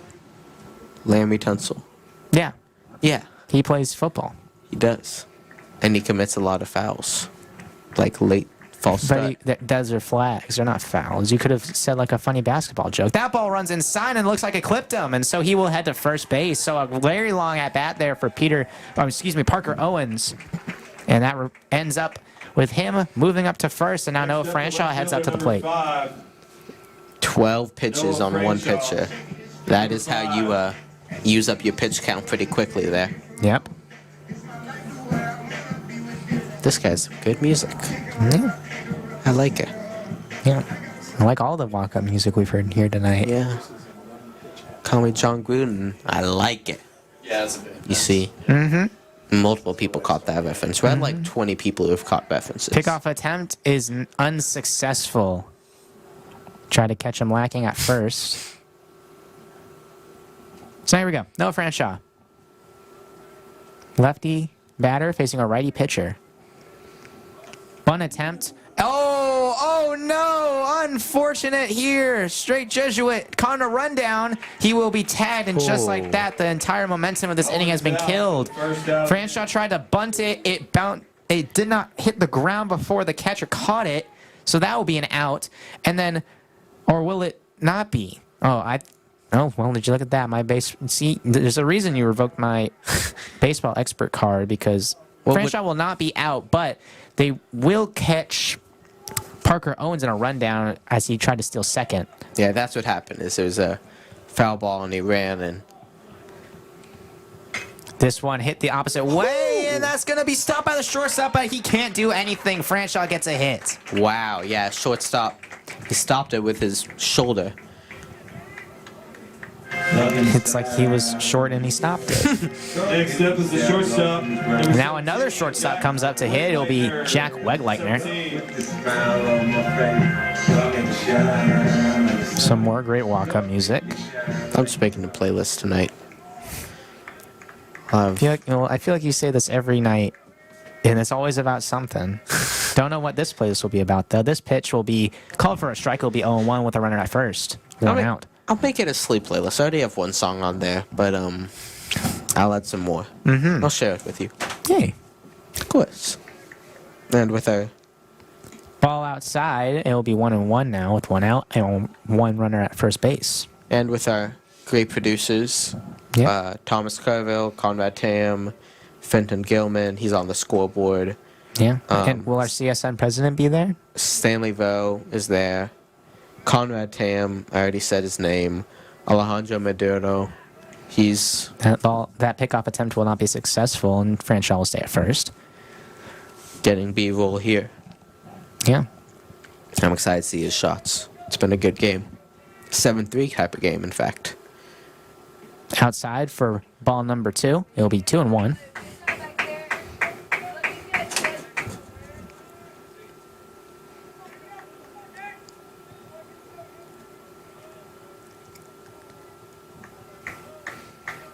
Laramie Tunsil. Yeah. Yeah, He plays football. he does. And he commits a lot of fouls. Like late false start. But those are flags. They're not fouls. You could have said like a funny basketball joke. That ball runs inside and looks like it clipped him, and so he will head to first base. So a very long at bat there for Parker Owens, and that ends up with him moving up to first. And now Noah Franshaw heads up to the plate. 12 pitches on one pitcher. That is how you use up your pitch count pretty quickly there. Yep. This guy's good music. Yeah. I like it. Yeah. I like all the walk-up music we've heard here tonight. Yeah. Call me John Gruden. I like it. Yeah, that's a bit. You see? Mm-hmm. Multiple people caught that reference. We had like 20 people who have caught references. Pickoff attempt is unsuccessful. Try to catch him lacking at first. So here we go. Noah Franshaw. Lefty batter facing a righty pitcher. Bunt attempt. Oh no! Unfortunate here. Straight Jesuit caught a rundown. He will be tagged, and just like that, the entire momentum of this inning has been killed. Franshaw tried to bunt it. It did not hit the ground before the catcher caught it, so that will be an out. And then, or will it not be? Oh, well, did you look at that? See, there's a reason you revoked my baseball expert card, because Franshaw will not be out, but they will catch Parker Owens in a rundown as he tried to steal second. Yeah, that's what happened. Is there was a foul ball and he ran and This one hit the opposite way, and that's going to be stopped by the shortstop, but he can't do anything. Franshaw gets a hit. wow, yeah, shortstop. He stopped it with his shoulder. It's like he was short and he stopped it. Next up is the shortstop. Now another shortstop comes up to hit. It'll be Jack Wegleitner. Some more great walk-up music. I'm just making a playlist tonight. I feel like you say this every night, and it's always about something. Don't know what this playlist will be about, though. This pitch will be called for a strike. Will be 0-1 with a runner at first. One out. I'll make it a sleep playlist. I already have one song on there, but I'll add some more. Mm-hmm. I'll share it with you. Yay. Of course. And with our Ball outside. It will be 1-1 now with one out and one runner at first base. great producers, Yeah. Thomas Carville, Conrad Tam, Fenton Gilman. He's on the scoreboard. Yeah. And will our CSN president be there? Stanley Vo is there. Conrad Tam, I already said his name. Alejandro Maduro. He's That pickoff attempt will not be successful, and Franshaw will stay at first. getting B-roll here. Yeah. I'm excited to see his shots. It's been a good game. 7-3 type of game, in fact. Outside for ball number 2. It'll be 2-1.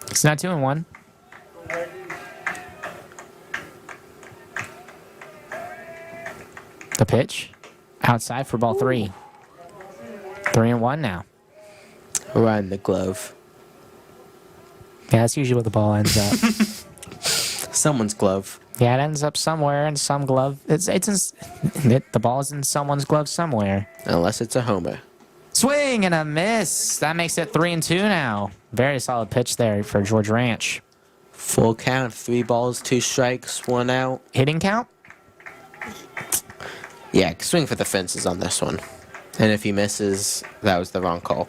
It's not 2-1. The pitch. Outside for ball 3. 3-1 now. Right in the glove. Yeah, that's usually where the ball ends up. Someone's glove. Yeah, it ends up somewhere in some glove. The ball's in someone's glove somewhere. Unless it's a homer. Swing and a miss. That makes it 3-2 now. Very solid pitch there for George Ranch. Full count. 3 balls, 2 strikes, 1 out. Hitting count? Yeah, swing for the fences on this one. And if he misses, that was the wrong call.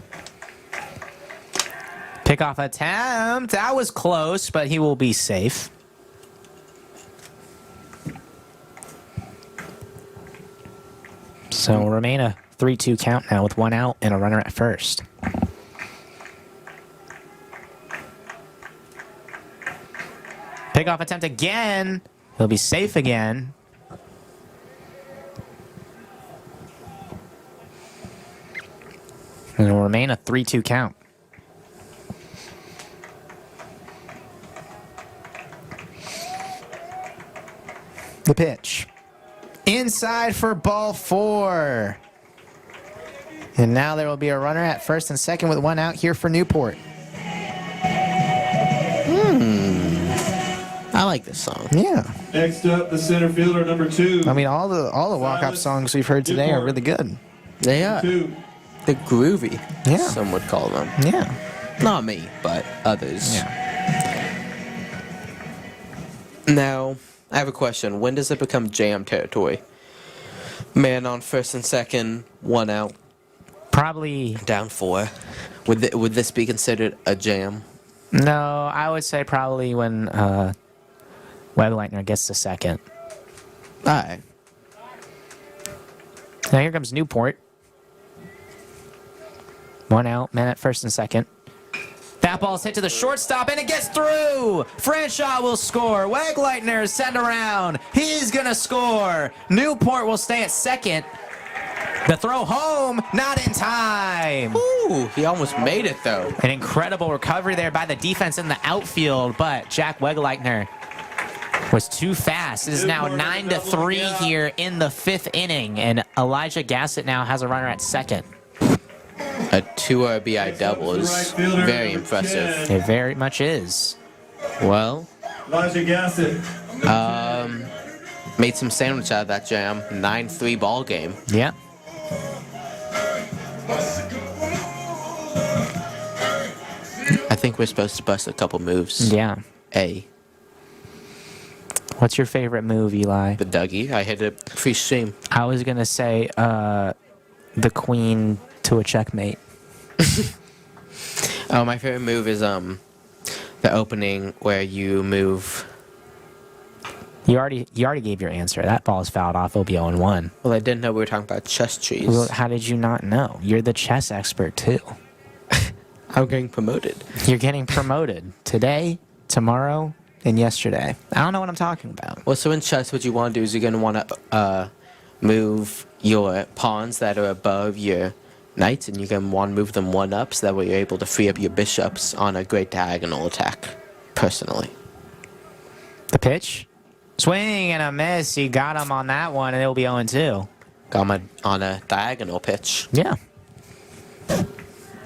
Pickoff attempt. That was close, but he will be safe. So we'll remain a 3-2 count now with 1 out and a runner at first. Pickoff attempt again. He'll be safe again. And it will remain a 3-2 count. The pitch. Inside for ball 4. And now there will be a runner at first and second with 1 out here for Newport. I like this song. Yeah. Next up, the center fielder, number 2. I mean, all the walk-up songs we've heard today are really good. They are. 2. They're groovy. Yeah. Some would call them. Yeah. Not me, but others. Yeah. Now, I have a question. When does it become jam territory? Man on first and second, 1 out, Probably, down 4. Would this be considered a jam? no, I would say probably when Wegleitner gets to second. All right. Now here comes Newport. 1 out, man at first and second. That ball's hit to the shortstop, and it gets through! Franshaw will score. Wegleitner is sent around. He's going to score. Newport will stay at second. The throw home, not in time. Ooh, he almost made it, though. An incredible recovery there by the defense in the outfield, but Jack Wegleitner was too fast. It is now 9-3 here in the 5th inning, and Elijah Gassett now has a runner at second. A 2 RBI double is very impressive. It very much is. Well, Elijah Gassett. made some sandwich out of that jam. 9-3 ball game. Yeah. I think we're supposed to bust a couple moves. Yeah. A, What's your favorite move, Eli? the Dougie. I hit it pre-stream. I was going to say the queen to a checkmate. Oh, my favorite move is the opening where you move. You already gave your answer. That ball is fouled off. It'll be 0-1. Well, I didn't know we were talking about chess trees. Well, how did you not know? You're the chess expert, too. I'm getting promoted. You're getting promoted today, tomorrow, and yesterday. I don't know what I'm talking about. Well, so in chess, what you want to do is you're going to want to move your pawns that are above your knights, and you can move them one up, so that way you're able to free up your bishops on a great diagonal attack. Personally, The pitch. Swing and a miss. He got him on that one, and it'll be 0-2. got him on a diagonal pitch. Yeah.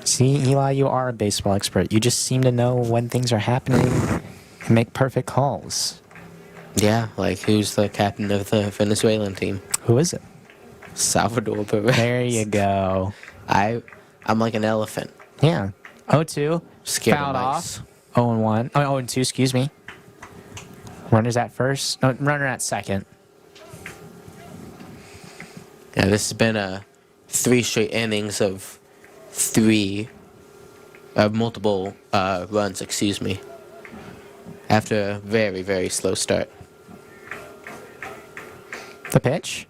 See, Eli, you are a baseball expert. You just seem to know when things are happening and make perfect calls. Yeah, like who's the captain of the Venezuelan team? Who is it? Salvador Perez. There you go. I'm like an elephant. Yeah. 0-2. Scared of Fouled mice. off. 0-1. Oh, 0-2, excuse me. Runner's at first. No, runner at second. Yeah, this has been a 3 straight innings of multiple runs, excuse me, after a very, very slow start. The pitch.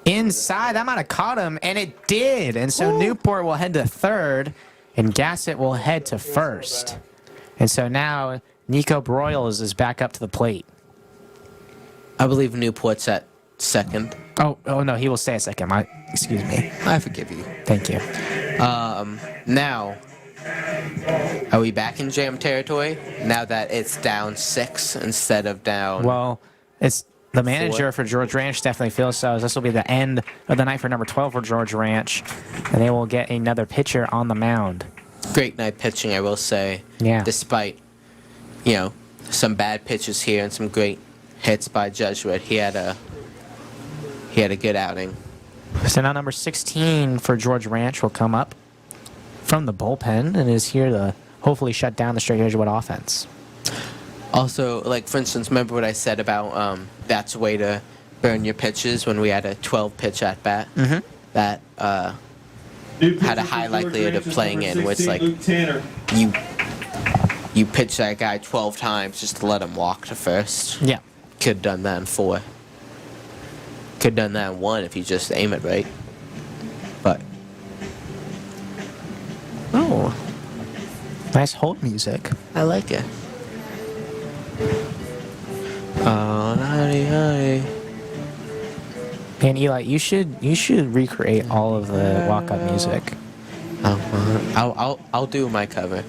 Inside. That might have caught him, and it did. And so Newport will head to third, and Gassett will head to first. And so now Nico Broyles is back up to the plate. I believe Newport's at second. Oh no, he will stay a second. Excuse me. I forgive you. Thank you. Now, are we back in jam territory now that it's down 6 instead of down? Well, it's the manager for George Ranch definitely feels so. This will be the end of the night for number 12 for George Ranch, and they will get another pitcher on the mound. Great night pitching, I will say. Yeah. Despite, some bad pitches here and some great hits by Jesuit, he had a good outing. So now number 16 for George Ranch will come up from the bullpen and is here to hopefully shut down the Straight Jesuit offense. Also, like, for instance, remember what I said about that's a way to burn your pitches when we had a 12-pitch at-bat? Mm-hmm. That had a high likelihood of playing in, where it's like you pitch that guy 12 times just to let him walk to first. Yeah. Could have done that in 4. Could have done that in 1 if you just aim it right. But Oh. Nice hold music. I like it. Oh, And Eli, you should recreate all of the walk-up music. I'll do my cover.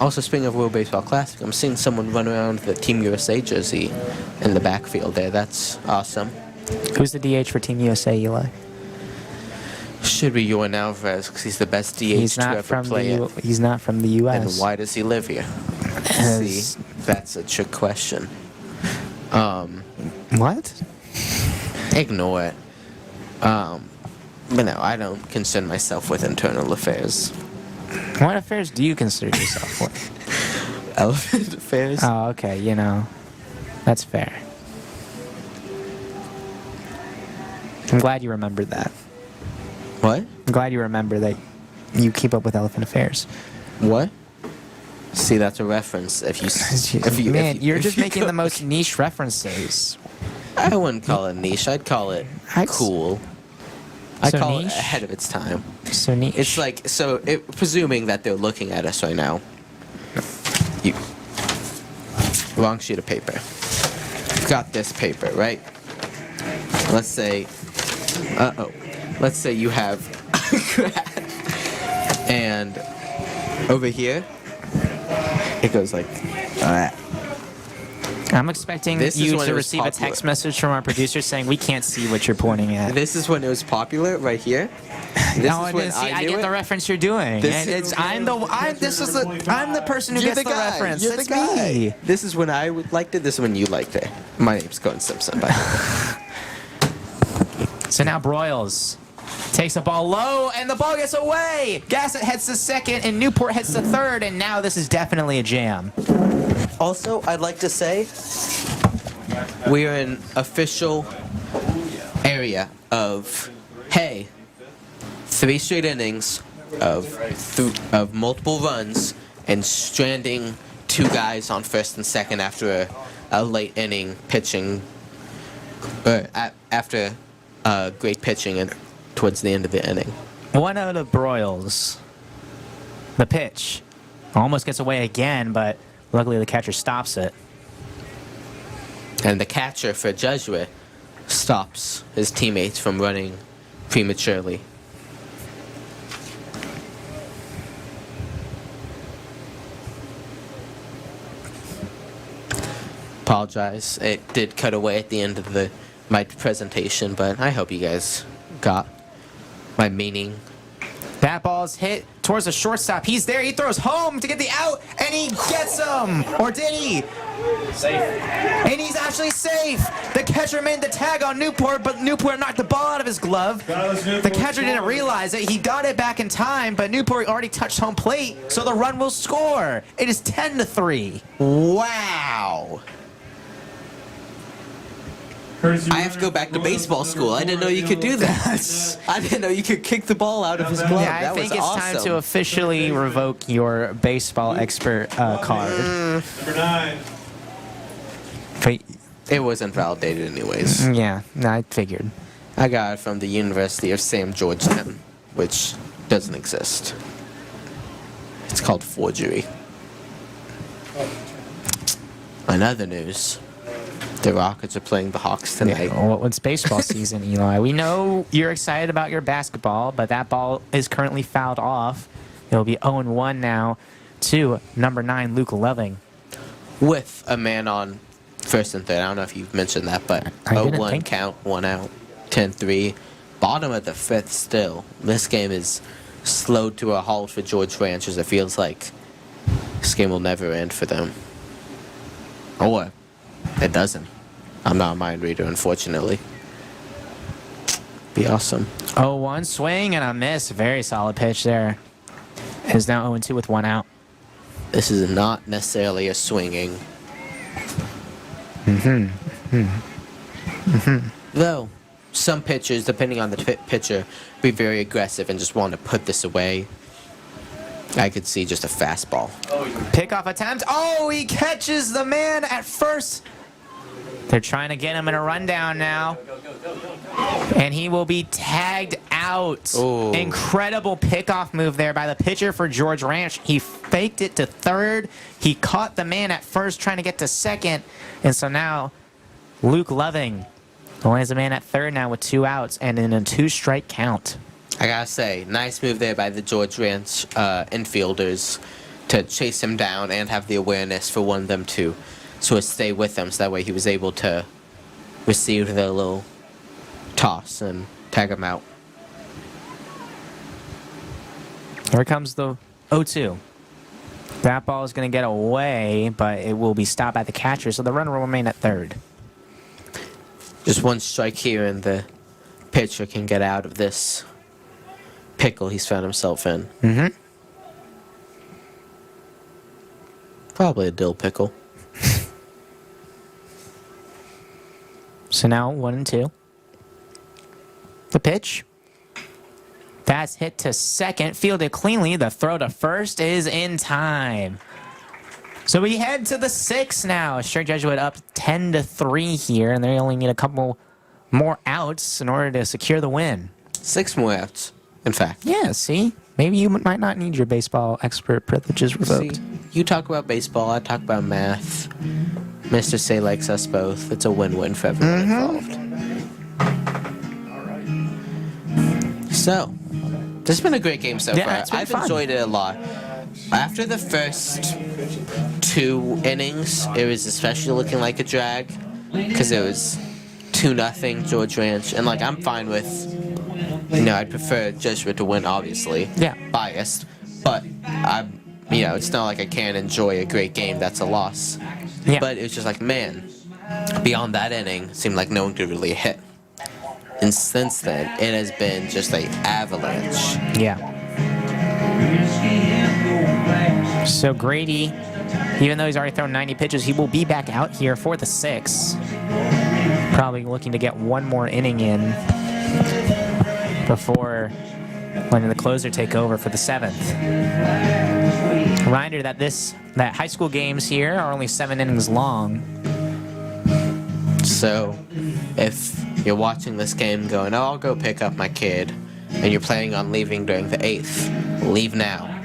Also, speaking of World Baseball Classic, I'm seeing someone run around with the Team USA jersey in the backfield there. That's awesome. Who's the DH for Team USA, Eli? Should be Yohan Alvarez, because he's the best DH He's to not ever from play it. He's not from the And U.S. why does he live here? As- See, that's a trick question. What? Ignore it. But no, I don't concern myself with internal affairs. What affairs do you consider yourself with? Elephant affairs? Oh, okay. That's fair. I'm glad you remembered that. What? I'm glad you remember that you keep up with elephant affairs. What? See, that's a reference. Man, you're just making the most niche references. I wouldn't call it niche. I'd call it cool. I'd So call niche? it ahead of its time. So niche. It's like, presuming that they're looking at us right now. Wrong sheet of paper. You've got this paper, right? Let's say, let's say you have and over here, it goes like that. I'm expecting This is you when to it was receive a popular. text message from our producer saying we can't see what you're pointing at. This is when it was popular, right here. This No, is when I knew get it. the reference you're doing. This And is- I'm the person who You're gets the the guy. reference. You're It's the guy. me. This is when I liked it. This is when you liked it. My name's Cohen Simpson, by the way. So now Broyles takes the ball low, and the ball gets away. Gassett heads to second, and Newport heads to third, and now this is definitely a jam. Also, I'd like to say we are in official area of, hey, 3 straight innings of multiple runs and stranding 2 guys on first and second after a late inning pitching, after great pitching and towards the end of the inning. 1-0 to Broyles. The pitch almost gets away again, but luckily the catcher stops it. And the catcher for Jesuit stops his teammates from running prematurely. Apologize. It did cut away at the end of my presentation, but I hope you guys got my meaning. That ball's hit towards the shortstop. He's there. He throws home to get the out, and he gets him. Or did he? Safe. And he's actually safe. The catcher made the tag on Newport, but Newport knocked the ball out of his glove. The catcher didn't realize it. He got it back in time, but Newport already touched home plate, so the run will score. It is 10-3. Wow. I have to go back to baseball school. I didn't know you could do that. I didn't know you could kick the ball out of his glove. Yeah, I that think was it's awesome. time to officially revoke your baseball expert card. Number 9. But, It wasn't validated anyways. yeah, I figured. I got it from the University of Sam Georgetown, which doesn't exist. It's called forgery. In other news, the Rockets are playing the Hawks tonight. Yeah, well, it's baseball season, Eli. We know you're excited about your basketball, but that ball is currently fouled off. It'll be 0-1 now to number 9, Luke Loving. With a man on first and third. I don't know if you've mentioned that, but I didn't 0-1 think- count, 1 out, 10-3. Bottom of the 5th still. This game is slowed to a halt for George Ranch as it feels like this game will never end for them. Or it doesn't. I'm not a mind reader, unfortunately. Be awesome. 0-1 swing and a miss. Very solid pitch there. It is now 0-2 with 1 out. This is not necessarily a swinging. Though, some pitchers, depending on the pitcher, be very aggressive and just want to put this away. I could see just a fastball. Pickoff attempt. Oh, he catches the man at first. They're trying to get him in a rundown now. And he will be tagged out. Ooh. Incredible pickoff move there by the pitcher for George Ranch. He faked it to third. He caught the man at first trying to get to second. And so now Luke Loving only has a man at third now with 2 outs and in a 2-strike count. I gotta say, nice move there by the George Ranch infielders to chase him down and have the awareness for one of them to sort of stay with him, so that way he was able to receive the little toss and tag him out. Here comes the 0-2. That ball is going to get away, but it will be stopped by the catcher, so the runner will remain at third. Just one strike here and the pitcher can get out of this pickle he's found himself in. Mm-hmm. Probably a dill pickle. So now 1-2. The pitch. That's hit to second, fielded cleanly. The throw to first is in time. So we head to the 6th now. Straight Jesuit up 10-3 here, and they only need a couple more outs in order to secure the win. 6 more outs, in fact. Yeah, see? Maybe you might not need your baseball expert privileges revoked. See, you talk about baseball, I talk about math. Mr. Say likes us both. It's a win-win for everyone involved. So, this has been a great game so Yeah, far. it's been I've fun. enjoyed it a lot. After the first 2 innings, it was especially looking like a drag because it was 2-0 George Ranch, and like I'm fine with, I'd prefer Jesuit to win, obviously. Yeah. Biased, but it's not like I can't enjoy a great game that's a loss. Yeah. But it was just like, man, beyond that inning, it seemed like no one could really hit. And since then, it has been just an avalanche. Yeah. So Grady, even though he's already thrown 90 pitches, he will be back out here for the 6th. Probably looking to get one more inning in before letting the closer take over for the 7th. Reminder that that high school games here are only 7 innings long. So, if you're watching this game going, oh, I'll go pick up my kid, and you're planning on leaving during the 8th, leave now.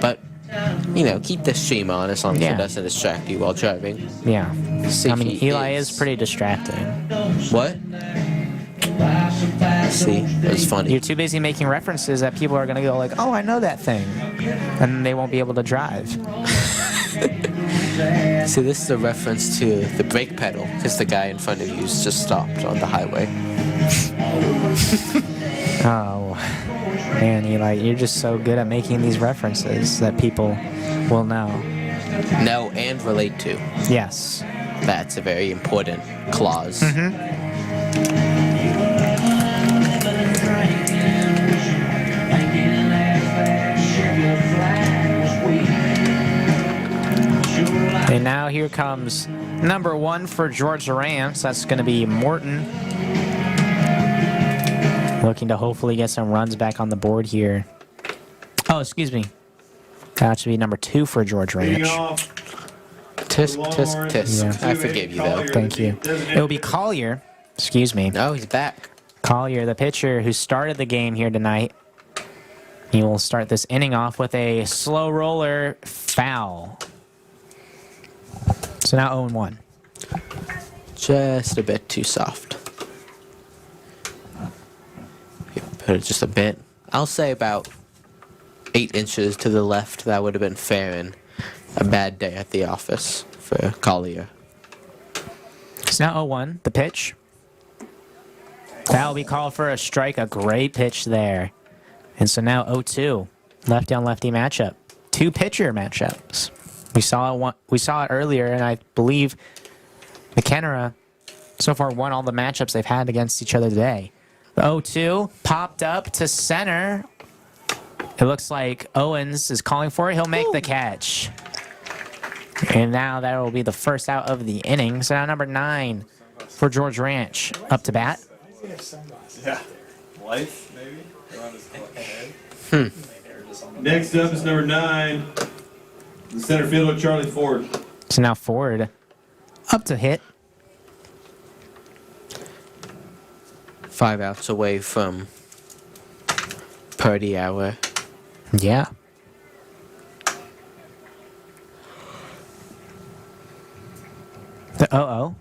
But, keep the stream on as long as Yeah. it doesn't distract you while driving. Yeah. See, I mean, he Eli is pretty distracting. What? See, it was funny. You're too busy making references that people are going to go like, oh, I know that thing. And they won't be able to drive. See, this is a reference to the brake pedal because the guy in front of you just stopped on the highway. Oh, man, Eli, you're just so good at making these references that people will know. Know and relate to. Yes. That's a very important clause. And now here comes number 1 for George Rams. That's going to be Morton. Looking to hopefully get some runs back on the board here. Oh, excuse me. That should be number 2 for George Leading Ranch. off, Tisk, tisk, tisk. Yeah. I forgive you, though. Thank you. It will be Collier. Excuse me. No, he's back. Collier, the pitcher who started the game here tonight. He will start this inning off with a slow roller foul. So now 0-1. Just a bit too soft. Put it just a bit. I'll say about 8 inches to the left. That would have been fair and a bad day at the office for Collier. It's now 0-1. The pitch. That will be called for a strike. A great pitch there. And so now 0-2. Lefty on lefty matchup. 2 pitcher matchups. We saw it earlier, and I believe McKenna so far won all the matchups they've had against each other today. The 0-2 popped up to center. It looks like Owens is calling for it. He'll make the catch. And now that will be the first out of the inning. So now number 9 for George Ranch up to bat. yeah, life maybe around his head. Next up is number 9, the center fielder Charlie Ford. So now Ford up to hit. 5 outs away from Purdy hour. Yeah. The 0-0.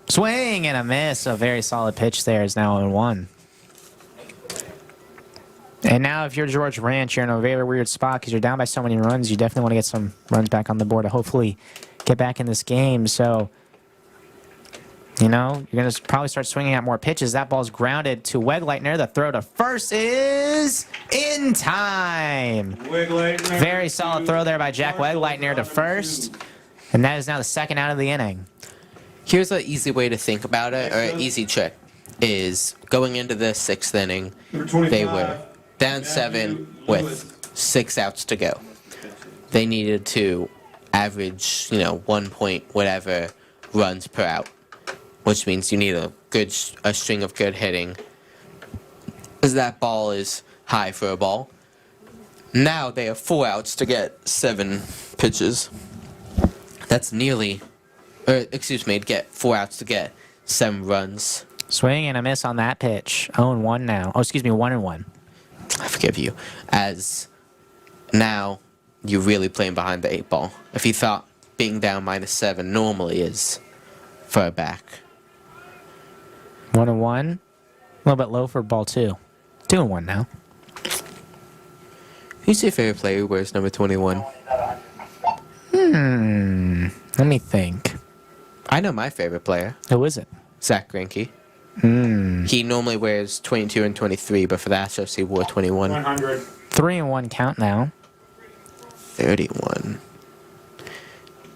Swing and a miss. A very solid pitch there is now 0-1. And now if you're George Ranch, you're in a very weird spot because you're down by so many runs. You definitely want to get some runs back on the board to hopefully get back in this game. So, you know, you're going to probably start swinging at more pitches. That ball's grounded to Wegleitner. The throw to first is in time. Wegleitner. Very solid throw there by Jack Wegleitner to first. And that is now the second out of the inning. Here's an easy way to think about it, or an easy trick, is going into the 6th inning, Number 25. they were down 7 with 6 outs to go. They needed to average, 1 point whatever runs per out, which means you need a string of good hitting, as that ball is high for a ball. Now they have 4 outs to get 7 pitches. That's get 4 outs to get 7 runs. Swing and a miss on that pitch. 0-1 now. Oh, excuse me, 1-1. I forgive you. As now you're really playing behind the 8 ball. If you thought being down -7 normally is for a back. 1-1. A little bit low for ball 2. 2-1 now. Who's your favorite player who wears number 21? Let me think. I know my favorite player, Who is it? Zach Greinke. He normally wears 22 and 23, but for the Astros he wore 21. 100. 3-1 count now. 31.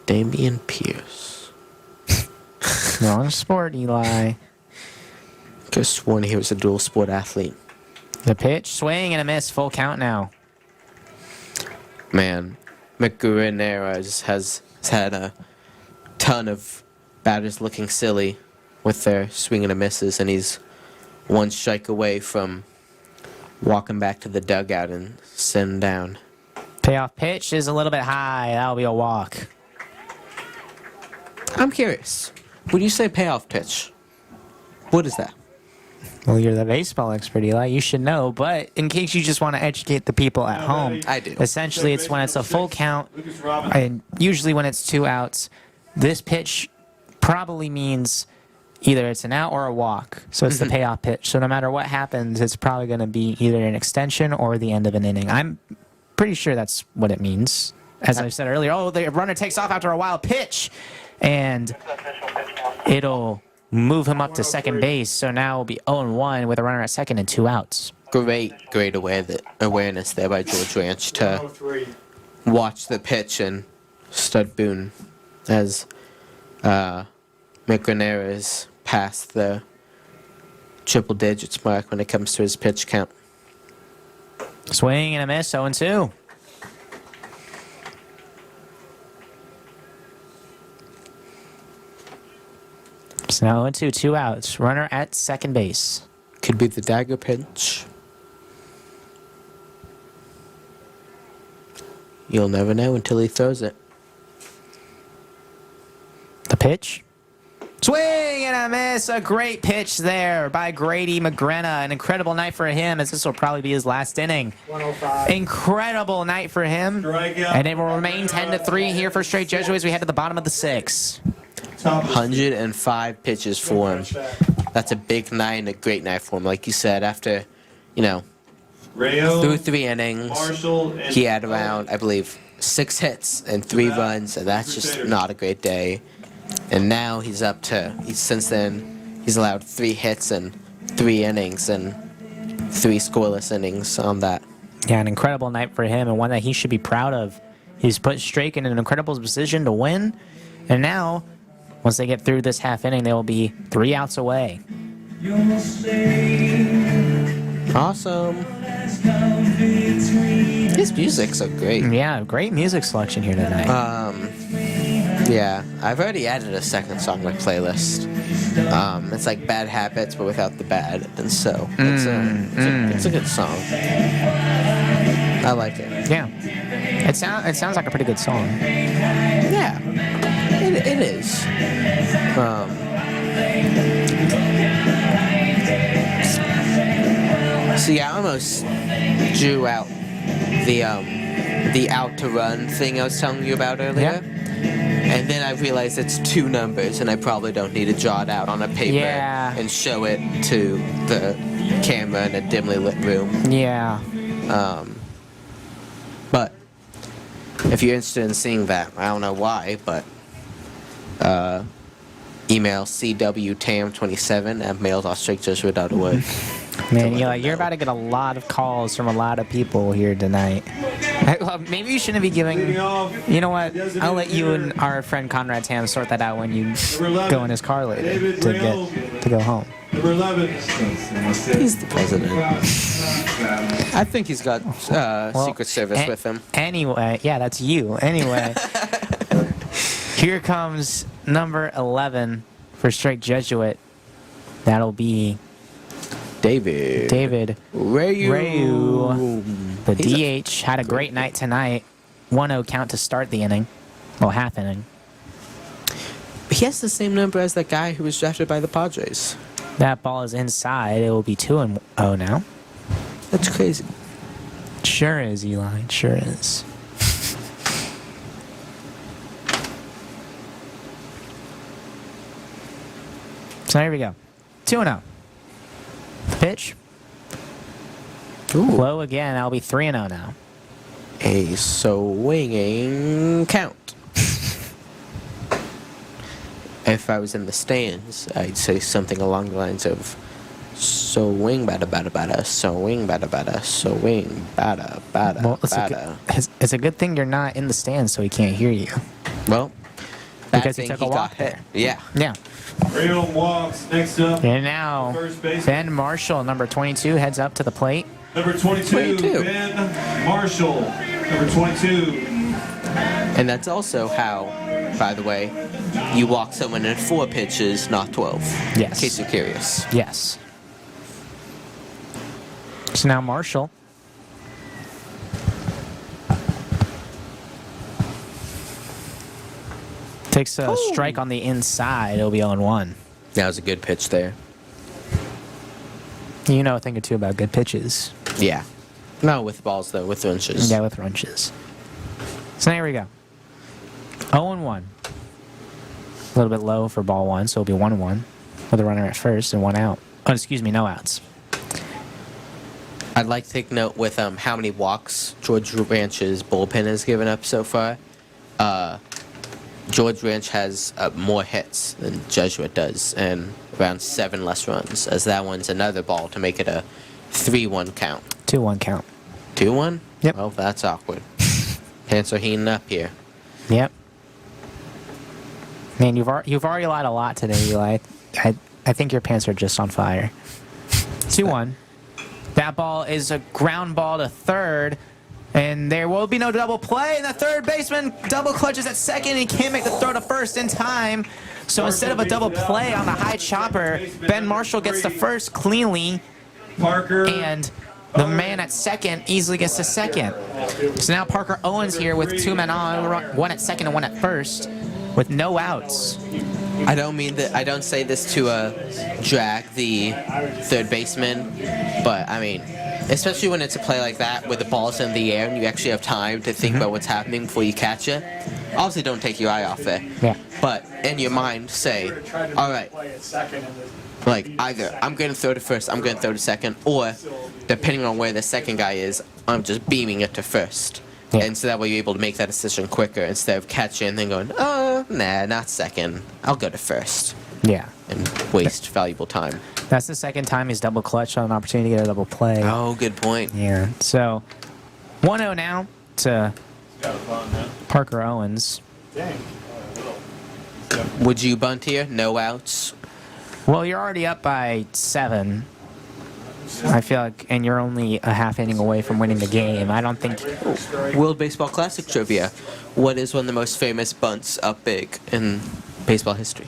Damian Pierce. Wrong sport, Eli. Could have sworn he was a dual sport athlete. The pitch, swing and a miss. Full count now. Man, McGuinnera has had a ton of batters looking silly with their swing and a misses, and he's 1 strike away from walking back to the dugout and sitting down. Payoff pitch is a little bit high. That'll be a walk. I'm curious. When you say payoff pitch, what is that? Well, you're the baseball expert, Eli. You should know. But in case you just want to educate the people at home, I do. essentially it's when it's a full count, Lucas Robinson. and usually when it's 2 outs, this pitch probably means either it's an out or a walk. So it's the payoff pitch. So no matter what happens, it's probably going to be either an extension or the end of an inning. I'm pretty sure that's what it means. as I said earlier. Oh, the runner takes off after a wild pitch, and it'll move him up to second base. So now it'll be 0-1 with a runner at second and 2 outs. Great awareness there by George Ranch to watch the pitch and stud Boone as McRamirez passed the triple digits mark when it comes to his pitch count. Swing and a miss, 0-2. So now 0-2, 2 outs. Runner at second base. Could be the dagger pitch. You'll never know until he throws it. The pitch. Swing and a miss. A great pitch there by Grady McGrenna. An incredible night for him, as this will probably be his last inning. 105. Incredible night for him. Strikeout. And it will remain 10-3 here for Straight Jesuit as we head to the bottom of the 6th. 105 pitches for him. That's a big night and a great night for him. Like you said, after, Rayo, through 3 innings, Marshall, and he had around, I believe, 6 hits and 3 runs, and that's just not a great day. And now since then, he's allowed 3 hits and 3 innings and 3 scoreless innings on that. Yeah, an incredible night for him and one that he should be proud of. He's put Strake in an incredible position to win. And now, once they get through this half inning, they will be 3 outs away. Awesome. His music's so great. Yeah, great music selection here tonight. Yeah, I've already added a second song to my playlist. It's like Bad Habits, but without the bad, and so it's a good song. I like it. Yeah. It sounds like a pretty good song. Yeah, it is. See, I almost drew out the out to run thing I was telling you about earlier. Yeah. And then I realized it's 2 numbers, and I probably don't need to draw it out on a paper and show it to the camera in a dimly lit room. Yeah. But if you're interested in seeing that, I don't know why, but email cwtam27@mail.straightjesuit.org. Man, you're about to get a lot of calls from a lot of people here tonight. Well, maybe you shouldn't be giving. You know what? I'll let you and our friend Conrad Tam sort that out when you go in his car later to go home. Number 11. He's the president. I think he's got Secret Service with him. Anyway, yeah, that's you. Anyway, here comes number 11 for Straight Jesuit. That'll be David Rayu. The DH had a great night tonight. 1-0 count to start the inning. Well, half inning. He has the same number as that guy who was drafted by the Padres. That ball is inside. It will be 2-0 now. That's crazy. Sure is, Eli. Sure is. So there we go. 2-0. Pitch. Ooh. Low again. That'll be 3-0 now. A swinging count. If I was in the stands, I'd say something along the lines of swing bada bada bada, swing bada bada, swing bada bada Well, bada. it's a good thing you're not in the stands so he can't hear you. Well, Because he took a walk there. Yeah. Yeah. Rayo walks. Next up, And now, first base. Ben Marshall, number 22, heads up to the plate. Number 22, 22. Ben Marshall. Number 22. And that's also how, by the way, you walk someone in 4 pitches, not 12. Yes. In case you're curious. Yes. So now Marshall. Takes a strike on the inside. It'll be 0-1. That was a good pitch there. You know a thing or two about good pitches. Yeah. No, with balls, though, with wrenches. Yeah, with wrenches. So there we go. 0-1. A little bit low for ball 1, so it'll be 1-1 with a runner at first and 1 out. Oh, excuse me, no outs. I'd like to take note with how many walks George Ranch's bullpen has given up so far. George Ranch has more hits than Jesuit does, and around 7 less runs, as that one's another ball to make it a 3-1 count. 2-1 count. 2-1? Yep. Well, that's awkward. Pants are heating up here. Yep. Man, you've already lied a lot today, Eli. I think your pants are just on fire. 2-1. That ball is a ground ball to third, and there will be no double play. And the third baseman double clutches at second. He can't make the throw to first in time. So instead of a double play on the high chopper, Ben Marshall gets to first cleanly, Parker. and the man at second easily gets to second. So now Parker Owens here with 2 men on, 1 at second and 1 at first, with no outs. I don't say this to drag the third baseman, but I mean, especially when it's a play like that where the ball's in the air and you actually have time to think about what's happening before you catch it. Obviously, don't take your eye off it. Yeah. But in your mind, say, all right, like either I'm going to throw to first, I'm going to throw to second, or depending on where the second guy is, I'm just beaming it to first. Yeah. And so that way you're able to make that decision quicker instead of catching and then going, oh, nah, not second. I'll go to first Yeah. and waste valuable time. That's the second time he's double clutched on an opportunity to get a double play. Oh, good point. Yeah. So 1-0 now to Got a fun, man. Parker Owens. Dang. Would you bunt here? No outs? Well, you're already up by 7. I feel like, and you're only a half inning away from winning the game. I don't think. World Baseball Classic trivia. What is one of the most famous bunts up big in baseball history?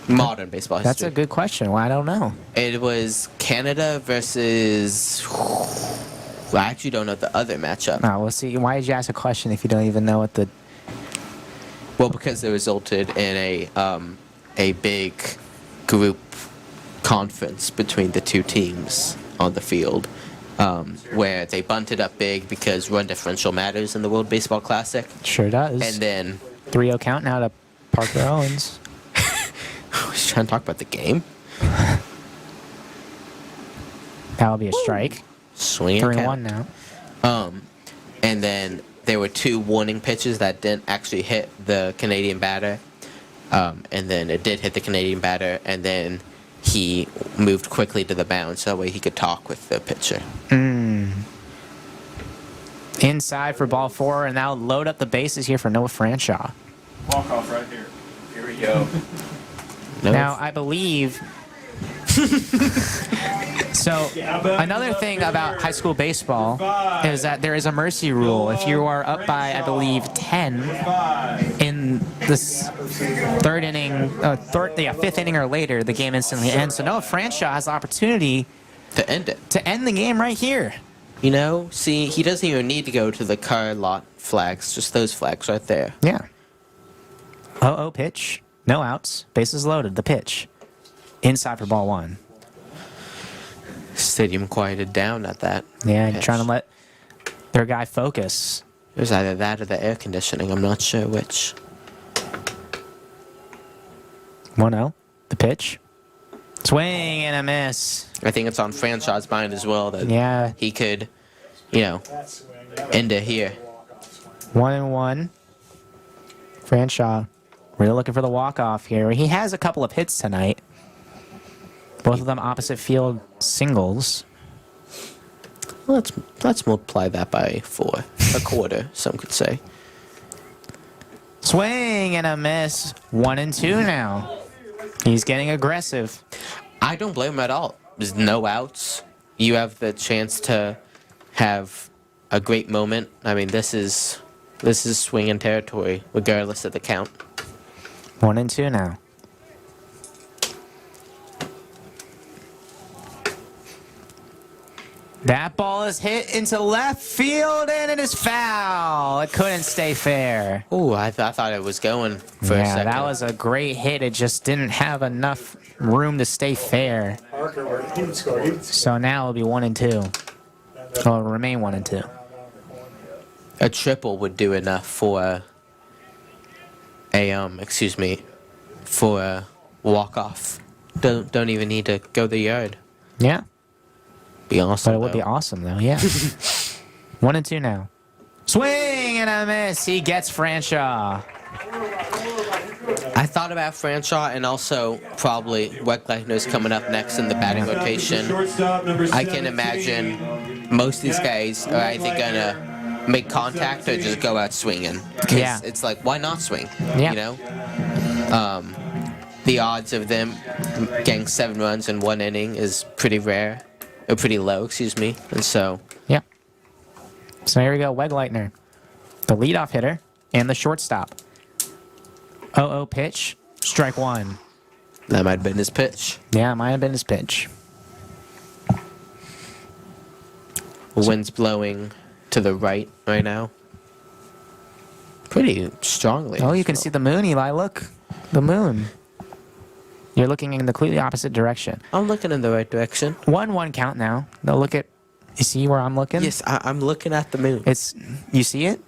Modern baseball history. That's a good question. Well, I don't know. It was Canada versus. Well, I actually don't know the other matchup. We'll see. Why did you ask a question if you don't even know what the? Well, because it resulted in a big group conference between the two teams on the field, where they bunted up big because run differential matters in the World Baseball Classic, Sure does. and then 3-0 count now to Parker Owens. I was trying to talk about the game. That'll be a strike. Swing and 3-1 count. now. And then there were 2 warning pitches that didn't actually hit the Canadian batter, and then it did hit the Canadian batter, and then he moved quickly to the mound so that way he could talk with the pitcher. Inside for ball 4, and now load up the bases here for Noah Franshaw. Walk off right here. Here we go. No, Now, I believe. So, another thing about high school baseball is that there is a mercy rule. If you are up by, I believe, 10 in this third inning, fifth inning or later, the game instantly ends. So Noah Franshaw has the opportunity to end it. to end the game right here. You know, see, he doesn't even need to go to the car lot flags, just those flags right there. Yeah. 0-0 pitch. No outs. Bases loaded. The pitch. Inside for ball 1. Stadium quieted down at that. Yeah, pitch. trying to let their guy focus. It was either that or the air conditioning. I'm not sure which. 1-0. The pitch. Swing and a miss. I think it's on Franchaw's mind as well that Yeah. he could, end it here. 1-1. Franshaw really looking for the walk-off here. He has a couple of hits tonight. Both of them opposite field singles. Let's multiply that by 4. A quarter, some could say. Swing and a miss. 1-2 now. He's getting aggressive. I don't blame him at all. There's no outs. You have the chance to have a great moment. I mean, this is swinging territory, regardless of the count. 1-2 now. That ball is hit into left field, and it is foul. It couldn't stay fair. Ooh, I thought it was going for a Yeah, second. that was a great hit. It just didn't have enough room to stay fair. Parker, where he would score. He would So now it'll be 1-2. Well, it'll remain 1-2. A triple would do enough for for a walk-off. Don't even need to go the yard. Yeah. be awesome. But it would be though. awesome, though. Yeah. 1-2 now. Swing and a miss. He gets Franshaw. I thought about Franshaw and also probably Weckleichner's coming up next in the batting rotation. Shortstop, number I can 17. imagine most of these guys are either gonna make contact or just go out swinging. 'Cause Yeah. it's like, why not swing? Yeah. You know? The odds of them getting 7 runs in 1 inning is pretty rare, or pretty low, excuse me. And so, Yeah. So here we go. Wegleitner, the leadoff hitter and the shortstop. 0-0 pitch. Strike 1. that might have been his pitch. Yeah, it might have been his pitch. Wind's blowing to the right now. Pretty strongly. Oh, you can see the moon, Eli. Look. The moon. You're looking in the completely opposite direction. I'm looking in the right direction. 1-1 count now. Now look at. You see where I'm looking? Yes, I'm looking at the moon. It's. You see it?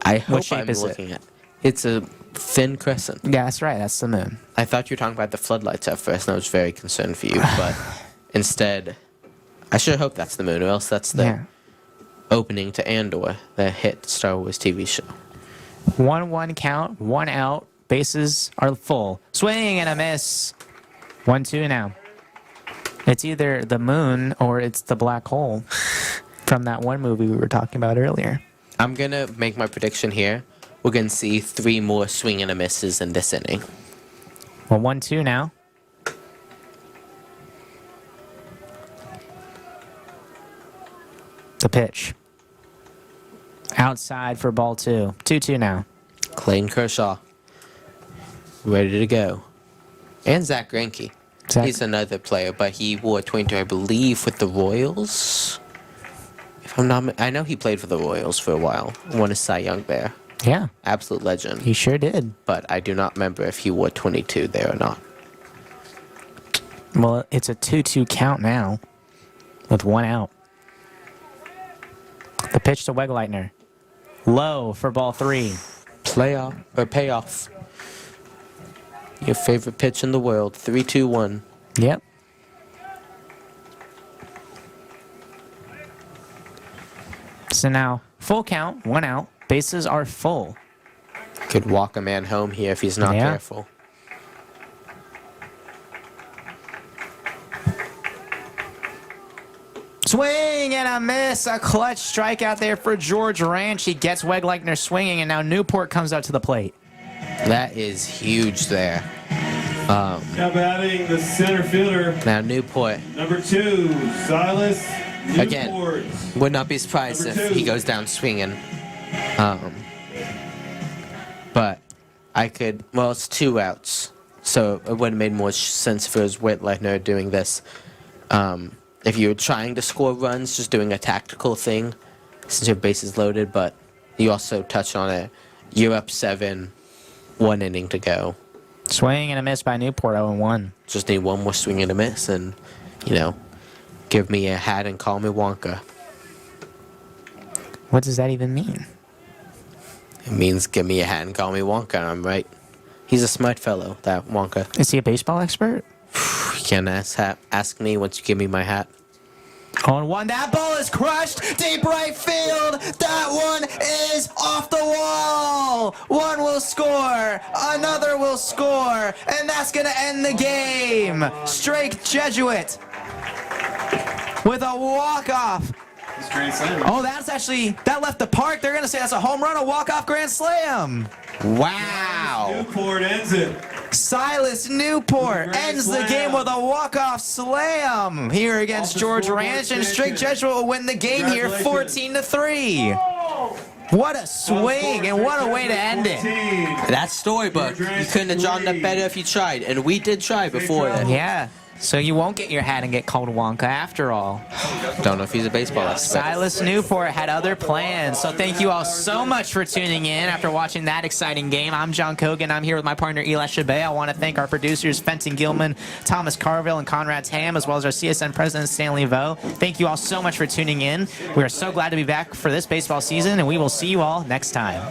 I hope shape I'm is it? looking at. It's a thin crescent. Yeah, that's right. That's the moon. I thought you were talking about the floodlights at first, and I was very concerned for you. But instead, I sure hope that's the moon, or else that's the Yeah. opening to Andor, the hit Star Wars TV show. 1-1 count. 1 out. Bases are full. Swing and a miss. 1-2 now. It's either the moon or it's the black hole from that one movie we were talking about earlier. I'm gonna make my prediction here. We're gonna see 3 more swing and a misses in this inning. Well, 1-2 now. The pitch. Outside for ball 2. 2-2 now. Clayton Kershaw, ready to go, and Zach Greinke. Zach- He's another player, but he wore 22, I believe, with the Royals. If I'm not, I know he played for the Royals for a while. Won a Cy Young there. Yeah, Absolute legend. he sure did. But I do not remember if he wore 22 there or not. Well, it's a 2-2 count now with 1 out. The pitch to Wegleitner. Low for ball 3. Playoff or payoff. Your favorite pitch in the world. 3-2-1. Yep. So now, full count, 1 out. Bases are full. Could walk a man home here if he's not Yeah. careful. Swing and a miss. A clutch strikeout there for George Ranch. He gets Wegleitner swinging, and now Newport comes out to the plate. That is huge there. Now batting the center fielder, Now Newport number 2, Silas Again. Newport. would not be surprised Number if 2. he goes down swinging. But I could. Well, it's 2 outs, so it would have made more sense if it was Whitleitner doing this. If you were trying to score runs, just doing a tactical thing, since your base is loaded. But you also touched on it. You're up 7, 1 inning to go. Swing and a miss by Newport, 0-1. Just need 1 more swing and a miss, and give me a hat and call me Wonka. What does that even mean? It means give me a hat and call me Wonka, and I'm right. He's a smart fellow, that Wonka. Is he a baseball expert? You can ask me once you give me my hat. 0-1. That ball is crushed. Deep right field. That one is off the wall. One will score. Another will score. And that's going to end the game. Strake Jesuit with a walk-off. It's Grand Slam. Oh, that left the park. They're going to say that's a home run, a walk-off grand slam. Wow! Newport ends it. Silas Newport Grand ends the slam. game with a walk-off slam here against Off the George scoreboard Ranch, and station. Strake Jesuit will win the game here Congratulations. 14-3. What a swing, and what a way to end it. 14. That's storybook. You couldn't have drawn that better if you tried, and we did try before that. Yeah, so you won't get your hat and get called Wonka after all. Don't know if he's a baseball expert. Silas Newport had other plans, so thank you all so much for tuning in after watching that exciting game. I'm John Cogan. I'm here with my partner Eli Chabet. I want to thank our producers Fenton Gilman, Thomas Carville, and Conrad Tam, as well as our CSN president Stanley Vo. Thank you all so much for tuning in. We are so glad to be back for this baseball season, and we will see you all next time.